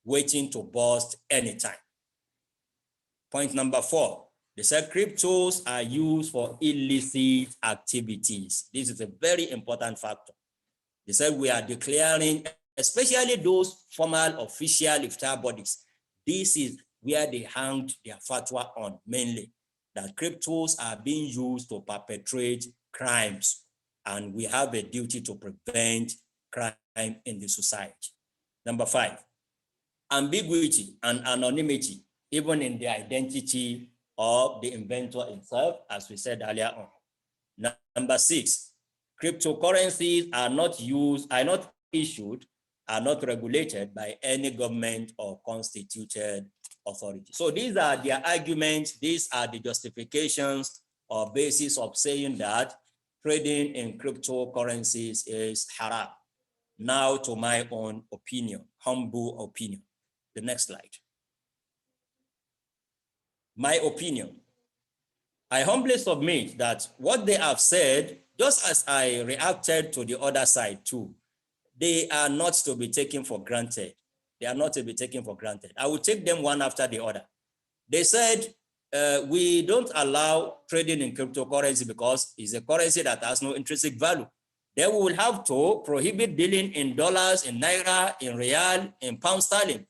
Speaker 6: waiting to burst anytime. Point number four, they said cryptos are used for illicit activities. This is a very important factor. They said we are declaring, especially those formal official iftar bodies, this is where they hanged their fatwa on mainly, that cryptos are being used to perpetrate crimes, and we have a duty to prevent crime in the society. Number five, ambiguity and anonymity, even in the identity of the inventor himself, as we said earlier on. Number six, cryptocurrencies are not issued, are not regulated by any government or constituted authority. So these are their arguments, these are the justifications or basis of saying that trading in cryptocurrencies is haram. Now to my own opinion, humble opinion. The next slide. My opinion. I humbly submit that what they have said, just as I reacted to the other side too, they are not to be taken for granted. They are not to be taken for granted. I will take them one after the other. They said, we don't allow trading in cryptocurrency because it's a currency that has no intrinsic value. Then we will have to prohibit dealing in dollars, in naira, in real, in pound sterling.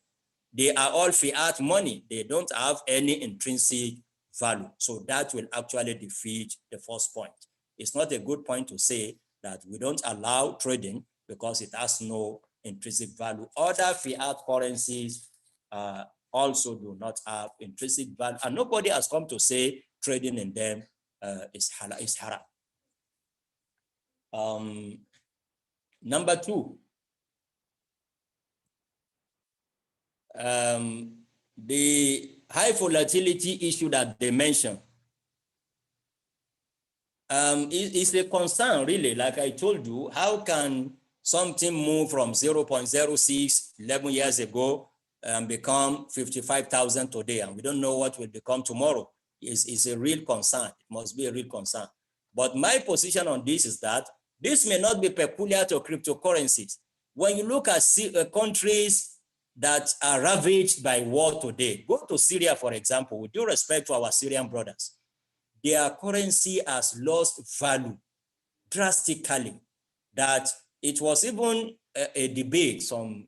Speaker 6: They are all fiat money. They don't have any intrinsic value. So that will actually defeat the first point. It's not a good point to say that we don't allow trading because it has no intrinsic value. Other fiat currencies also do not have intrinsic value, and nobody has come to say trading in them is haram. Number two, the high volatility issue that they mentioned is a concern, really. Like I told you, how can something move from 0.06 11 years ago and become 55,000 today, and we don't know what will become tomorrow? Is a real concern. It must be a real concern. But my position on this is that this may not be peculiar to cryptocurrencies. When you look at countries that are ravaged by war today, go to Syria, for example, with due respect to our Syrian brothers, their currency has lost value drastically. That it was even a debate some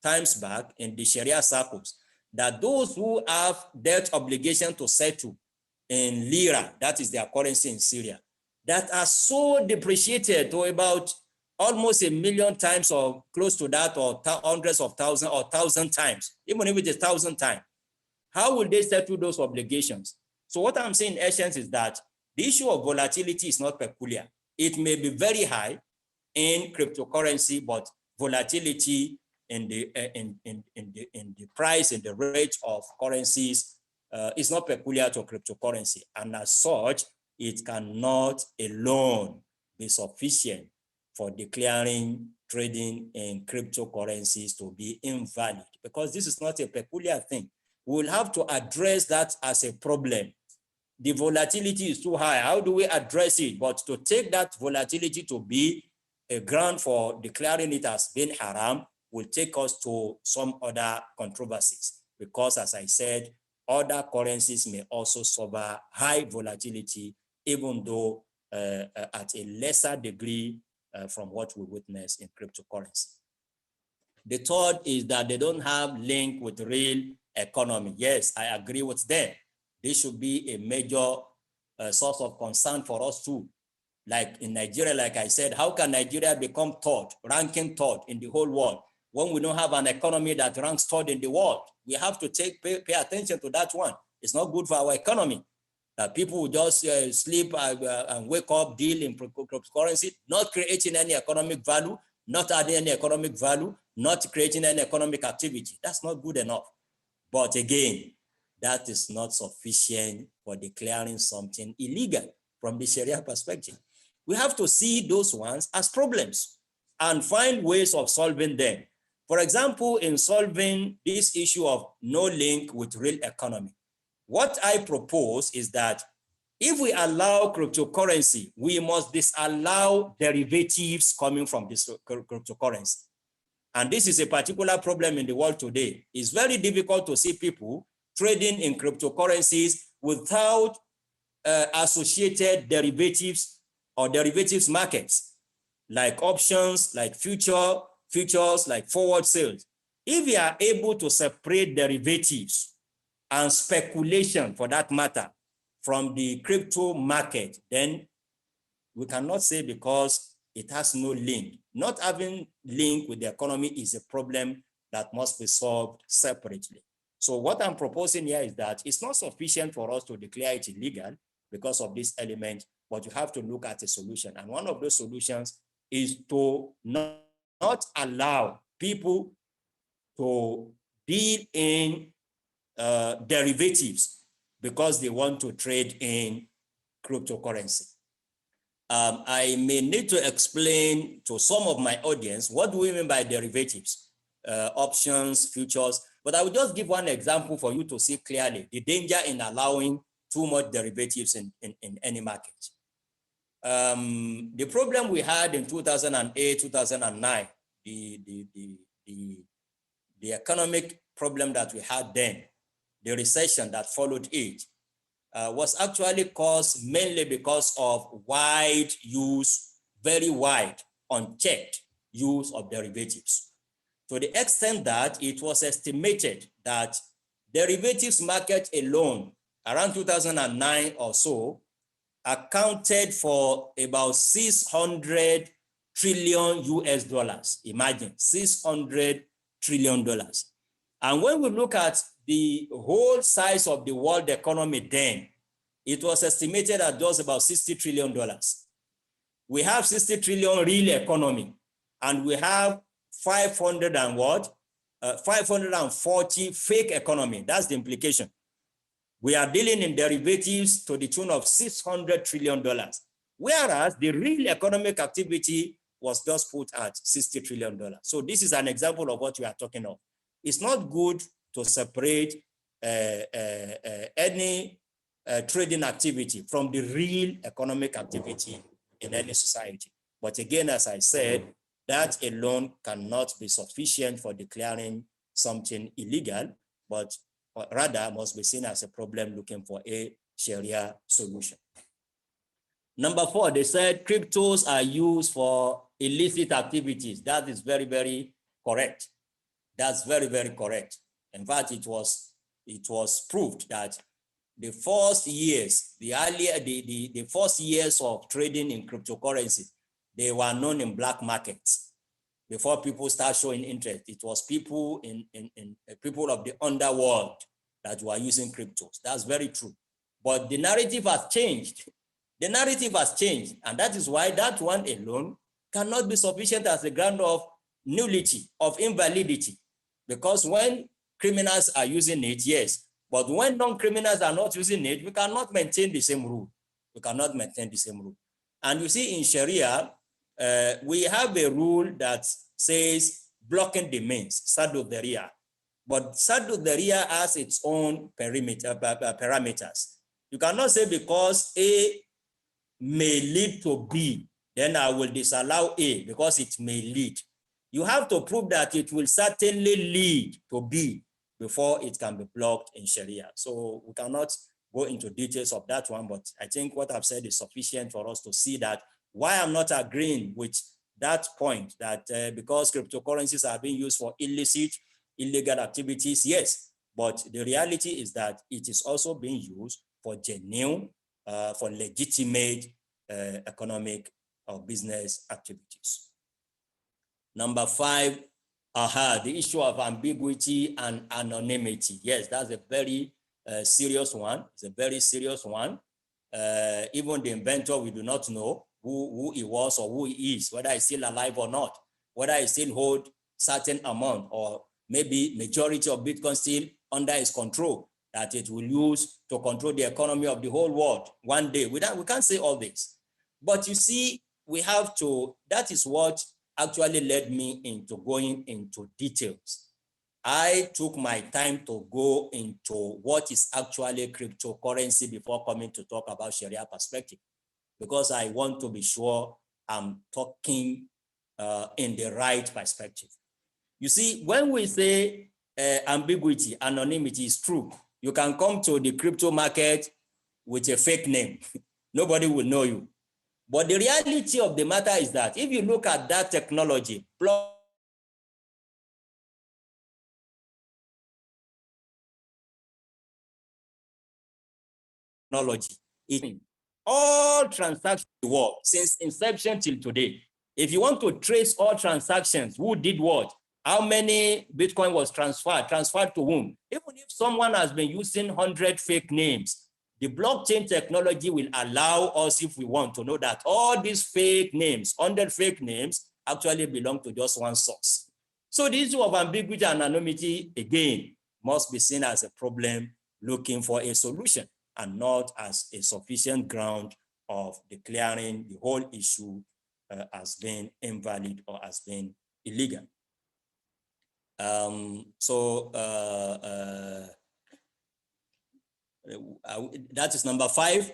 Speaker 6: times back in the Sharia circles that those who have debt obligation to settle in lira, that is their currency in Syria, that are so depreciated to about almost 1 million times or close to that, or hundreds of thousands or 1,000 times, even if it is 1,000 times, how will they settle those obligations? So what I'm saying in essence is that the issue of volatility is not peculiar. It may be very high in cryptocurrency, but volatility in the price and the rate of currencies is not peculiar to cryptocurrency. And as such, it cannot alone be sufficient for declaring trading in cryptocurrencies to be invalid, because this is not a peculiar thing. We will have to address that as a problem. The volatility is too high. How do we address it? But to take that volatility to be a ground for declaring it as being haram will take us to some other controversies, because as I said, other currencies may also suffer high volatility, even though at a lesser degree from what we witness in cryptocurrency. The third is that they don't have link with real economy. Yes, I agree with them. This should be a major source of concern for us too. Like in Nigeria, like I said, how can Nigeria become third, ranking third in the whole world when we don't have an economy that ranks third in the world? We have to pay attention to that one. It's not good for our economy. People will just sleep and wake up, deal in cryptocurrency, not creating any economic value, not adding any economic value, not creating any economic activity. That's not good enough. But again, that is not sufficient for declaring something illegal from the Sharia perspective. We have to see those ones as problems and find ways of solving them. For example, in solving this issue of no link with real economy, what I propose is that if we allow cryptocurrency, we must disallow derivatives coming from this cryptocurrency. And this is a particular problem in the world today. It's very difficult to see people trading in cryptocurrencies without associated derivatives or derivatives markets, like options, like futures, like forward sales. If we are able to separate derivatives and speculation, for that matter, from the crypto market, then we cannot say because it has no link. Not having link with the economy is a problem that must be solved separately. So what I'm proposing here is that it's not sufficient for us to declare it illegal because of this element, but you have to look at a solution. And one of those solutions is to not allow people to deal in derivatives because they want to trade in cryptocurrency. I may need to explain to some of my audience what do we mean by derivatives, options, futures, but I will just give one example for you to see clearly the danger in allowing too much derivatives in any market. The problem we had in 2008, 2009, the economic problem that we had then, the recession that followed it, was actually caused mainly because of wide use, very wide, unchecked use of derivatives. To the extent that it was estimated that derivatives market alone around 2009 or so accounted for about 600 trillion US dollars. Imagine $600 trillion. And when we look at the whole size of the world economy then, it was estimated at just about $60 trillion. We have 60 trillion real economy, and we have 540 fake economy. That's the implication. We are dealing in derivatives to the tune of $600 trillion, whereas the real economic activity was just put at $60 trillion. So this is an example of what we are talking of. It's not good to separate any trading activity from the real economic activity in any society. But again, as I said, that alone cannot be sufficient for declaring something illegal, but rather must be seen as a problem looking for a Sharia solution. Number 4, they said cryptos are used for illicit activities. That is very, very correct. That's very, very correct. In fact, it was proved that the first years, the first years of trading in cryptocurrency, they were known in black markets. Before people start showing interest, it was people people of the underworld that were using cryptos. That's very true. But the narrative has changed. The narrative has changed, and that is why that one alone cannot be sufficient as a ground of nullity, of invalidity. Because when criminals are using it, yes, but when non-criminals are not using it, we cannot maintain the same rule. We cannot maintain the same rule. And you see, in Sharia, we have a rule that says blocking the means, Saddu Dharia. But Saddu Dharia has its own parameters. You cannot say because A may lead to B, then I will disallow A because it may lead. You have to prove that it will certainly lead to B before it can be blocked in Sharia. So we cannot go into details of that one, but I think what I've said is sufficient for us to see that why I'm not agreeing with that point, that because cryptocurrencies are being used for illegal activities, yes, but the reality is that it is also being used for genuine, for legitimate economic or business activities. Number 5, the issue of ambiguity and anonymity. Yes, that's a very serious one. It's a very serious one. Even the inventor, we do not know who he was or who he is, whether he's still alive or not, whether he still holds certain amount or maybe majority of Bitcoin still under his control, that it will use to control the economy of the whole world one day. We can't say all this. But you see, we have to, that is what actually led me into going into details. I took my time to go into what is actually cryptocurrency before coming to talk about Sharia perspective, because I want to be sure I'm talking in the right perspective. You see, when we say ambiguity, anonymity is true. You can come to the crypto market with a fake name. Nobody will know you. But the reality of the matter is that if you look at that technology, all transactions in the world since inception till today. If you want to trace all transactions, who did what, how many Bitcoin was transferred to whom, even if someone has been using 100 fake names, the blockchain technology will allow us, if we want, to know that all these fake names, 100 fake names, actually belong to just one source. So the issue of ambiguity and anonymity, again, must be seen as a problem looking for a solution, and not as a sufficient ground of declaring the whole issue as being invalid or as being illegal. That is number 5.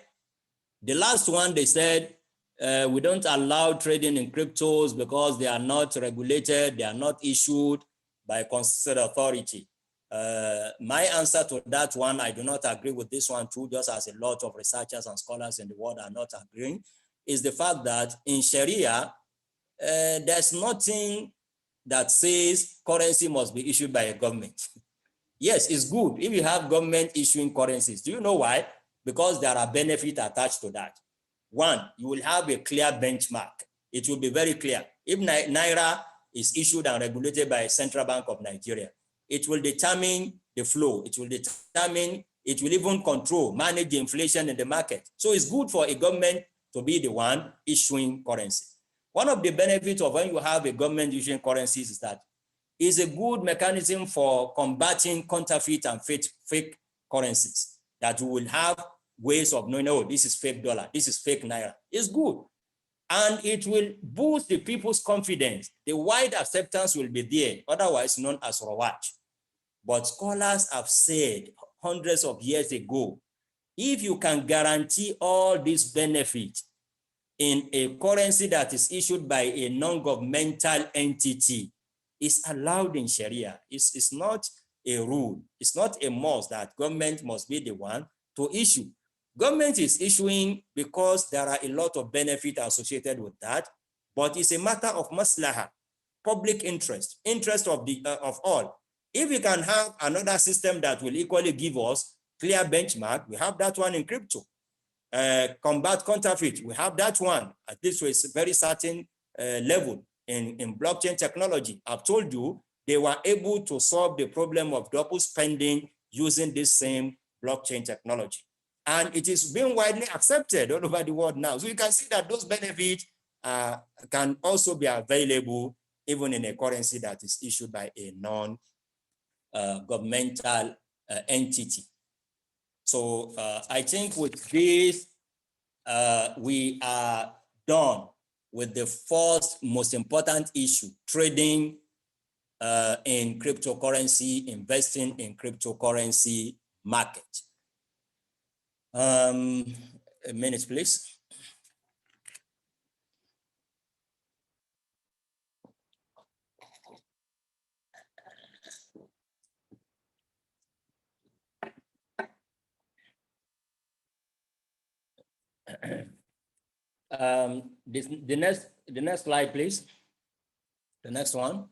Speaker 6: The last one, they said, we don't allow trading in cryptos because they are not regulated, they are not issued by a constituted authority. My answer to that one, I do not agree with this one too, just as a lot of researchers and scholars in the world are not agreeing, is the fact that in Sharia, there's nothing that says currency must be issued by a government. Yes, it's good if you have government issuing currencies. Do you know why? Because there are benefits attached to that. One, you will have a clear benchmark. It will be very clear. If Naira is issued and regulated by Central Bank of Nigeria, it will determine the flow. It will determine, it will even control, manage the inflation in the market. So it's good for a government to be the one issuing currency. One of the benefits of when you have a government issuing currencies is that it's a good mechanism for combating counterfeit and fake currencies, that you will have ways of knowing, oh, this is fake dollar, this is fake Naira. It's good. And it will boost the people's confidence. The wide acceptance will be there, otherwise known as Rawaj. But scholars have said hundreds of years ago, if you can guarantee all these benefits in a currency that is issued by a non-governmental entity, is allowed in Sharia. It's not a rule. It's not a must that government must be the one to issue. Government is issuing because there are a lot of benefit associated with that, but it's a matter of maslaha, public interest, interest of all. If we can have another system that will equally give us clear benchmark, we have that one in crypto. Combat counterfeit, we have that one, at least to a very certain level in blockchain technology. I've told you they were able to solve the problem of double spending using this same blockchain technology. And it is being widely accepted all over the world now. So you can see that those benefits can also be available even in a currency that is issued by a non-governmental entity. So I think with this, we are done with the first most important issue, trading in cryptocurrency, investing in cryptocurrency market. A minute, please. The next slide, please. The next one.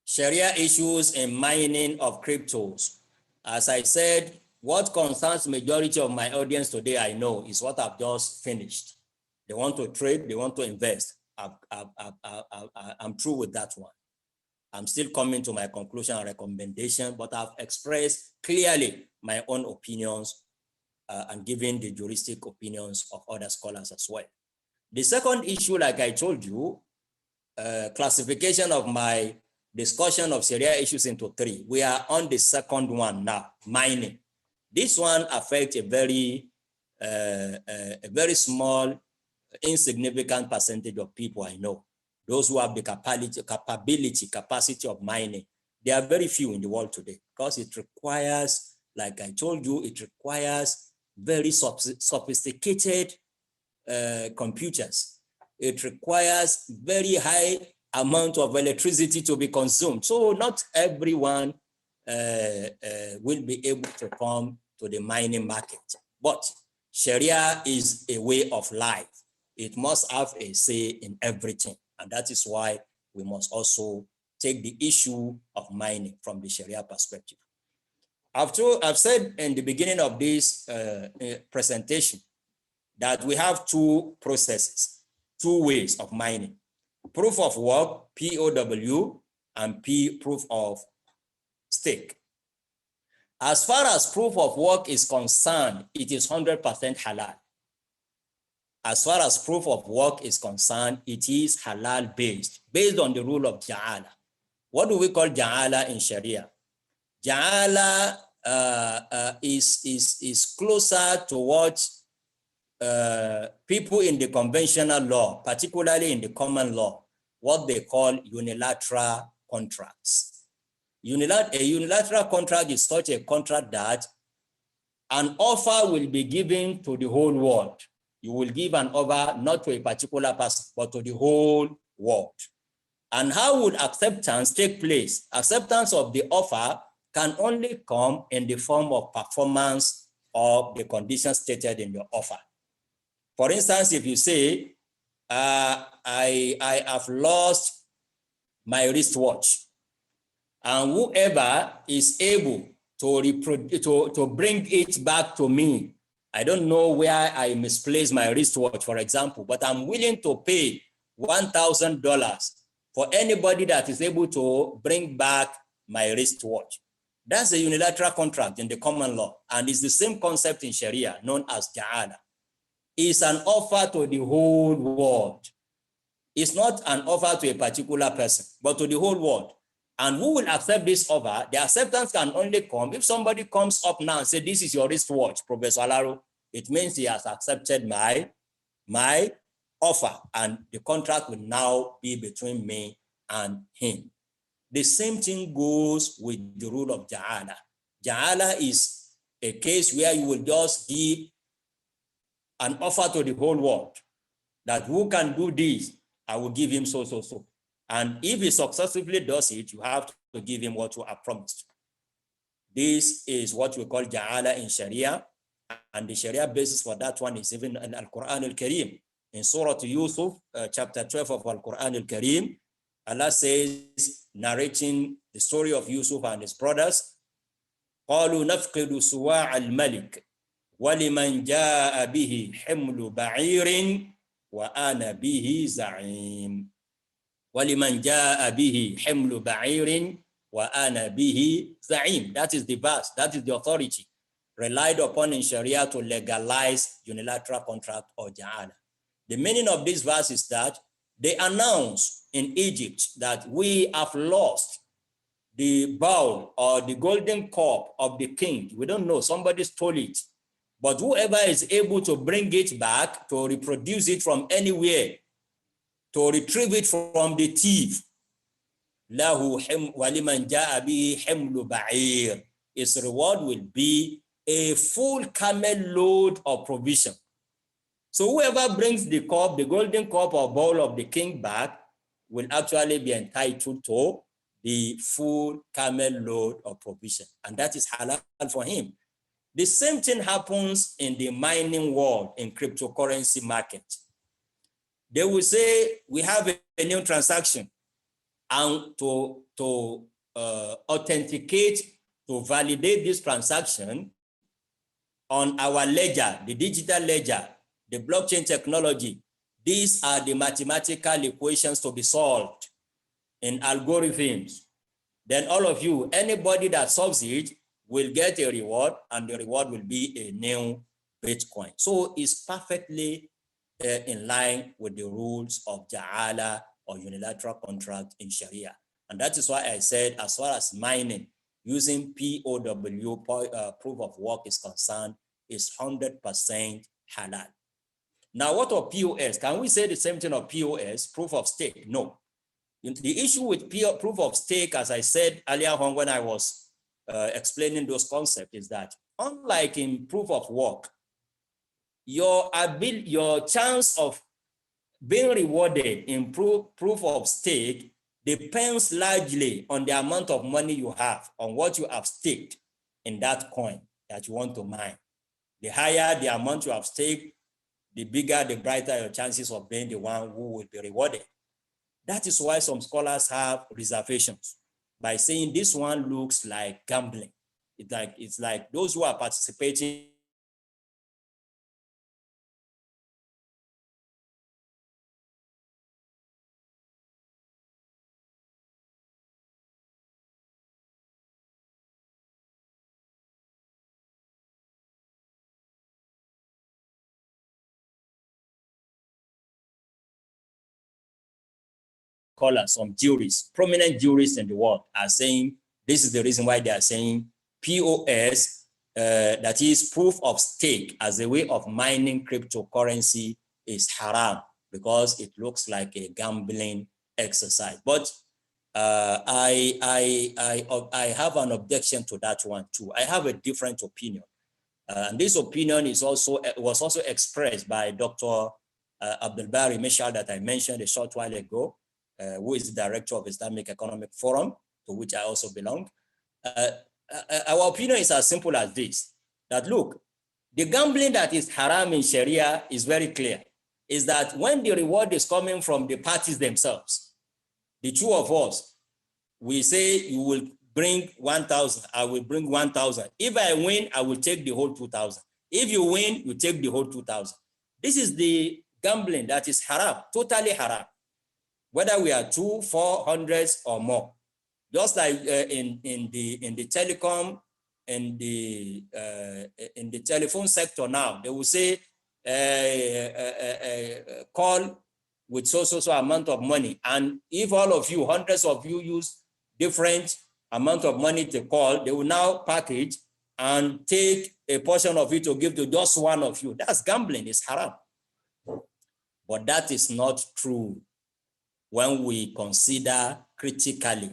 Speaker 6: Sharia issues in mining of cryptos. As I said, what concerns majority of my audience today, I know, is what I've just finished. They want to trade, they want to invest. I'm through with that one. I'm still coming to my conclusion and recommendation, but I've expressed clearly my own opinions and given the juristic opinions of other scholars as well. The second issue, like I told you, classification of my discussion of Sharia issues into three. We are on the second one now, mining. This one affects a very small, insignificant percentage of people I know. Those who have the capacity of mining. They are very few in the world today because it requires, like I told you, it requires very sophisticated computers. It requires very high amount of electricity to be consumed. So not everyone will be able to come to the mining market. But Sharia is a way of life. It must have a say in everything. And that is why we must also take the issue of mining from the Sharia perspective. I've said in the beginning of this presentation that we have two processes, two ways of mining. Proof of work, POW, and proof of stake. As far as proof of work is concerned, it is 100% halal. As far as proof of work is concerned, it is halal based on the rule of Ja'ala. What do we call Ja'ala in Sharia? Ja'ala is closer to what people in the conventional law, particularly in the common law, what they call unilateral contracts. A unilateral contract is such a contract that an offer will be given to the whole world. You will give an offer not to a particular person, but to the whole world. And how would acceptance take place? Acceptance of the offer can only come in the form of performance of the conditions stated in the offer. For instance, if you say, I have lost my wristwatch, and whoever is able to bring it back to me, I don't know where I misplaced my wristwatch, for example, but I'm willing to pay $1,000 for anybody that is able to bring back my wristwatch. That's a unilateral contract in the common law, and it's the same concept in Sharia, known as Ja'ala. It's an offer to the whole world. It's not an offer to a particular person, but to the whole world. And who will accept this offer? The acceptance can only come if somebody comes up now and says, this is your wristwatch, Professor Alaro. It means he has accepted my offer, and the contract will now be between me and him. The same thing goes with the rule of Ja'ala. Ja'ala is a case where you will just give an offer to the whole world that who can do this, I will give him so. And if he successfully does it, you have to give him what you have promised. This is what we call Ja'ala in Sharia. And the Sharia basis for that one is even in Al-Quran Al-Kareem. In Surah Yusuf, chapter 12 of Al-Quran Al-Kareem, Allah says, narrating the story of Yusuf and his brothers, قالوا نفقد سواع الملك ولمن جاء به حمل بعير وأنا به زعيم. وَلِمَنْ جَاءَ بِهِ حِمْلُ بَعِيرٍ وَأَنَا بِهِ زَعِيمٌ. That is the verse, that is the authority relied upon in Sharia to legalize unilateral contract or ja'ala. The meaning of this verse is that they announce in Egypt that we have lost the bowl or the golden cup of the king. We don't know, somebody stole it. But whoever is able to bring it back, to reproduce it from anywhere, to retrieve it from the thief, his reward will be a full camel load of provision. So whoever brings the cup, the golden cup or bowl of the king back, will actually be entitled to the full camel load of provision. And that is halal for him. The same thing happens in the mining world, in cryptocurrency market. They will say, we have a new transaction, and to authenticate, to validate this transaction on our ledger, the digital ledger, the blockchain technology, these are the mathematical equations to be solved in algorithms. Then all of you, anybody that solves it will get a reward, and the reward will be a new Bitcoin. So it's perfectly in line with the rules of Ja'ala or unilateral contract in Sharia. And that is why I said, as far as mining, using POW, proof of work, is concerned, is 100% halal. Now, what of POS? Can we say the same thing of POS, proof of stake? No. The issue with proof of stake, as I said earlier on when I was explaining those concepts, is that unlike in proof of work, your chance of being rewarded in proof of stake depends largely on the amount of money you have, on what you have staked in that coin that you want to mine. The higher the amount you have staked, the bigger, the brighter your chances of being the one who will be rewarded. That is why some scholars have reservations by saying this one looks like gambling. It's like those who are participating scholars, some jurists, prominent jurists in the world, are saying this is the reason why they are saying POS, that is proof of stake, as a way of mining cryptocurrency, is haram, because it looks like a gambling exercise. But I have an objection to that one too. I have a different opinion. And this opinion was also expressed by Dr. Abdul Bari Mishal, that I mentioned a short while ago, who is the director of Islamic Economic Forum, to which I also belong. Our opinion is as simple as this, that look, the gambling that is haram in Sharia is very clear, is that when the reward is coming from the parties themselves, the two of us, we say you will bring 1,000, I will bring 1,000. If I win, I will take the whole 2,000. If you win, you take the whole 2,000. This is the gambling that is haram, totally haram, whether we are 200, 400 or more. Just like in the telecom, in the telephone sector now, they will say call with so amount of money, and if all of you, hundreds of you, use different amount of money to call, they will now package and take a portion of it to give to just one of you. That's gambling, it's haram. But that is not true when we consider critically,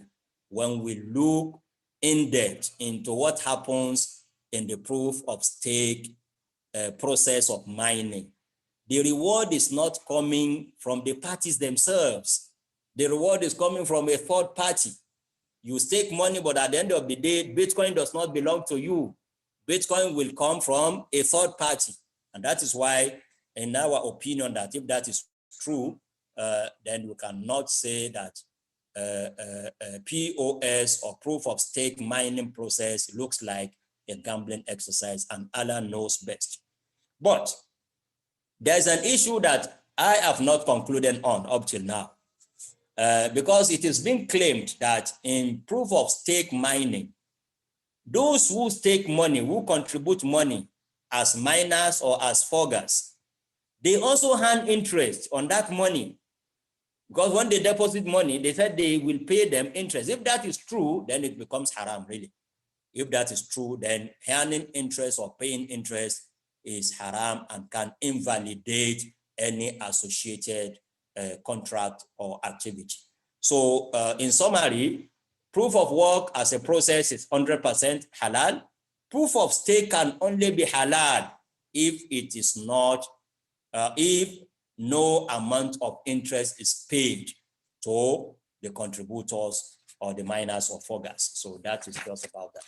Speaker 6: when we look in depth into what happens in the proof of stake process of mining. The reward is not coming from the parties themselves. The reward is coming from a third party. You stake money, but at the end of the day, Bitcoin does not belong to you. Bitcoin will come from a third party. And that is why, in our opinion, that if that is true, then we cannot say that POS or proof of stake mining process looks like a gambling exercise, and Allah knows best. But there's an issue that I have not concluded on up till now, because it is being claimed that in proof of stake mining, those who stake money, who contribute money as miners or as forgers, they also earn interest on that money. Because when they deposit money, they said they will pay them interest. If that is true, then it becomes haram, really. If that is true, then earning interest or paying interest is haram and can invalidate any associated contract or activity. So in summary, proof of work as a process is 100% halal. Proof of stake can only be halal if it is not, if no amount of interest is paid to the contributors or the miners or forgers. So that is just about that.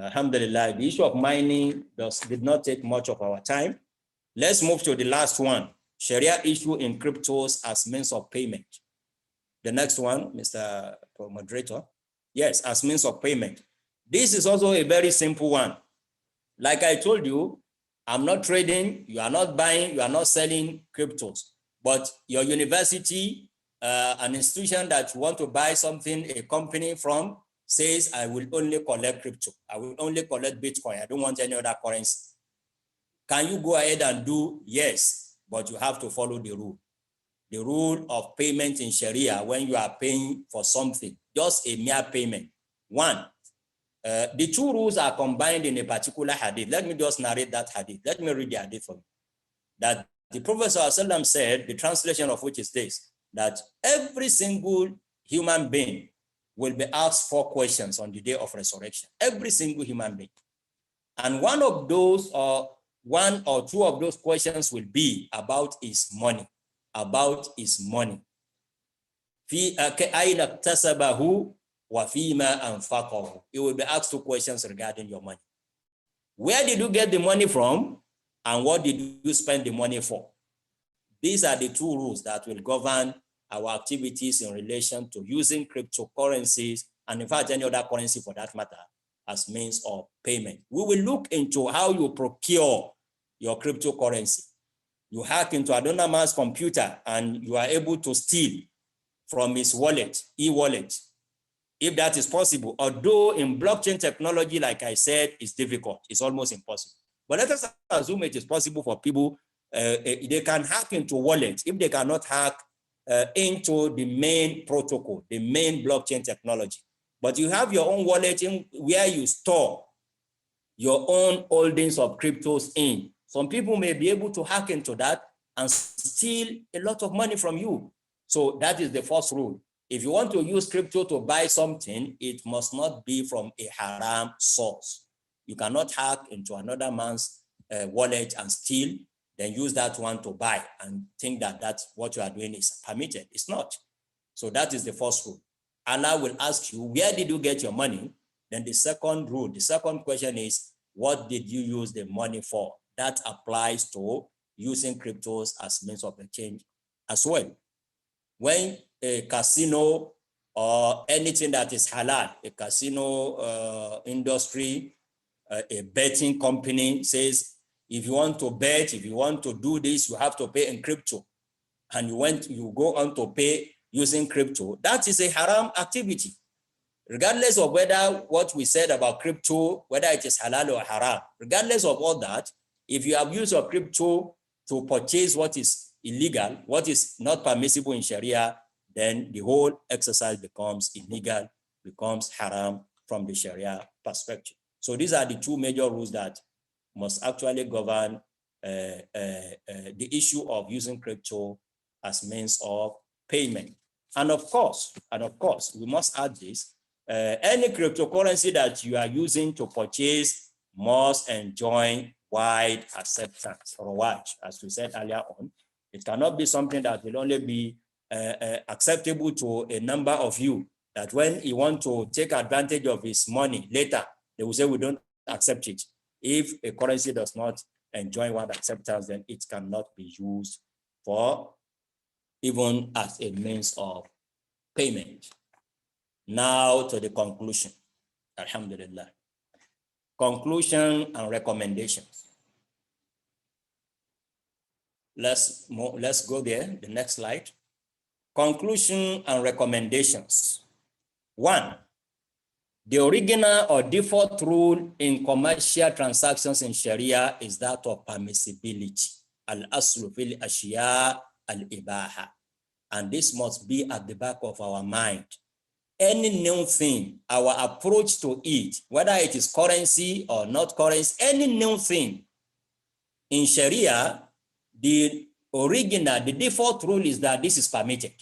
Speaker 6: Alhamdulillah, the issue of mining did not take much of our time. Let's move to the last one, Sharia issue in cryptos as means of payment. The next one, Mr. Moderator. Yes, as means of payment. This is also a very simple one. Like I told you, I'm not trading, you are not buying, you are not selling cryptos, but your university, an institution that you want to buy something, a company from, says, I will only collect crypto. I will only collect Bitcoin. I don't want any other currency. Can you go ahead and do? Yes, but you have to follow the rule. The rule of payment in Sharia when you are paying for something, just a mere payment. One, the two rules are combined in a particular hadith. Let me just narrate that hadith. Let me read the hadith for you. That the Prophet ﷺ said, the translation of which is this, that every single human being will be asked 4 questions on the day of resurrection. Every single human being. And one of those, or 1 or 2 of those questions will be about his money. About his money. He will be asked 2 questions regarding your money. Where did you get the money from? And what did you spend the money for? These are the 2 rules that will govern our activities in relation to using cryptocurrencies, and in fact, any other currency for that matter, as means of payment. We will look into how you procure your cryptocurrency. You hack into anonymous computer and you are able to steal from his wallet, e-wallet, if that is possible. Although in blockchain technology, like I said, it's difficult. It's almost impossible. But let us assume it is possible for people. They can hack into wallets if they cannot hack into the main protocol, the main blockchain technology. But you have your own wallet in where you store your own holdings of cryptos in. Some people may be able to hack into that and steal a lot of money from you. So that is the first rule. If you want to use crypto to buy something, it must not be from a haram source. You cannot hack into another man's wallet and steal, then use that one to buy and think that that's what you are doing is permitted. It's not. So that is the first rule. Allah will ask you, where did you get your money? Then the second rule, the second question is, what did you use the money for? That applies to using cryptos as means of exchange as well. When a casino or anything that is halal, a casino industry, a betting company says, if you want to bet, if you want to do this, you have to pay in crypto. And you go on to pay using crypto. That is a haram activity. Regardless of whether what we said about crypto, whether it is halal or haram, regardless of all that, if you have used your crypto to purchase what is illegal, what is not permissible in Sharia, then the whole exercise becomes illegal, becomes haram from the Sharia perspective. So these are the 2 major rules that must actually govern the issue of using crypto as means of payment. And of course, we must add this, any cryptocurrency that you are using to purchase must enjoy wide acceptance or wide, as we said earlier on. It cannot be something that will only be acceptable to a number of you, that when you want to take advantage of his money later, they will say we don't accept it. If a currency does not enjoy wide acceptance, then it cannot be used for even as a means of payment. Now to the conclusion. Alhamdulillah. Conclusion and recommendations. Let's go there, the next slide. Conclusion and recommendations. 1, the original or default rule in commercial transactions in Sharia is that of permissibility. Al-aslu fil ashiya al-ibaha. And this must be at the back of our mind. Any new thing, our approach to it, whether it is currency or not currency, any new thing in Sharia, the default rule is that this is permitted.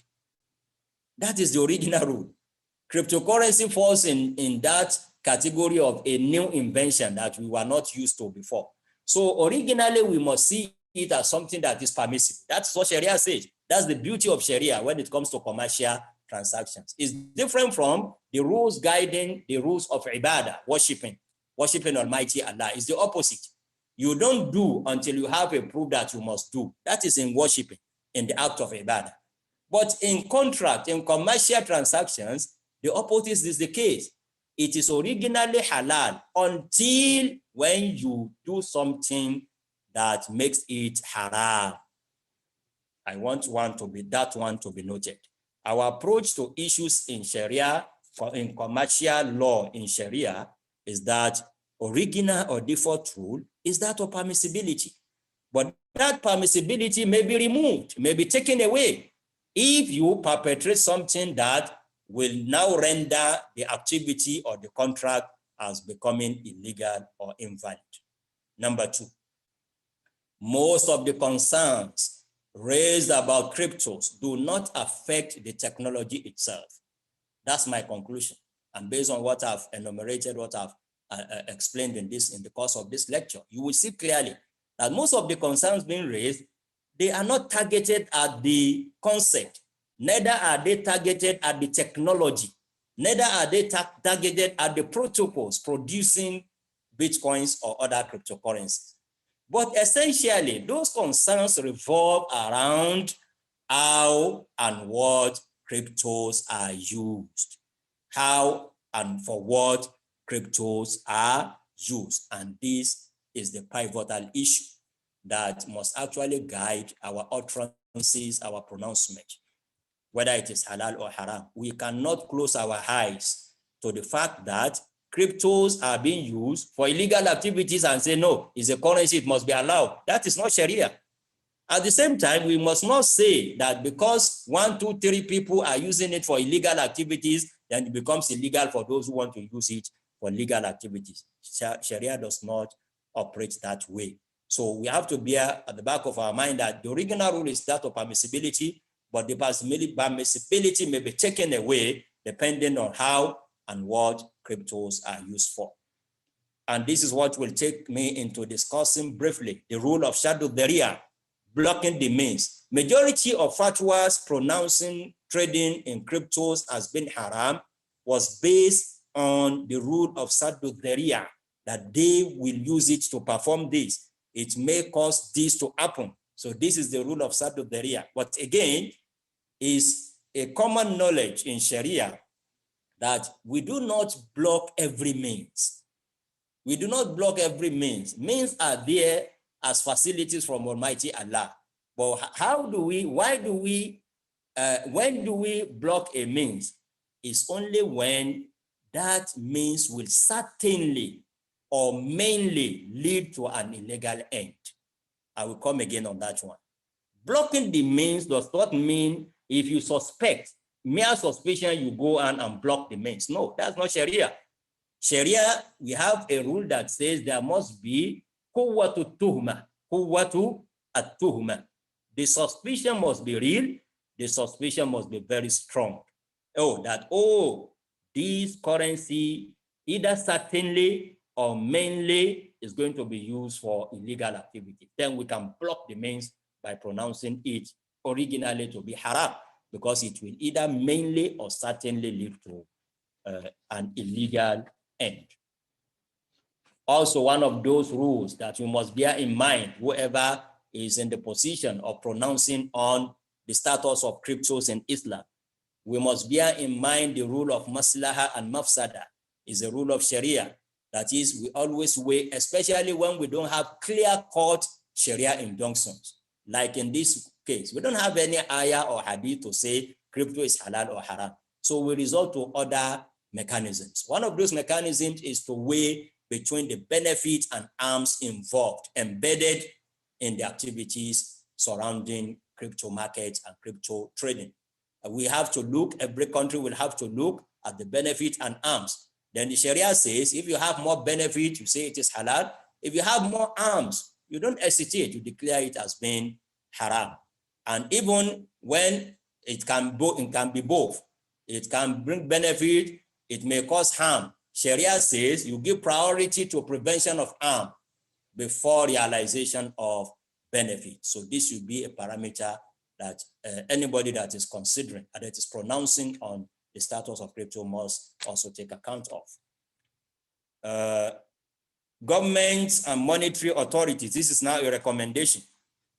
Speaker 6: That is the original rule. Cryptocurrency falls in that category of a new invention that we were not used to before. So originally, we must see it as something that is permissible. That's what Sharia says. That's the beauty of Sharia when it comes to commercial transactions. It's different from the rules guiding the rules of ibadah, worshiping Almighty Allah. It's the opposite. You don't do until you have a proof that you must do. That is in worshiping, in the act of ibadah. But in contract, in commercial transactions, the opposite is the case. It is originally halal until when you do something that makes it haram. I want that one to be noted. Our approach to issues in Sharia, in commercial law in Sharia, is that original or default rule is that of permissibility. But that permissibility may be removed, may be taken away if you perpetrate something that will now render the activity or the contract as becoming illegal or invalid. Number 2, most of the concerns raised about cryptos do not affect the technology itself. That's my conclusion. And based on what I've enumerated, what I've explained in the course of this lecture, you will see clearly that most of the concerns being raised, they are not targeted at the concept, neither are they targeted at the technology, neither are they targeted at the protocols producing Bitcoins or other cryptocurrencies. But essentially, those concerns revolve around how and what cryptos are used, how and for what cryptos are used. And this is the pivotal issue that must actually guide our utterances, our pronouncement, whether it is halal or haram. We cannot close our eyes to the fact that cryptos are being used for illegal activities and say, no, it's a currency, it must be allowed. That is not Sharia. At the same time, we must not say that because 1, 2, 3 people are using it for illegal activities, then it becomes illegal for those who want to use it for legal activities. Sharia does not operate that way. So we have to bear at the back of our mind that the original rule is that of permissibility, but the permissibility may be taken away depending on how and what cryptos are used for. And this is what will take me into discussing briefly the rule of Shaddu Dharia, blocking the means. Majority of fatwas pronouncing trading in cryptos as being haram was based on the rule of Shaddu Dharia, that they will use it to perform this. It may cause this to happen. So this is the rule of Shaddu Dharia. But again, is a common knowledge in Sharia that we do not block every means. We do not block every means. Means are there as facilities from Almighty Allah. But when do we block a means? It's only when that means will certainly or mainly lead to an illegal end. I will come again on that one. Blocking the means does not mean if you suspect, mere suspicion, you go on and block the means. No, that's not Sharia. Sharia, we have a rule that says there must be quwwatu tuhma, quwwatu at-tuhma. The suspicion must be real. The suspicion must be very strong. This currency either certainly or mainly is going to be used for illegal activity. Then we can block the means by pronouncing it originally to be haram, because it will either mainly or certainly lead to an illegal end. Also, one of those rules that you must bear in mind, whoever is in the position of pronouncing on the status of cryptos in Islam, we must bear in mind the rule of maslaha and mafsada is a rule of Sharia. That is, we always weigh, especially when we don't have clear-cut Sharia injunctions. Like in this case, we don't have any ayah or hadith to say crypto is halal or haram. So we resort to other mechanisms. One of those mechanisms is to weigh between the benefits and harms involved, embedded in the activities surrounding crypto markets and crypto trading. We have to look, every country will have to look at the benefits and harms. Then the Sharia says, if you have more benefit, you say it is halal. If you have more harms, you don't hesitate to declare it as being haram. And even when it can be both, it can bring benefit, it may cause harm. Sharia says you give priority to prevention of harm before realization of benefit. So this should be a parameter that anybody that is considering and that is pronouncing on the status of crypto must also take account of. Governments and monetary authorities, this is now a recommendation.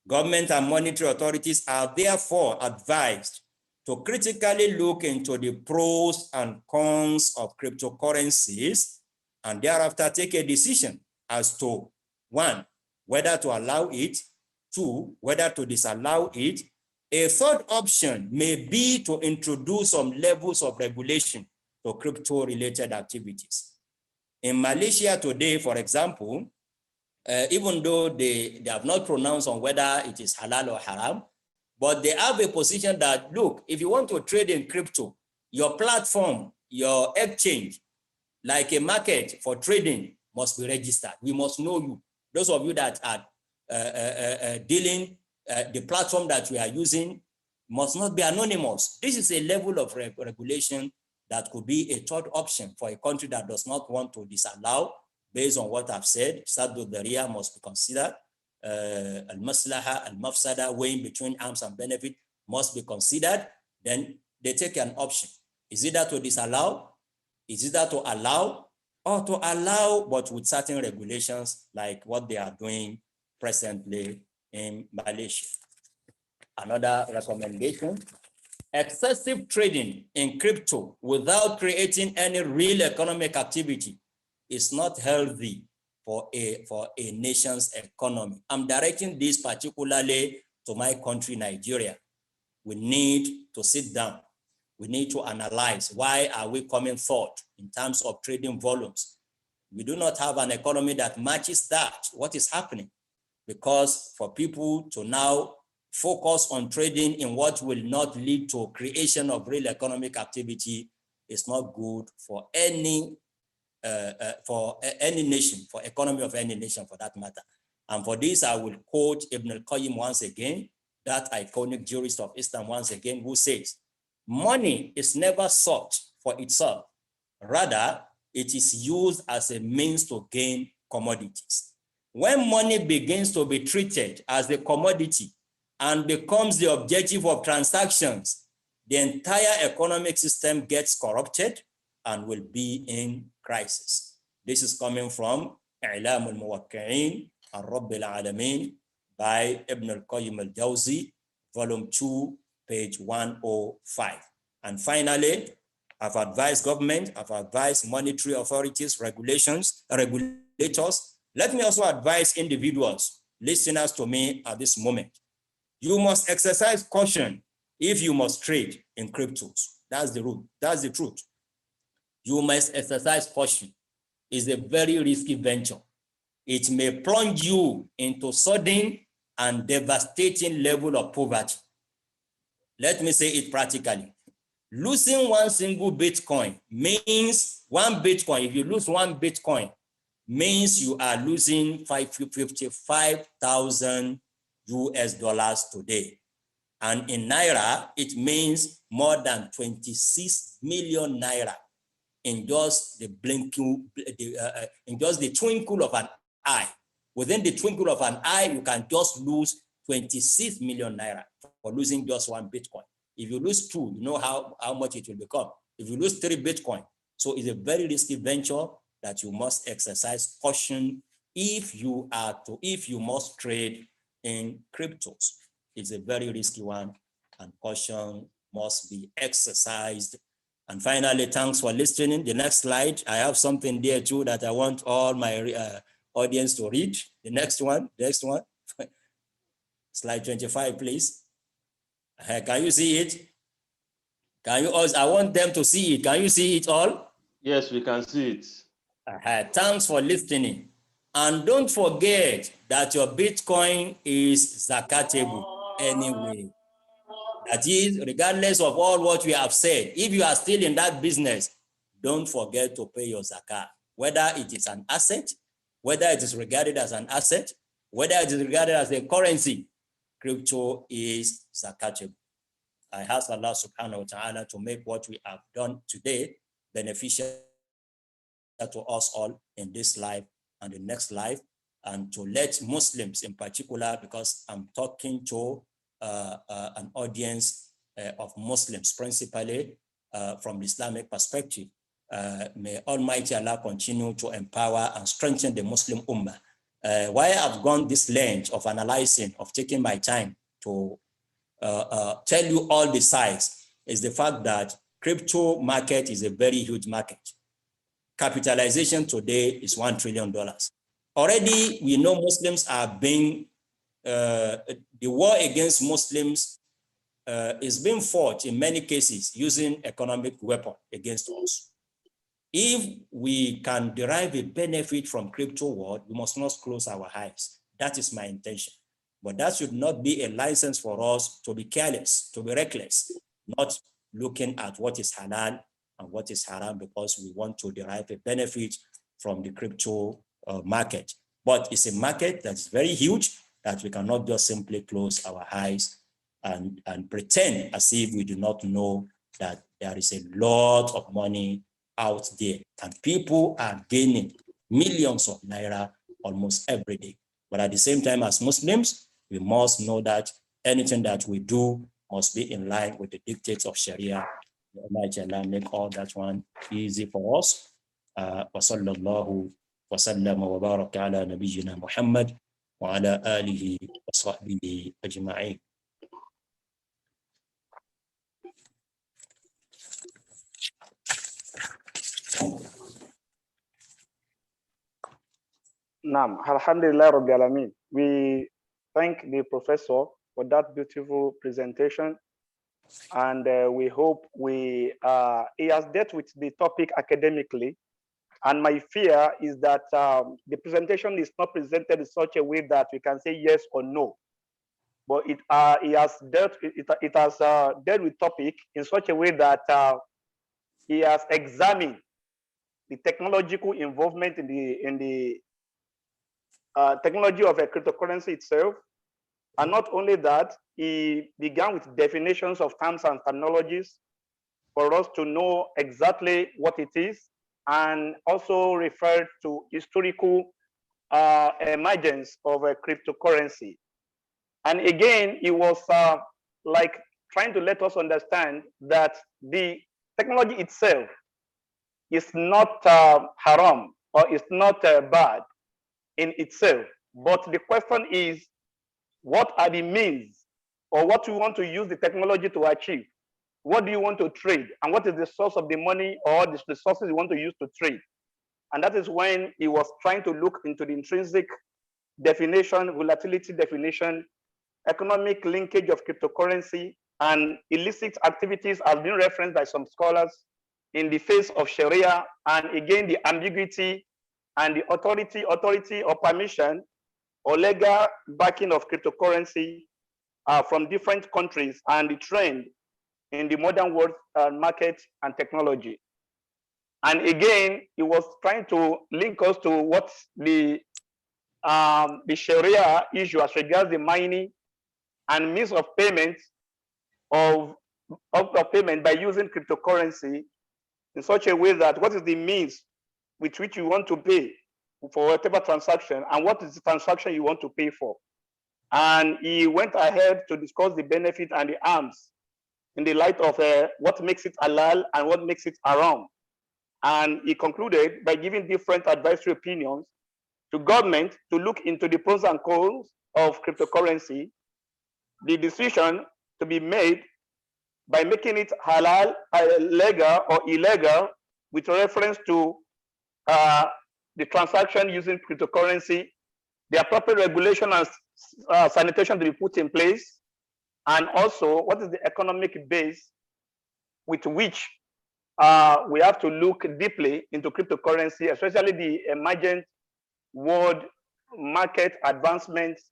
Speaker 6: Government and monetary authorities are therefore advised to critically look into the pros and cons of cryptocurrencies and thereafter take a decision as to 1, whether to allow it, 2, whether to disallow it. A third option may be to introduce some levels of regulation to crypto-related activities. In Malaysia today, for example, even though they have not pronounced on whether it is halal or haram, but they have a position that, look, if you want to trade in crypto, your platform, your exchange, like a market for trading, must be registered. We must know you. Those of you that are dealing, the platform that we are using must not be anonymous. This is a level of regulation that could be a third option for a country that does not want to disallow. Based on what I've said, Saddu Daria must be considered. Al-Maslaha, Al-Mafsada, weighing between harms and benefit must be considered. Then they take an option. Is it that to disallow? Is it that to allow? Or to allow, but with certain regulations like what they are doing presently in Malaysia. Another recommendation: excessive trading in crypto without creating any real economic activity is not healthy for a nation's economy. I'm directing this particularly to my country, Nigeria. We need to sit down. We need to analyze, why are we coming forth in terms of trading volumes? We do not have an economy that matches that. What is happening? Because for people to now focus on trading in what will not lead to creation of real economic activity is not good for any nation, for economy of any nation for that matter. And for this, I will quote Ibn al-Qayyim once again, that iconic jurist of Islam once again, who says, money is never sought for itself. Rather, it is used as a means to gain commodities. When money begins to be treated as a commodity and becomes the objective of transactions, the entire economic system gets corrupted and will be in crisis. This is coming from I'lam al-Muwakki'in al-Rabb al-Alamin by Ibn al-Qayyim al-Jawzi, volume 2, page 105. And finally, I've advised government, I've advised monetary authorities, regulators. Let me also advise individuals, listeners to me at this moment. You must exercise caution if you must trade in cryptos. That's the rule. That's the truth. You must exercise caution. It's a very risky venture. It may plunge you into sudden and devastating level of poverty. Let me say it practically. Losing one single Bitcoin means one Bitcoin. If you lose one Bitcoin, means you are losing 55,000 US dollars today. And in Naira, it means more than 26 million Naira in just the twinkle of an eye. Within the twinkle of an eye, you can just lose 26 million Naira for losing just one Bitcoin. If you lose 2, you know how much it will become. If you lose 3 Bitcoin, so it's a very risky venture that you must exercise caution if you must trade in cryptos. It's a very risky one, and caution must be exercised. And finally, thanks for listening. The next slide, I have something there too that I want all my audience to read. The next one. Slide 25, please. Can you see it? Can you also, I want them to see it. Can you see it all?
Speaker 5: Yes, we can see it.
Speaker 6: Thanks for listening. And don't forget that your Bitcoin is zakatable anyway. That is, regardless of all what we have said, if you are still in that business, don't forget to pay your zakat, whether it is an asset, whether it is regarded as an asset, whether it is regarded as a currency, crypto is zakatable. I ask Allah subhanahu wa ta'ala to make what we have done today beneficial to us all in this life and the next life, and to let Muslims in particular, because I'm talking to an audience of Muslims principally from the Islamic perspective. May Almighty Allah continue to empower and strengthen the Muslim Ummah. Why I've gone this length of analyzing, of taking my time to tell you all the sides, is the fact that crypto market is a very huge market. Capitalization today is $1 trillion. Already, we know Muslims are being, the war against Muslims is being fought in many cases using economic weapon against us. If we can derive a benefit from crypto world, we must not close our eyes. That is my intention. But that should not be a license for us to be careless, to be reckless, not looking at what is halal and what is haram because we want to derive a benefit from the crypto market. But it's a market that's very huge that we cannot just simply close our eyes and pretend as if we do not know that there is a lot of money out there and people are gaining millions of naira almost every day. But at the same time, as Muslims, we must know that anything that we do must be in line with the dictates of Sharia. May Allah make all that one easy for us. وصلى الله وسلم وبارك على نبينا محمد وعلى آله وصحبه أجمعين.
Speaker 1: Naam, alhamdulillah rabbil alameen. We thank the professor for that beautiful presentation, and we hope he has dealt with the topic academically. And my fear is that the presentation is not presented in such a way that we can say yes or no, but it has dealt with topic in such a way that he has examined the technological involvement in the technology of a cryptocurrency itself. And not only that, he began with definitions of terms and terminologies for us to know exactly what it is, and also referred to historical emergence of a cryptocurrency. And again, he was like trying to let us understand that the technology itself is not haram or is not bad in itself. But the question is, what are the means, or what you want to use the technology to achieve? What do you want to trade? And what is the source of the money or the resources you want to use to trade? And that is when he was trying to look into the intrinsic definition, volatility definition, economic linkage of cryptocurrency, and illicit activities has been referenced by some scholars in the face of Sharia, and again, the ambiguity and the authority or permission or legal backing of cryptocurrency from different countries, and the trend in the modern world market and technology. And again, he was trying to link us to what the Sharia issue as regards the mining and means of payment of payment by using cryptocurrency in such a way that what is the means with which you want to pay for whatever transaction, and what is the transaction you want to pay for. And he went ahead to discuss the benefit and the harms in the light of what makes it halal and what makes it haram. And he concluded by giving different advisory opinions to government to look into the pros and cons of cryptocurrency, the decision to be made by making it halal, legal or illegal with reference to the transaction using cryptocurrency, the appropriate regulation and sanitation to be put in place, and also what is the economic base with which we have to look deeply into cryptocurrency, especially the emergent world market advancements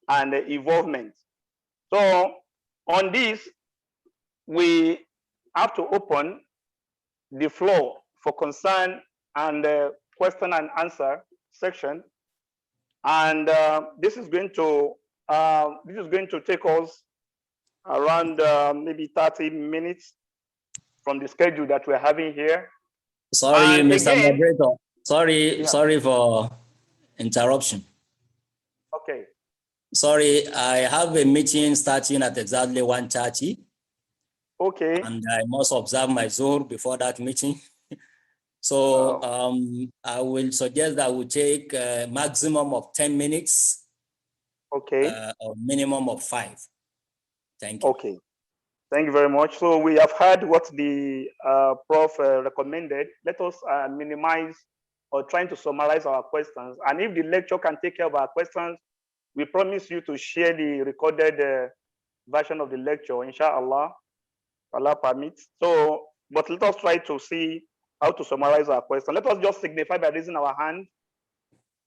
Speaker 1: and evolvement. So on this, we have to open the floor for concern and question and answer section, and this is going to take us around maybe 30 minutes from the schedule that we're having here.
Speaker 6: Sorry,
Speaker 1: And
Speaker 6: Mr.
Speaker 1: again,
Speaker 6: Moderator. Sorry,
Speaker 1: yeah.
Speaker 6: Sorry for interruption.
Speaker 1: Okay.
Speaker 6: Sorry, I have a meeting starting at exactly 1:30.
Speaker 1: Okay.
Speaker 6: And I must observe my Zohar before that meeting. So I will suggest that we take a maximum of 10 minutes.
Speaker 1: Okay.
Speaker 6: Or minimum of 5. Thank you.
Speaker 1: Okay. Thank you very much. So we have heard what the Prof recommended. Let us minimize or trying to summarize our questions. And if the lecture can take care of our questions, we promise you to share the recorded version of the lecture, inshallah, Allah permits. So, but let us try to see how to summarize our question. Let us just signify by raising our hand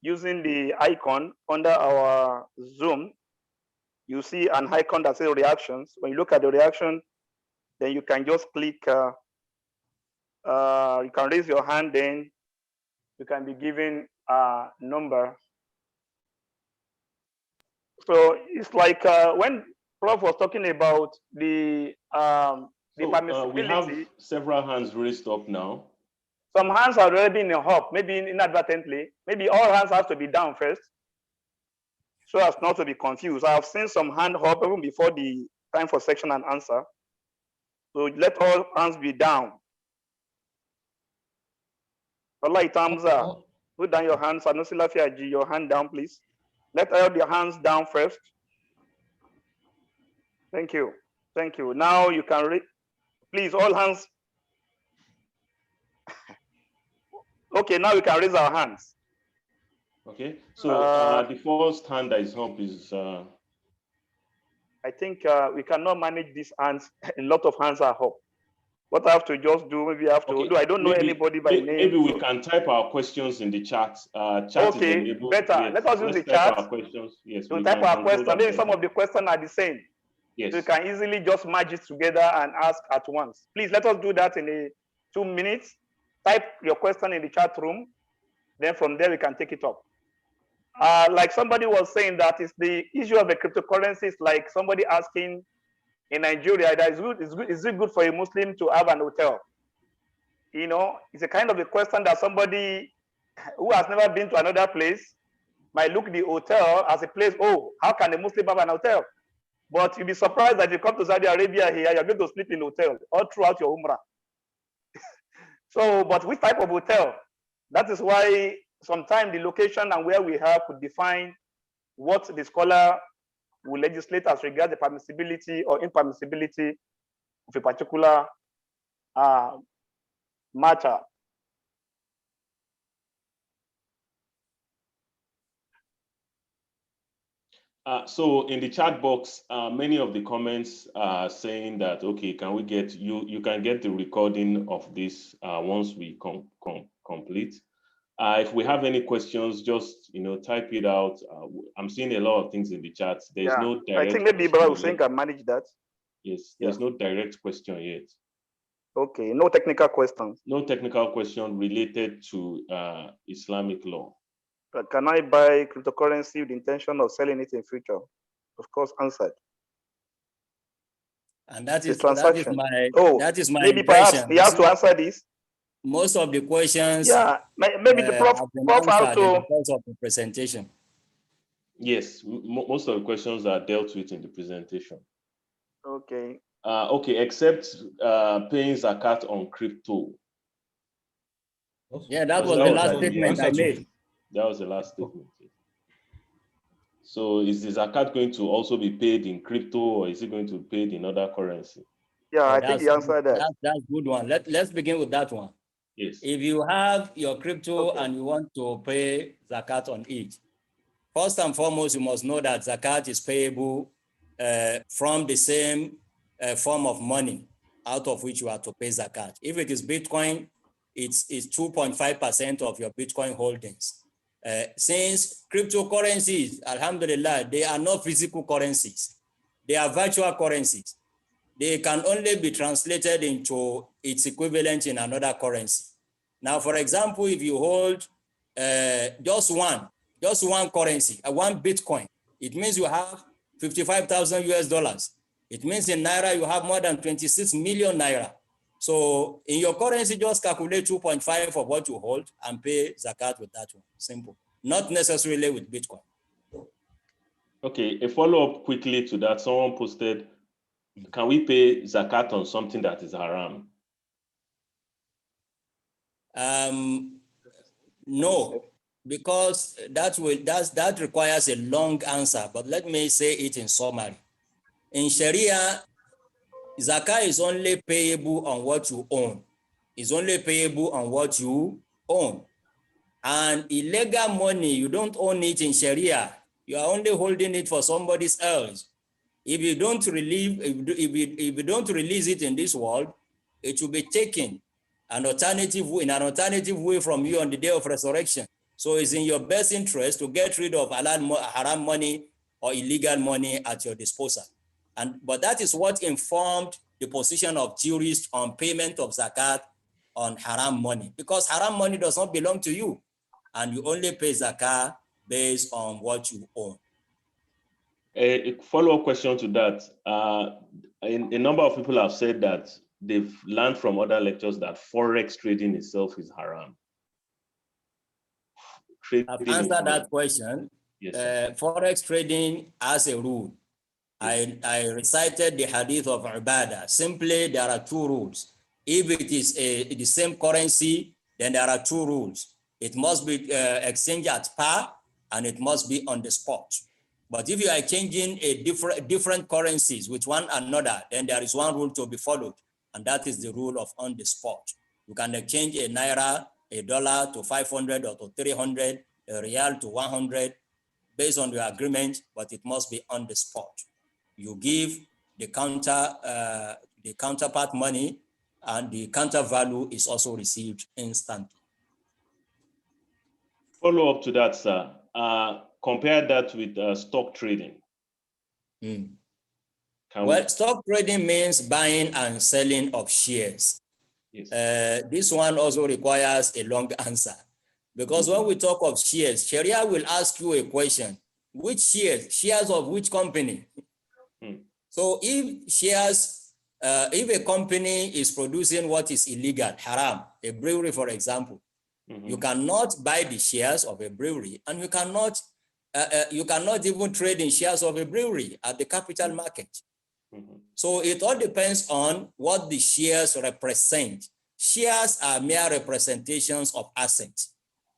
Speaker 1: using the icon under our Zoom. You see an icon that says reactions. When you look at the reaction, then you can just click, you can raise your hand, then you can be given a number. So it's like when Prof was talking about the permissibility.
Speaker 5: We have several hands raised up now.
Speaker 1: Some hands are already in a hop, maybe inadvertently. Maybe all hands have to be down first, so as not to be confused. I have seen some hand hop even before the time for section and answer. So let all hands be down. Allah Itamza, put down your hands. Anusila Fiaji, your hand down, please. Let all your hands down first. Thank you. Thank you. Now you can read. Please, all hands. Okay, now we can raise our hands.
Speaker 5: Okay, so the first hand that is up is.
Speaker 1: I think we cannot manage these hands. A lot of hands are up. What I have to just do, maybe I have to do. I don't know anybody by name.
Speaker 5: Maybe we can type our questions in the chat. Chat
Speaker 1: okay,
Speaker 5: is enabled.
Speaker 1: better.
Speaker 5: Yes.
Speaker 1: Let us use the
Speaker 5: type
Speaker 1: chat.
Speaker 5: Our questions. Yes.
Speaker 1: To type our questions. Maybe some of the questions are the same.
Speaker 5: Yes.
Speaker 1: So you can easily just merge it together and ask at once. Please let us do that in 2 minutes. Type your question in the chat room. Then from there we can take it up. Like somebody was saying, that is the issue of the cryptocurrency is like somebody asking in Nigeria, that is it good for a Muslim to have an hotel? You know, it's a kind of a question that somebody who has never been to another place might look the hotel as a place, oh, how can a Muslim have an hotel? But you'll be surprised that you come to Saudi Arabia here, you're going to sleep in a hotel all throughout your Umrah. So, but which type of hotel? That is why sometimes the location and where we have could define what the scholar will legislate as regards the permissibility or impermissibility of a particular matter.
Speaker 5: So in the chat box, many of the comments are saying that, okay, can we get you can get the recording of this once we complete. If we have any questions, just type it out. I'm seeing a lot of things in the chat. There's no direct.
Speaker 1: I think maybe Ibrahim Hussein can manage that.
Speaker 5: Yes, there's no direct question yet.
Speaker 1: Okay, no technical questions.
Speaker 5: No technical question related to Islamic law.
Speaker 1: Can I buy cryptocurrency with the intention of selling it in future? Of course, answered.
Speaker 6: And that is my
Speaker 1: maybe
Speaker 6: impression.
Speaker 1: Perhaps he has to answer this.
Speaker 6: Most of the questions,
Speaker 1: yeah, maybe the prof have to
Speaker 6: because of the presentation.
Speaker 5: Yes, most of the questions are dealt with in the presentation.
Speaker 1: Okay.
Speaker 5: Okay, except paying zakat on crypto.
Speaker 6: Yeah, that was the last statement I made.
Speaker 5: That was the last statement. So is the zakat going to also be paid in crypto, or is it going to be paid in other currency?
Speaker 1: Yeah, I think
Speaker 6: That's
Speaker 1: you answered that.
Speaker 6: that's good one. Let's begin with that one.
Speaker 5: Yes.
Speaker 6: If you have your crypto
Speaker 1: Okay.
Speaker 6: and you want to pay zakat on it, first and foremost, you must know that zakat is payable from the same form of money out of which you are to pay zakat. If it is Bitcoin, it's 2.5% of your Bitcoin holdings. Since cryptocurrencies, alhamdulillah, they are not physical currencies. They are virtual currencies. They can only be translated into its equivalent in another currency. Now, for example, if you hold just one currency, one Bitcoin, it means you have 55,000 US dollars. It means in Naira, you have more than 26 million Naira. So in your currency, just calculate 2.5 of what you hold and pay zakat with that one. Simple. Not necessarily with Bitcoin.
Speaker 5: Okay, a follow-up quickly to that. Someone posted, can we pay zakat on something that is haram?
Speaker 6: No, because that requires a long answer, but let me say it in summary. In Sharia, zakah is only payable on what you own. It's only payable on what you own. And illegal money, you don't own it in Sharia. You are only holding it for somebody else. If you don't if you don't release it in this world, it will be taken in an alternative way from you on the day of resurrection. So it's in your best interest to get rid of haram money or illegal money at your disposal. But that is what informed the position of jurists on payment of zakat on haram money, because haram money does not belong to you, and you only pay zakat based on what you own.
Speaker 5: A follow-up question to that. A number of people have said that they've learned from other lectures that forex trading itself is haram.
Speaker 6: I've answered that question.
Speaker 5: Yes,
Speaker 6: Forex trading as a rule.
Speaker 5: yes.
Speaker 6: I recited the hadith of Ibadah. Simply, there are two rules. If it is the same currency, then there are two rules. It must be exchanged at par, and it must be on the spot. But if you are changing a different currencies with one another, then there is one rule to be followed, and that is the rule of on the spot. You can exchange a naira, a dollar to 500 or to 300, a real to 100, based on your agreement, but it must be on the spot. You give the counterpart money, and the counter value is also received instantly.
Speaker 5: Follow up to that, sir. Compare that with stock trading.
Speaker 6: Well, stock trading means buying and selling of shares.
Speaker 5: Yes.
Speaker 6: This one also requires a long answer, because when we talk of shares, Sharia will ask you a question: which shares? Shares of which company? So if shares, if a company is producing what is illegal, haram, a brewery, for example, you cannot buy the shares of a brewery, and you cannot even trade in shares of a brewery at the capital market. So it all depends on what the shares represent. Shares are mere representations of assets.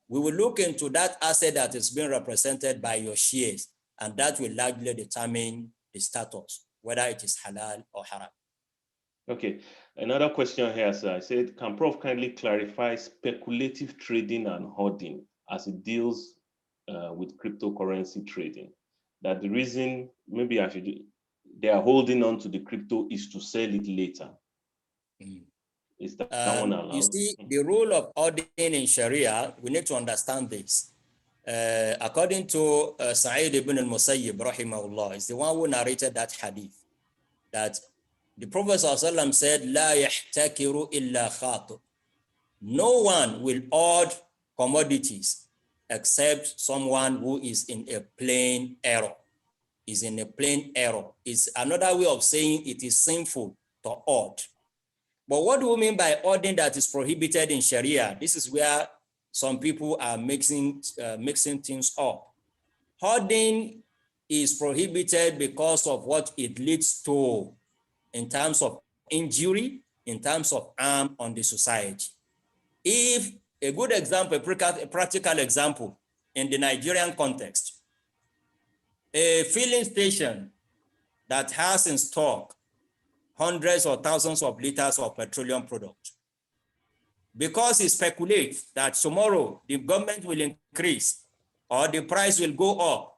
Speaker 6: We will look into that asset that is being represented by your shares, and that will largely determine the status, whether it is halal or haram.
Speaker 5: Okay, another question here, sir. I said, can Prof kindly clarify speculative trading and hoarding as it deals with cryptocurrency trading? That the reason maybe they are holding on to the crypto is to sell it later. Is that one allowed?
Speaker 6: You see, the rule of hoarding in Sharia, we need to understand this. According to Sa'id ibn al-Musayyib, rahimahullah, is the one who narrated that hadith, that the Prophet ﷺ said, "La yahtakiru illa khatu." No one will hoard commodities except someone who is in a plain error. Is in a plain error. Is another way of saying it is sinful to hoard. But what do we mean by hoarding that is prohibited in Sharia? This is where some people are mixing things up. Hoarding is prohibited because of what it leads to in terms of injury, in terms of harm on the society. If a good example, a practical example in the Nigerian context, a filling station that has in stock hundreds or thousands of liters of petroleum product. Because he speculates that tomorrow the government will increase or the price will go up,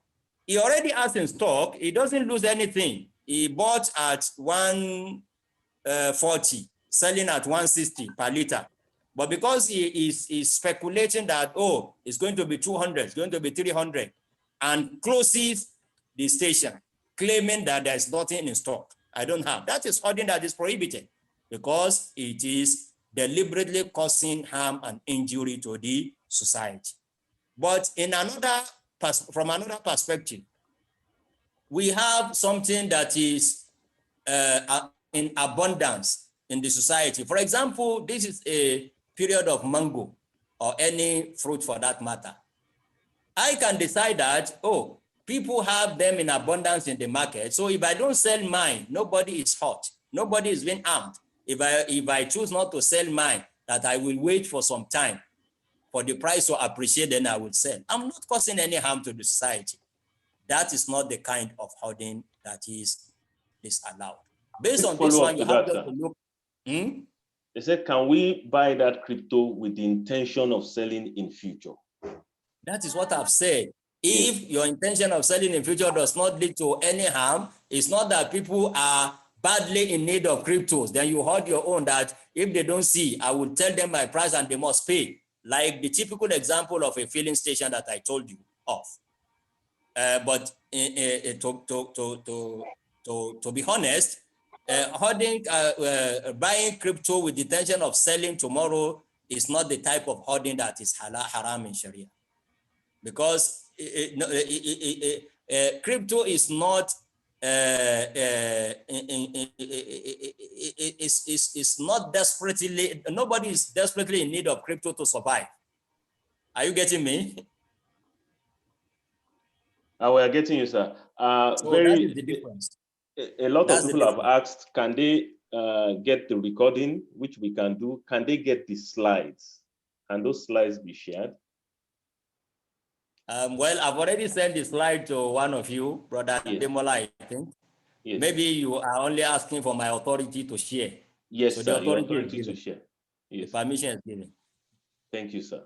Speaker 6: he already has in stock, he doesn't lose anything. He bought at 140, selling at 160 per liter. But because he is speculating that, oh, it's going to be 200, it's going to be 300, and closes the station, claiming that there's nothing in stock. I don't have. That is hoarding that is prohibited because it is deliberately causing harm and injury to the society. But from another perspective, we have something that is in abundance in the society. For example, this is a period of mango or any fruit for that matter. I can decide that, oh, people have them in abundance in the market. So if I don't sell mine, nobody is hurt. Nobody is being harmed. If I choose not to sell mine, that I will wait for some time for the price to appreciate, then I will sell. I'm not causing any harm to the society. That is not the kind of hoarding that is disallowed. Based on this one, you have to look.
Speaker 5: They said, can we buy that crypto with the intention of selling in future?
Speaker 6: That is what I've said. If your intention of selling in future does not lead to any harm, it's not that people are badly in need of cryptos, then you hold your own that if they don't see, I will tell them my price and they must pay. Like the typical example of a filling station that I told you of. But to be honest, hoarding, buying crypto with the intention of selling tomorrow is not the type of hoarding that is haram in Sharia. Because crypto is not it's not desperately, nobody is desperately in need of crypto to survive. Are you getting me?
Speaker 5: We are getting you, sir.
Speaker 6: So that is the difference.
Speaker 5: A lot of people have asked, can they get the recording, which we can do? Can they get the slides? Can those slides be shared?
Speaker 6: Well, I've already sent the slide to one of you, Brother Demola, I think. Yes. Maybe you are only asking for my authority to share.
Speaker 5: Yes,
Speaker 6: so
Speaker 5: sir,
Speaker 6: the
Speaker 5: your authority to share. Yes.
Speaker 6: The permission is given.
Speaker 5: Thank you, sir.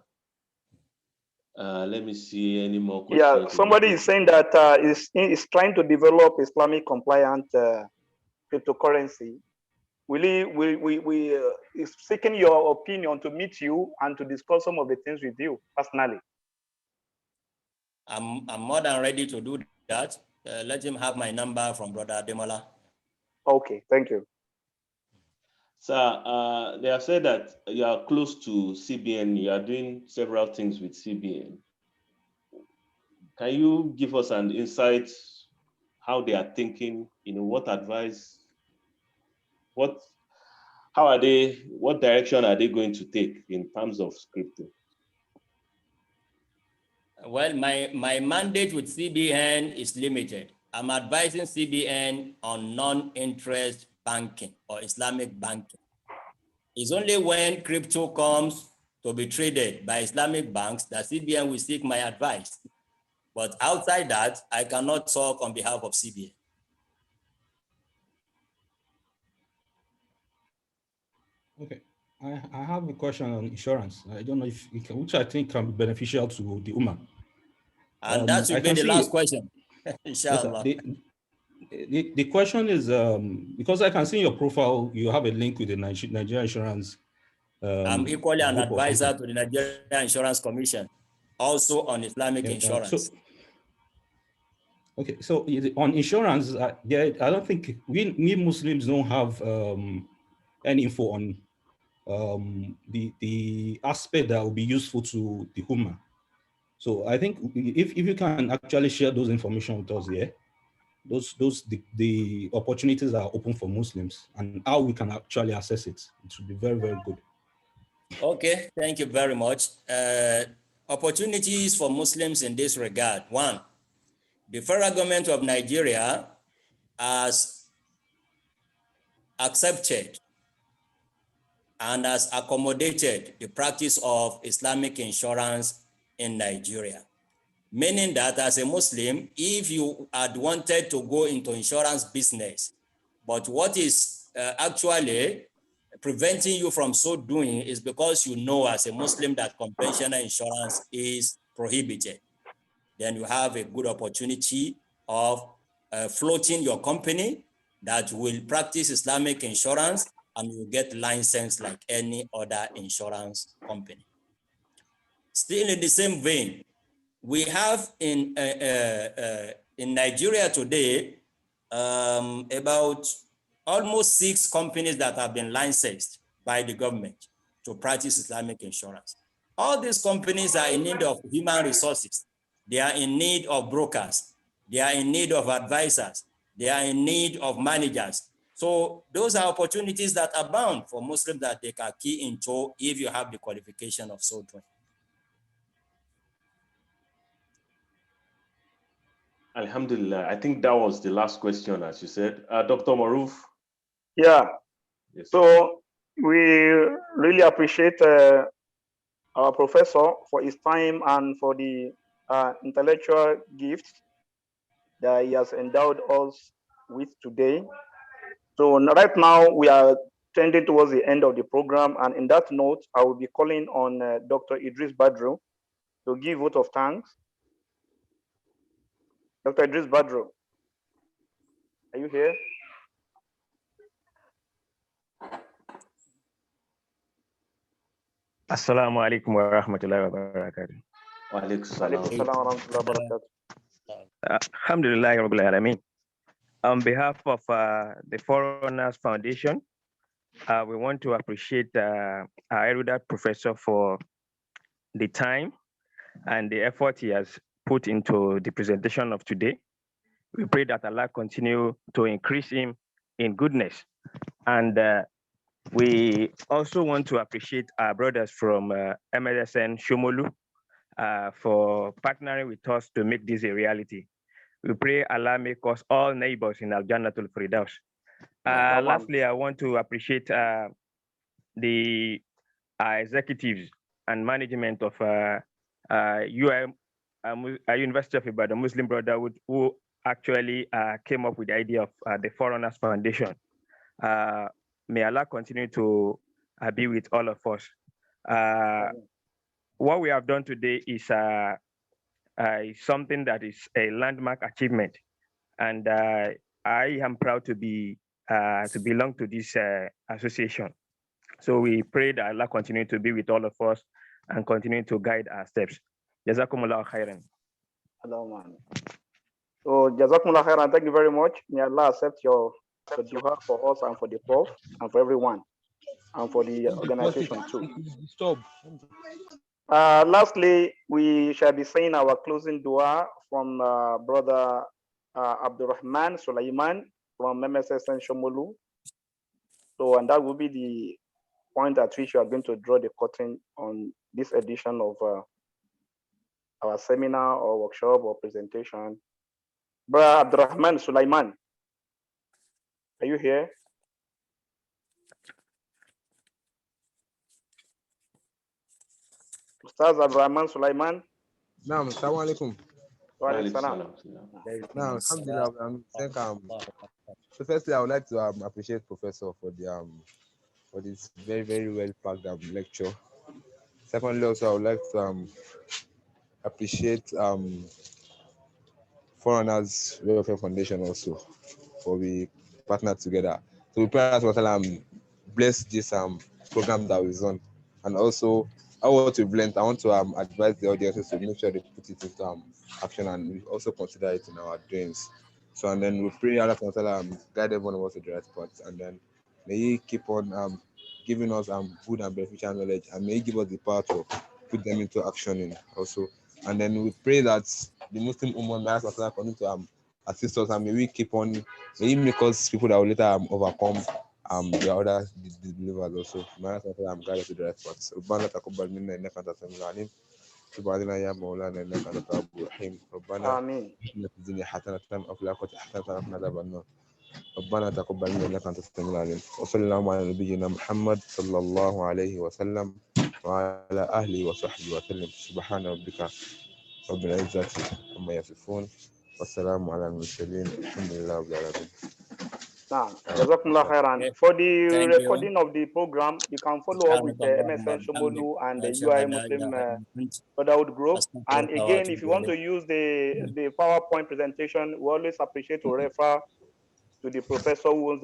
Speaker 5: Let me see any more questions.
Speaker 1: Yeah, somebody is saying that is trying to develop Islamic compliant cryptocurrency. Is seeking your opinion to meet you and to discuss some of the things with you personally.
Speaker 6: I'm more than ready to do that. Let him have my number from Brother Demola.
Speaker 1: Okay, thank you.
Speaker 5: Sir, they have said that you are close to CBN. You are doing several things with CBN. Can you give us an insight how they are thinking? You know, what advice? What direction are they going to take in terms of crypto?
Speaker 6: Well, my mandate with CBN is limited. I'm advising CBN on non-interest banking or Islamic banking. It's only when crypto comes to be traded by Islamic banks that CBN will seek my advice. But outside that, I cannot talk on behalf of CBN.
Speaker 7: Okay, I have a question on insurance. I don't know if it can, which I think can be beneficial to the Ummah.
Speaker 6: And that should be the last question, inshallah.
Speaker 7: Yes, the question is, because I can see in your profile, you have a link with the Nigeria Insurance.
Speaker 6: I'm equally an advisor to the Nigeria Insurance Commission, also on Islamic insurance.
Speaker 7: So on insurance, I don't think we Muslims don't have any info on the aspect that will be useful to the Ummah. So I think if you can actually share those information with us here, the opportunities are open for Muslims and how we can actually access it. It would be very, very good.
Speaker 6: Okay, thank you very much. Opportunities for Muslims in this regard. One, the federal government of Nigeria has accepted and has accommodated the practice of Islamic insurance in Nigeria. Meaning that as a Muslim, if you had wanted to go into insurance business, but what is actually preventing you from so doing is because you know as a Muslim that conventional insurance is prohibited. Then you have a good opportunity of floating your company that will practice Islamic insurance, and you get license like any other insurance company. Still in the same vein, we have in Nigeria today about almost 6 companies that have been licensed by the government to practice Islamic insurance. All these companies are in need of human resources. They are in need of brokers. They are in need of advisors. They are in need of managers. So those are opportunities that abound for Muslims that they can key into if you have the qualification of so doing.
Speaker 5: Alhamdulillah. I think that was the last question, as you said. Dr. Maruf.
Speaker 1: Yeah.
Speaker 5: Yes.
Speaker 1: So we really appreciate our professor for his time and for the intellectual gifts that he has endowed us with today. So right now we are tending towards the end of the program, and in that note, I will be calling on Dr. Idris Badru to give vote of thanks. Dr. Idris Badru, are you here?
Speaker 8: Assalamu alaikum wa rahmatullahi wa barakatuh.
Speaker 5: Wa alaikum salam.
Speaker 8: Alhamdulillah Rabbil Alameen. On behalf of the Foreigners Foundation, we want to appreciate our erudite professor for the time and the effort he has put into the presentation of today. We pray that Allah continue to increase him in goodness. And we also want to appreciate our brothers from MSN Shomolu for partnering with us to make this a reality. We pray Allah make us all neighbors in Al-Jannatul Firdaus. Lastly, I want to appreciate the executives and management of University of Ibadan Muslim Brotherhood, who actually came up with the idea of the Foreigners Foundation. May Allah continue to be with all of us. What we have done today is something that is a landmark achievement, and I am proud to belong to this association. So we pray that Allah continue to be with all of us and continue to guide our steps. Jazakumullah khairan.
Speaker 1: So Jazakumullah khairan, thank you very much. May Allah accept your dua for us and for the prof and for everyone and for the organization too. Lastly, we shall be saying our closing dua from Brother Abdurrahman Sulaiman from MSSN Shomolu. So, and that will be the point at which you are going to draw the curtain on this edition of our seminar or workshop or presentation. Brother Abdurrahman Sulaiman, are you here? Ustaz Abdurrahman Sulaiman.
Speaker 4: Naam, assalamu alaikum.
Speaker 1: Wa alaikum salam.
Speaker 4: Now, alhamdulillah, so firstly, I would like to appreciate Professor for the for this very, very well packed lecture. Secondly, also I would like to appreciate Foreigners Welfare Foundation also for we partnered together. So we pray that bless this program that we've done, and also I want to advise the audiences to make sure they put it into action, and we also consider it in our dreams. So, and then we pray Allah guide everyone of us to the right path, and then may He keep on giving us good and beneficial knowledge, and may He give us the power to put them into action in also. And then we pray that the Muslim Ummah may Allah continue to assist us, and may we keep on, may He make us people that will later overcome the other believers also. May Allah guide us to the right path. ربنا تقبل منا إنك أنت السميع العليم. تب علينا يا مولانا إنك أنت التواب الرحيم. ربنا
Speaker 1: آمين.
Speaker 4: آتنا في الدنيا حسنة وفي الآخرة حسنة وقنا عذاب النار. ربنا تقبل منا إنك أنت السميع العليم. وصلى الله على نبينا محمد صلى الله عليه وسلم وعلى أهله وصحبه وسلم. سبحان ربك رب العزة عما يصفون والسلام على المرسلين الحمد لله رب العالمين.
Speaker 1: Jazakumullah khairan. For the
Speaker 6: Thank you.
Speaker 1: recording of the program, you can follow up with the MSN Shomolu and the UI Muslim Brotherhood group. And again, if you want to use the PowerPoint presentation, we always appreciate to refer to the professor who owns